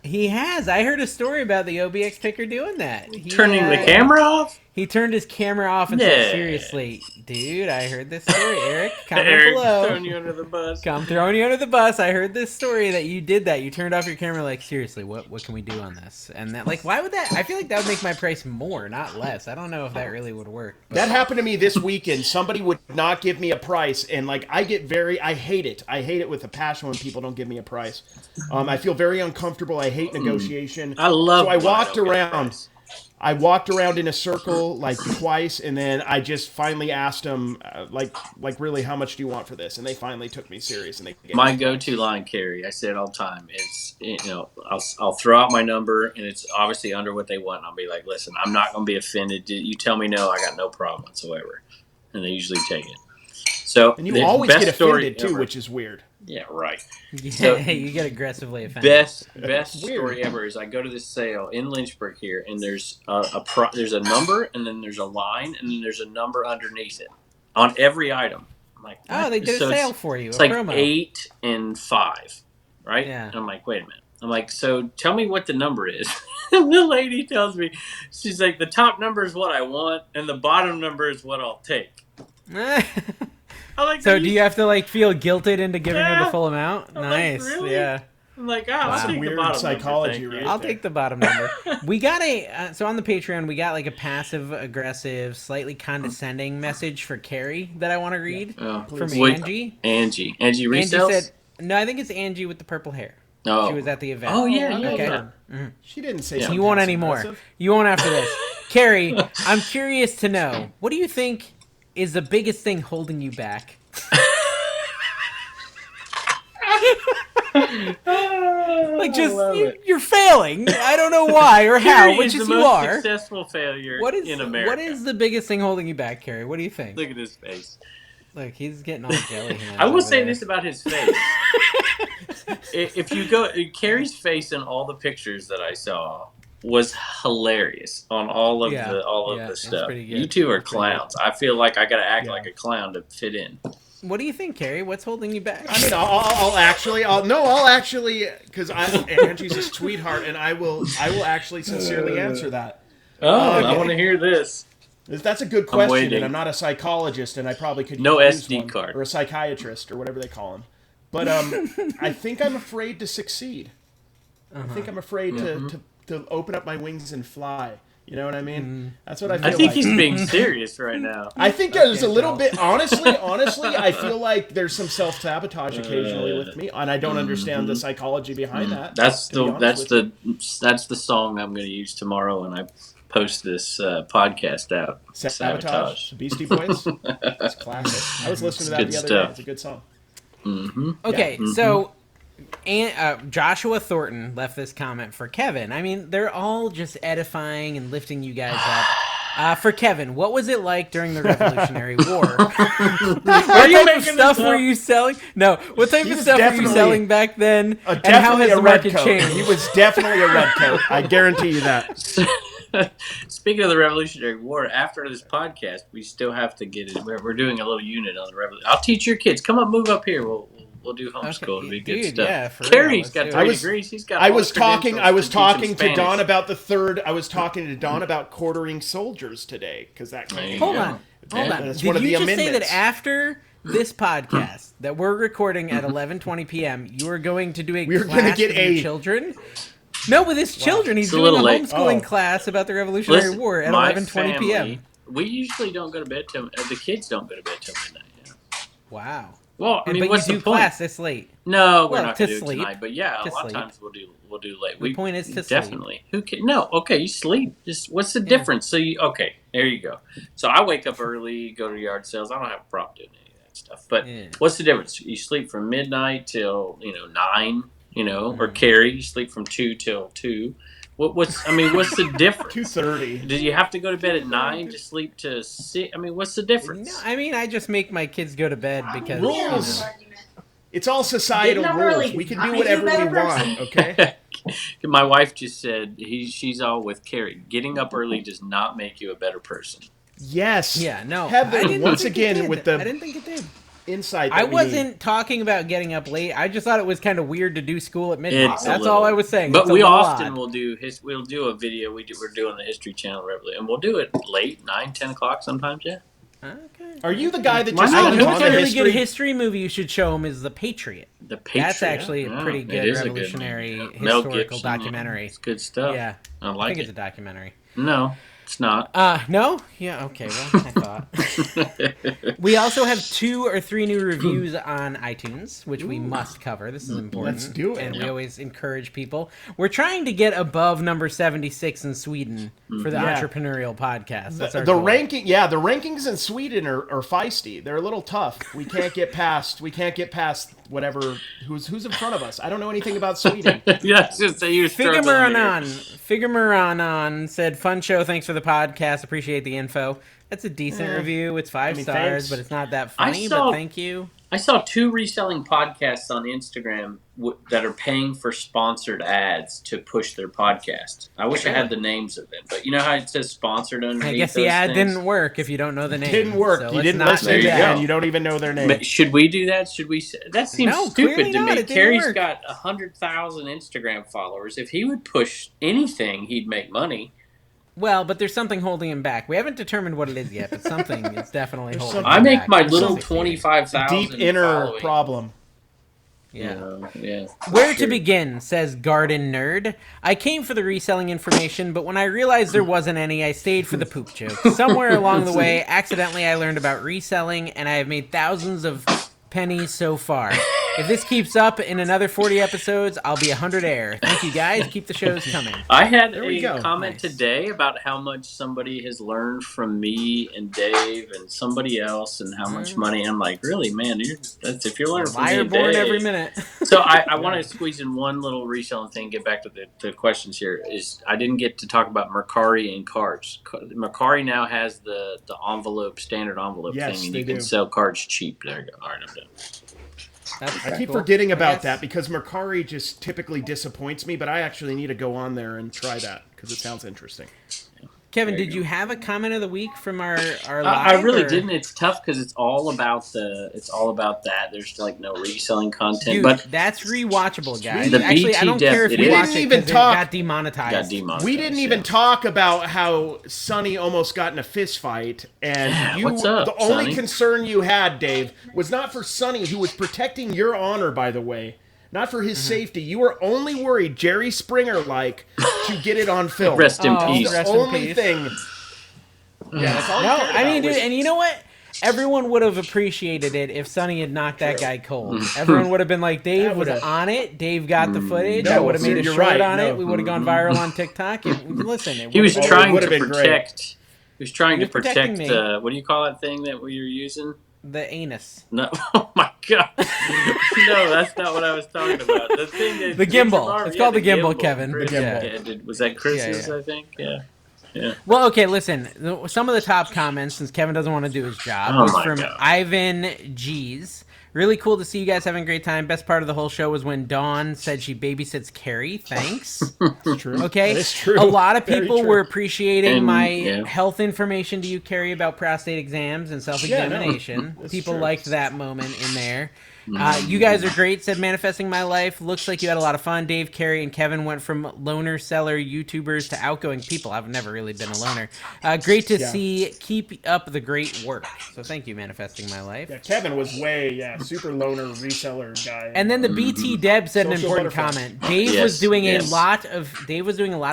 S1: He has. I heard a story about the OBX Picker doing that.
S3: Turning the camera off?
S1: He turned his camera off and said, seriously, dude, I heard this story. Eric, comment below.
S3: Throwing you under the bus.
S1: I'm throwing you under the bus. I heard this story that you did that. You turned off your camera like, seriously, what can we do on this? And that, like, why would that? I feel like that would make my price more, not less. I don't know if that really would work. But.
S2: That happened to me this weekend. Somebody would not give me a price, and, like, I hate it. I hate it with a passion when people don't give me a price. I feel very uncomfortable. I hate negotiation.
S3: I love.
S2: So I walked around. I walked around in a circle like twice, and then I just finally asked them, like really, how much do you want for this? And they finally took me serious. And they gave
S3: my go-to line, Carrie, I say it all the time. It's I'll throw out my number, and it's obviously under what they want. And I'll be like, listen, I'm not going to be offended. You tell me no, I got no problem whatsoever, and they usually take it. So
S2: and you always get offended too, which is weird.
S3: Yeah, right.
S1: Yeah,
S3: So,
S1: you get aggressively offended.
S3: Best story ever is I go to this sale in Lynchburg here, and there's there's a number, and then there's a line, and then there's a number underneath it on every item. I'm like, what?
S1: Oh, they did a sale for you.
S3: It's
S1: a
S3: like
S1: promo.
S3: 8 and 5, right?
S1: Yeah.
S3: And I'm like, wait a minute. I'm like, so tell me what the number is. And the lady tells me, she's like, the top number is what I want, and the bottom number is what I'll take. Like,
S1: so do you have to like feel guilted into giving her the full amount?
S3: I'm
S1: nice.
S3: Like, really?
S1: Yeah.
S3: I'm like, I'll take the bottom
S2: psychology,
S3: number.
S2: right?
S1: I'll take the bottom number. We got so on the Patreon, we got like a passive aggressive, slightly condescending message for Carrie that I want to read from Angie.
S3: Angie Resells?
S1: Angie said, no, I think it's Angie with the purple hair.
S3: Oh.
S1: She was at the event.
S3: Oh, yeah.
S1: Okay.
S2: Mm-hmm. She didn't say something.
S1: You won't anymore. You won't after this. Carrie, I'm curious to know, what do you think is the biggest thing holding you back? Like, just you're failing. I don't know why or how,
S3: Carrie
S1: which
S3: is
S1: is
S3: the
S1: you
S3: most
S1: are.
S3: Successful failure in America.
S1: What is the biggest thing holding you back, Carrie? What do you think?
S3: Look at his face.
S1: Look, he's getting all jelly hands.
S3: I will say this about his face. If you go, Carrie's face in all the pictures that I saw was hilarious on all of the stuff. You two are clowns. I feel like I got to act like a clown to fit in.
S1: What do you think, Carrie? What's holding you back?
S2: I mean, I'll actually, because Angie's a sweetheart, and I will actually sincerely answer that.
S3: I want to hear this.
S2: That's a good question, and I'm not a psychologist, and I probably could
S3: use SD
S2: one,
S3: card
S2: or a psychiatrist or whatever they call them. But I think I'm afraid to succeed. I think I'm afraid to open up my wings and fly. You know what I mean? That's what I feel like.
S3: I think he's being serious right now.
S2: I think there's a little bit, honestly, I feel like there's some self-sabotage occasionally with me, and I don't understand the psychology behind that.
S3: That's the song I'm going to use tomorrow when I post this podcast out.
S2: Sabotage. Beastie Boys. That's classic. I was listening to that the other day. It's a good song.
S3: Mm-hmm.
S1: Okay, so Joshua Thornton left this comment for Kevin. I mean, they're all just edifying and lifting you guys up. For Kevin, what was it like during the Revolutionary War? What type of stuff were you selling? No, what type of stuff were you selling back then? And how has the market changed?
S2: He was definitely a redcoat. I guarantee you that.
S3: Speaking of the Revolutionary War, after this podcast, we still have to get it. We're doing a little unit on the Revolution. I'll teach your kids. Come up, move up here. We'll do homeschool. It'll be good stuff.
S1: Yeah,
S3: Carrie's got 3 degrees. He's got.
S2: I was talking to Don about the third. I was talking to Don about quartering soldiers today because that.
S1: Hold on. Did you just say that after this podcast that we're recording at 11:20 p.m., you are going to do a class with your children? No, with his children. He's doing a homeschooling class about the Revolutionary War at 11:20 p.m.
S3: We usually don't go to bed till the kids don't go to bed till midnight. Yeah.
S1: Wow.
S3: Well, I mean, what's the point?
S1: Class this late?
S3: No, we're not going to do it tonight. But yeah, a lot of times we'll do late.
S1: The point is to
S3: definitely. Sleep. Who can? No, okay, you sleep. Just what's the difference? So there you go. So I wake up early, go to yard sales. I don't have a problem doing any of that stuff. But what's the difference? You sleep from midnight till 9. Or Carrie, you sleep from 2 till 2. What's the difference?
S2: 2:30.
S3: Do you have to go to bed at 9 to sleep to 6? I mean, what's the difference?
S1: No, I mean, I just make my kids go to bed because
S2: rules. It's all societal rules. We can do whatever we want. Okay.
S3: My wife just said she's all with Carrie. Getting up early does not make you a better person.
S2: Yes.
S1: Yeah. No.
S2: Heather, once again with the.
S1: I didn't think it did.
S2: Insight.
S1: I wasn't talking about getting up late. I just thought it was kind of weird to do school at midnight. That's all I was saying.
S3: But we often will do a video. We're doing the History Channel regularly, and we'll do it late, 9, 10 o'clock sometimes. Yeah.
S1: Okay.
S2: Are you the guy that just?
S1: You know what's a really good history movie you should show him is The Patriot.
S3: The Patriot.
S1: That's actually a pretty good revolutionary historical documentary.
S3: It's good stuff.
S1: Yeah.
S3: I
S1: think it's a documentary.
S3: No. It's not.
S1: No? Yeah, okay, well, I thought. We also have 2 or 3 new reviews on iTunes, which we must cover. This is important.
S2: Let's do it.
S1: And we always encourage people. We're trying to get above number 76 in Sweden for the entrepreneurial podcast. That's our goal.
S2: The rankings in Sweden are feisty. They're a little tough. We can't get past whatever who's in front of us. I don't know anything about Sweden.
S3: Yeah, just say you're
S1: Figurmaranon said, "Fun show, thanks for the podcast. Appreciate the info." That's a decent review. It's 5 stars, but it's not that funny. But thank you.
S3: I saw 2 reselling podcasts on Instagram that are paying for sponsored ads to push their podcast. I wish I had the names of them, but you know how it says sponsored underneath.
S1: I guess the ad didn't work if you don't know the name.
S2: Didn't work.
S1: So
S2: you didn't listen to the ad. You don't even know their name.
S3: But should we do that? Should we? That seems stupid to me. Carrie's got 100,000 Instagram followers. If he would push anything, he'd make money.
S1: Well, but there's something holding him back. We haven't determined what it is yet, but something is definitely holding him back.
S3: I make my little 25,000
S2: deep inner problem.
S1: Yeah.
S3: Yeah.
S1: Where to begin, says Garden Nerd. I came for the reselling information, but when I realized there wasn't any, I stayed for the poop joke. Somewhere along the way, accidentally I learned about reselling, and I have made thousands of pennies so far. If this keeps up in another 40 episodes, I'll be 100 air. Thank you, guys. Keep the shows coming.
S3: I had a comment today about how much somebody has learned from me and Dave and somebody else and how much money. I'm like, really, man, if you're learning from me and Dave.
S1: every minute.
S3: So I want to squeeze in one little reselling thing, get back to the questions here. I didn't get to talk about Mercari and cards. Mercari now has the standard envelope thing, and you can sell cards cheap. There you go. All right, I'm done.
S2: I keep forgetting about that because Mercari just typically disappoints me, but I actually need to go on there and try that because it sounds interesting.
S1: Kevin, did you have a comment of the week from our live?
S3: I really didn't. It's tough because it's all about that. There's like no reselling content,
S1: dude,
S3: but
S1: that's rewatchable, guys.
S3: Actually,
S1: I don't care if you watch it because it got demonetized.
S2: We didn't even talk about how Sonny almost got in a fist fight, and
S3: what's up,
S2: the only concern you had, Dave, was not for Sonny, who was protecting your honor, by the way. Not for his safety. You were only worried, Jerry Springer-like, to get it on film.
S3: Rest in peace.
S2: That's the only thing. Yeah, that's all
S1: I mean, dude, and you know what? Everyone would have appreciated it if Sonny had knocked that guy cold. Everyone would have been like, Dave was on it. Dave got the footage. I would have made a short on it. We would have gone viral on TikTok. Listen,
S3: he was trying to protect. He was trying to protect. What do you call that thing that we were using?
S1: The anus.
S3: No, oh my god. No, that's not what I was talking about. The thing is,
S1: the gimbal. It's called the gimbal, Kevin.
S3: Chris,
S1: the gimbal.
S3: Yeah, was that Chris's? I think. Yeah.
S1: Well, okay. Listen, some of the top comments, since Kevin doesn't want to do his job, was from Ivan G's. Really cool to see you guys having a great time. Best part of the whole show was when Dawn said she babysits Carrie. Thanks.
S2: That's true.
S1: Okay.
S2: That is true.
S1: A lot of people were appreciating my health information to you, Carrie, about prostate exams and self-examination. People liked that moment in there. You guys are great, said Manifesting My Life. Looks like you had a lot of fun. Dave, Carrie, and Kevin went from loner seller YouTubers to outgoing people. I've never really been a loner. Great to see. Keep up the great work. So thank you, Manifesting My Life.
S2: Yeah, Kevin was super loner reseller guy.
S1: And then the BT Deb said an important comment. Dave was doing a lot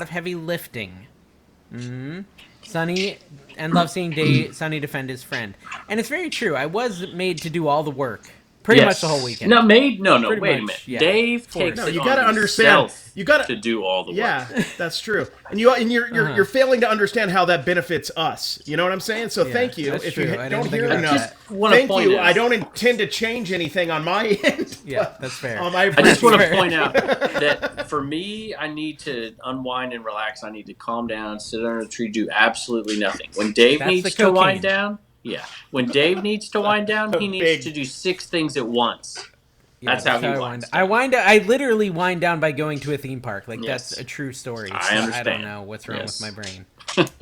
S1: of heavy lifting. Sonny, and love seeing Sonny defend his friend. And it's very true. I was made to do all the work. Pretty much the whole weekend.
S3: No, wait a minute. Yeah. Dave takes it
S2: you gotta understand. You got
S3: to do all the work.
S2: Yeah, that's true. And you're failing to understand how that benefits us. You know what I'm saying? So thank you. If you don't hear enough, thank you. I don't intend to change anything on my end.
S1: Yeah, that's fair.
S3: I just want to point out that for me, I need to unwind and relax. I need to calm down, sit under a tree, do absolutely nothing. When Dave needs to wind down. Yeah. When Dave needs to wind down, he needs to do 6 things at once. That's how he winds down.
S1: I literally wind down by going to a theme park. Like, that's a true story. So
S3: I understand.
S1: I don't know what's wrong with my brain. But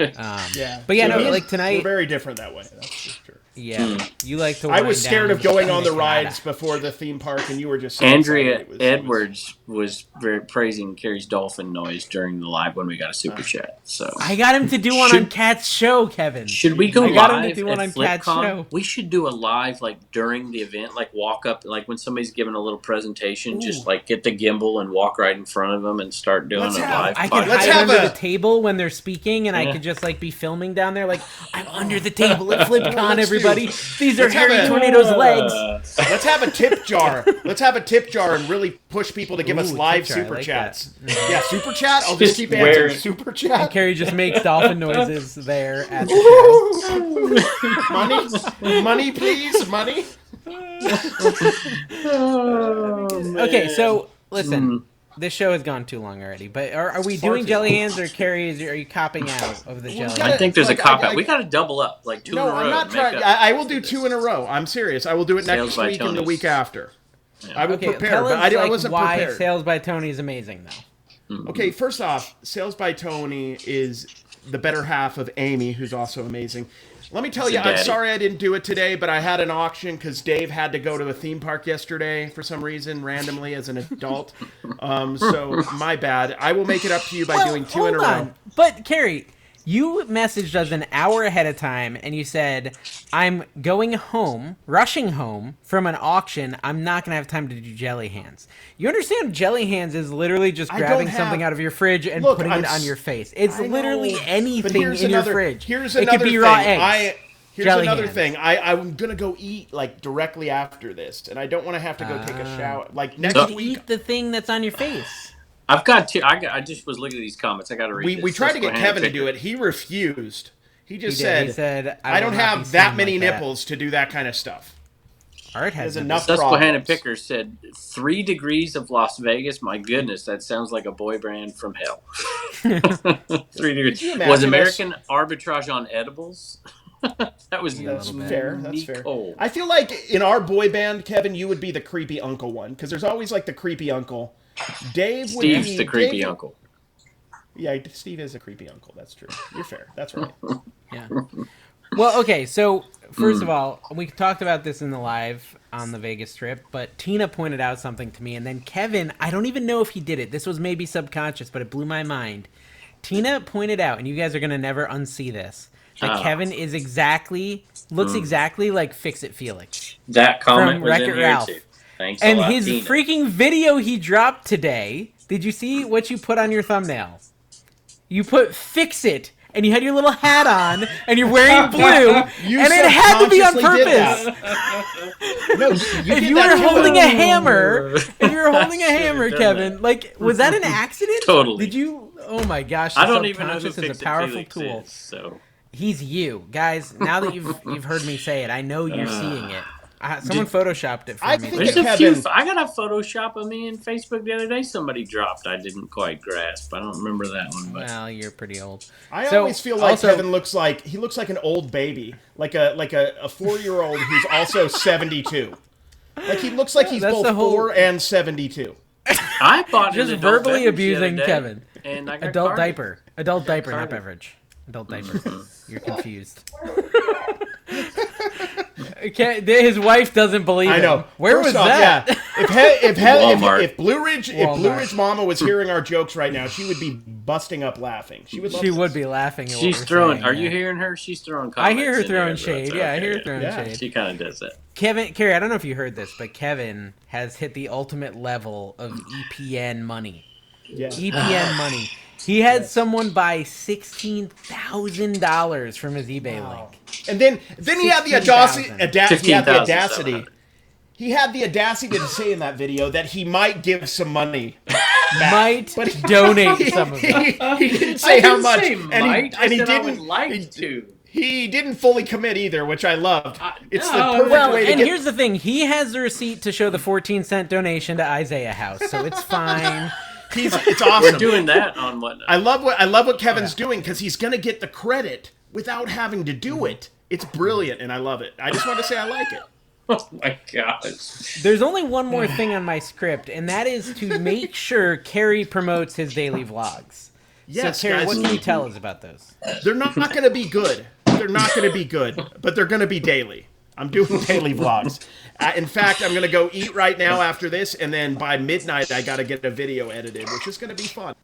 S1: yeah, like tonight...
S2: We're very different that way. That's for sure.
S1: Yeah, you like to wind down.
S2: I was scared of going on the rides before the theme park, and you were just... So
S3: Andrea Edwards was very praising Carrie's dolphin noise during the live when we got a super chat. So
S1: I got him to do one on Kat's show, Kevin.
S3: Should we go live at FlipCon? We should do a live like during the event, like walk up, like when somebody's giving a little presentation, just like get the gimbal and walk right in front of them and start doing a live.
S1: I can hide under the table when they're speaking, and I could just like be filming down there, like I'm under the table at FlipCon, everybody. These are Harry Tornado's legs.
S2: Let's have a tip jar. Let's have a tip jar and really push people to give us live super chats. Yeah, super chat. I'll just keep answering super chat.
S1: And Carrie just makes dolphin noises there at the
S2: show. Money, please, money.
S1: Okay, so listen. this show has gone too long already. But are we doing jelly hands, or Carrie? Are you copping out of the jelly?
S3: I think there's a cop out. We got to double up, like 2 in a row.
S2: No, I'm not trying. I will do 2 in a row. I'm serious. I will do it next week and the week after. Yeah. I will prepare, but I wasn't prepared.
S1: Why Sales by Tony is amazing, though.
S3: Mm-hmm.
S2: Okay, first off, Sales by Tony is the better half of Amy, who's also amazing. Let me tell you, I'm sorry I didn't do it today, but I had an auction because Dave had to go to a theme park yesterday for some reason, randomly as an adult. So my bad. I will make it up to you by doing 2 in a row.
S1: But Carrie, you messaged us an hour ahead of time, and you said, I'm going home, rushing home from an auction. I'm not going to have time to do jelly hands. You understand jelly hands is literally just grabbing something out of your fridge and putting it on your face. It's literally anything in your fridge.
S2: Here's another thing. It could be raw eggs. Here's another thing. I'm going to go eat like directly after this, and I don't want to have to go take a shower. Like next week.
S1: Eat the thing that's on your face.
S3: I've got 2. I just was looking at these comments. I got to read this.
S2: We tried to get Kevin to do it. He refused. He said, I don't have that many nipples to do that kind of stuff.
S1: Art has
S2: enough
S3: Susquehanna Picker said, 3 degrees of Las Vegas? My goodness, that sounds like a boy band from hell. 3 degrees. Was American Arbitrage on edibles?
S2: That's fair. That's fair. I feel like in our boy band, Kevin, you would be the creepy uncle one, because there's always like the creepy uncle.
S3: Steve's the creepy uncle.
S2: Yeah, Steve is a creepy uncle. That's true. You're fair. That's right.
S1: Yeah. Well, okay. So first of all, we talked about this in the live on the Vegas Strip, but Tina pointed out something to me, and then Kevin, I don't even know if he did it. This was maybe subconscious, but it blew my mind. Tina pointed out, and you guys are going to never unsee this, that Kevin is looks exactly like Fix-It Felix.
S3: That comment
S1: from
S3: was
S1: Wreck-It
S3: in here
S1: Ralph.
S3: too. Thanks
S1: and
S3: a lot,
S1: his
S3: Tina.
S1: Freaking video he dropped today. Did you see what you put on your thumbnail? You put Fix It, and you had your little hat on, and you're wearing blue, and it had to be on purpose. If you were holding a hammer, Kevin, like, was that an accident?
S3: Totally.
S1: Did you? Oh my gosh!
S3: I don't even know who
S1: Subconscious is a powerful
S3: Felix
S1: tool.
S3: is, so.
S1: He's you, guys. Now that you've heard me say it, I know you're seeing it. Someone photoshopped it for me.
S3: There's a few. I got a Photoshop of me in Facebook the other day. Somebody dropped. I didn't quite grasp. I don't remember that one. But.
S1: Well, you're pretty old.
S2: I always feel like Kevin looks like an old baby, like a 4-year-old who's also 72. Like he looks like he's both 4 and 72.
S3: I bought
S1: just verbally abusing
S3: day,
S1: Kevin.
S3: And I got
S1: adult diaper, not beverage. Adult diaper. You're confused. His wife doesn't believe him.
S2: I know.
S1: Where was that?
S2: Yeah. If Blue Ridge Mama was hearing our jokes right now, she would be busting up laughing. She would be
S1: laughing. At
S3: She's
S1: what
S3: throwing.
S1: saying,
S3: are you hearing her? She's throwing comments.
S1: I hear her throwing shade. Yeah, I hear her throwing shade.
S3: She kind of does that.
S1: Carrie, I don't know if you heard this, but Kevin has hit the ultimate level of EPN money.
S2: Yeah.
S1: EPN money. He had someone buy $16,000 from his eBay link.
S2: And then he had the audacity. He had the audacity to say in that video that he might give some money back.
S1: But donate some of it.
S2: He didn't say how much.
S3: I would like to.
S2: He didn't fully commit either, which I loved. It's the perfect way to
S1: and here's the thing. He has the receipt to show the 14-cent donation to Isaiah House, so it's fine.
S2: It's awesome.
S3: We're doing that on what?
S2: I love what Kevin's doing because he's going to get the credit without having to do it. It's brilliant, and I love it. I just want to say I like it.
S3: Oh my gosh.
S1: There's only one more thing on my script, and that is to make sure Carrie promotes his daily vlogs.
S2: Yes,
S1: so, Carrie,
S2: guys,
S1: what can you tell us about those?
S2: They're not going to be good. They're not going to be good, but they're going to be daily. I'm doing daily vlogs. In fact, I'm going to go eat right now after this, and then by midnight, I got to get a video edited, which is going to be fun.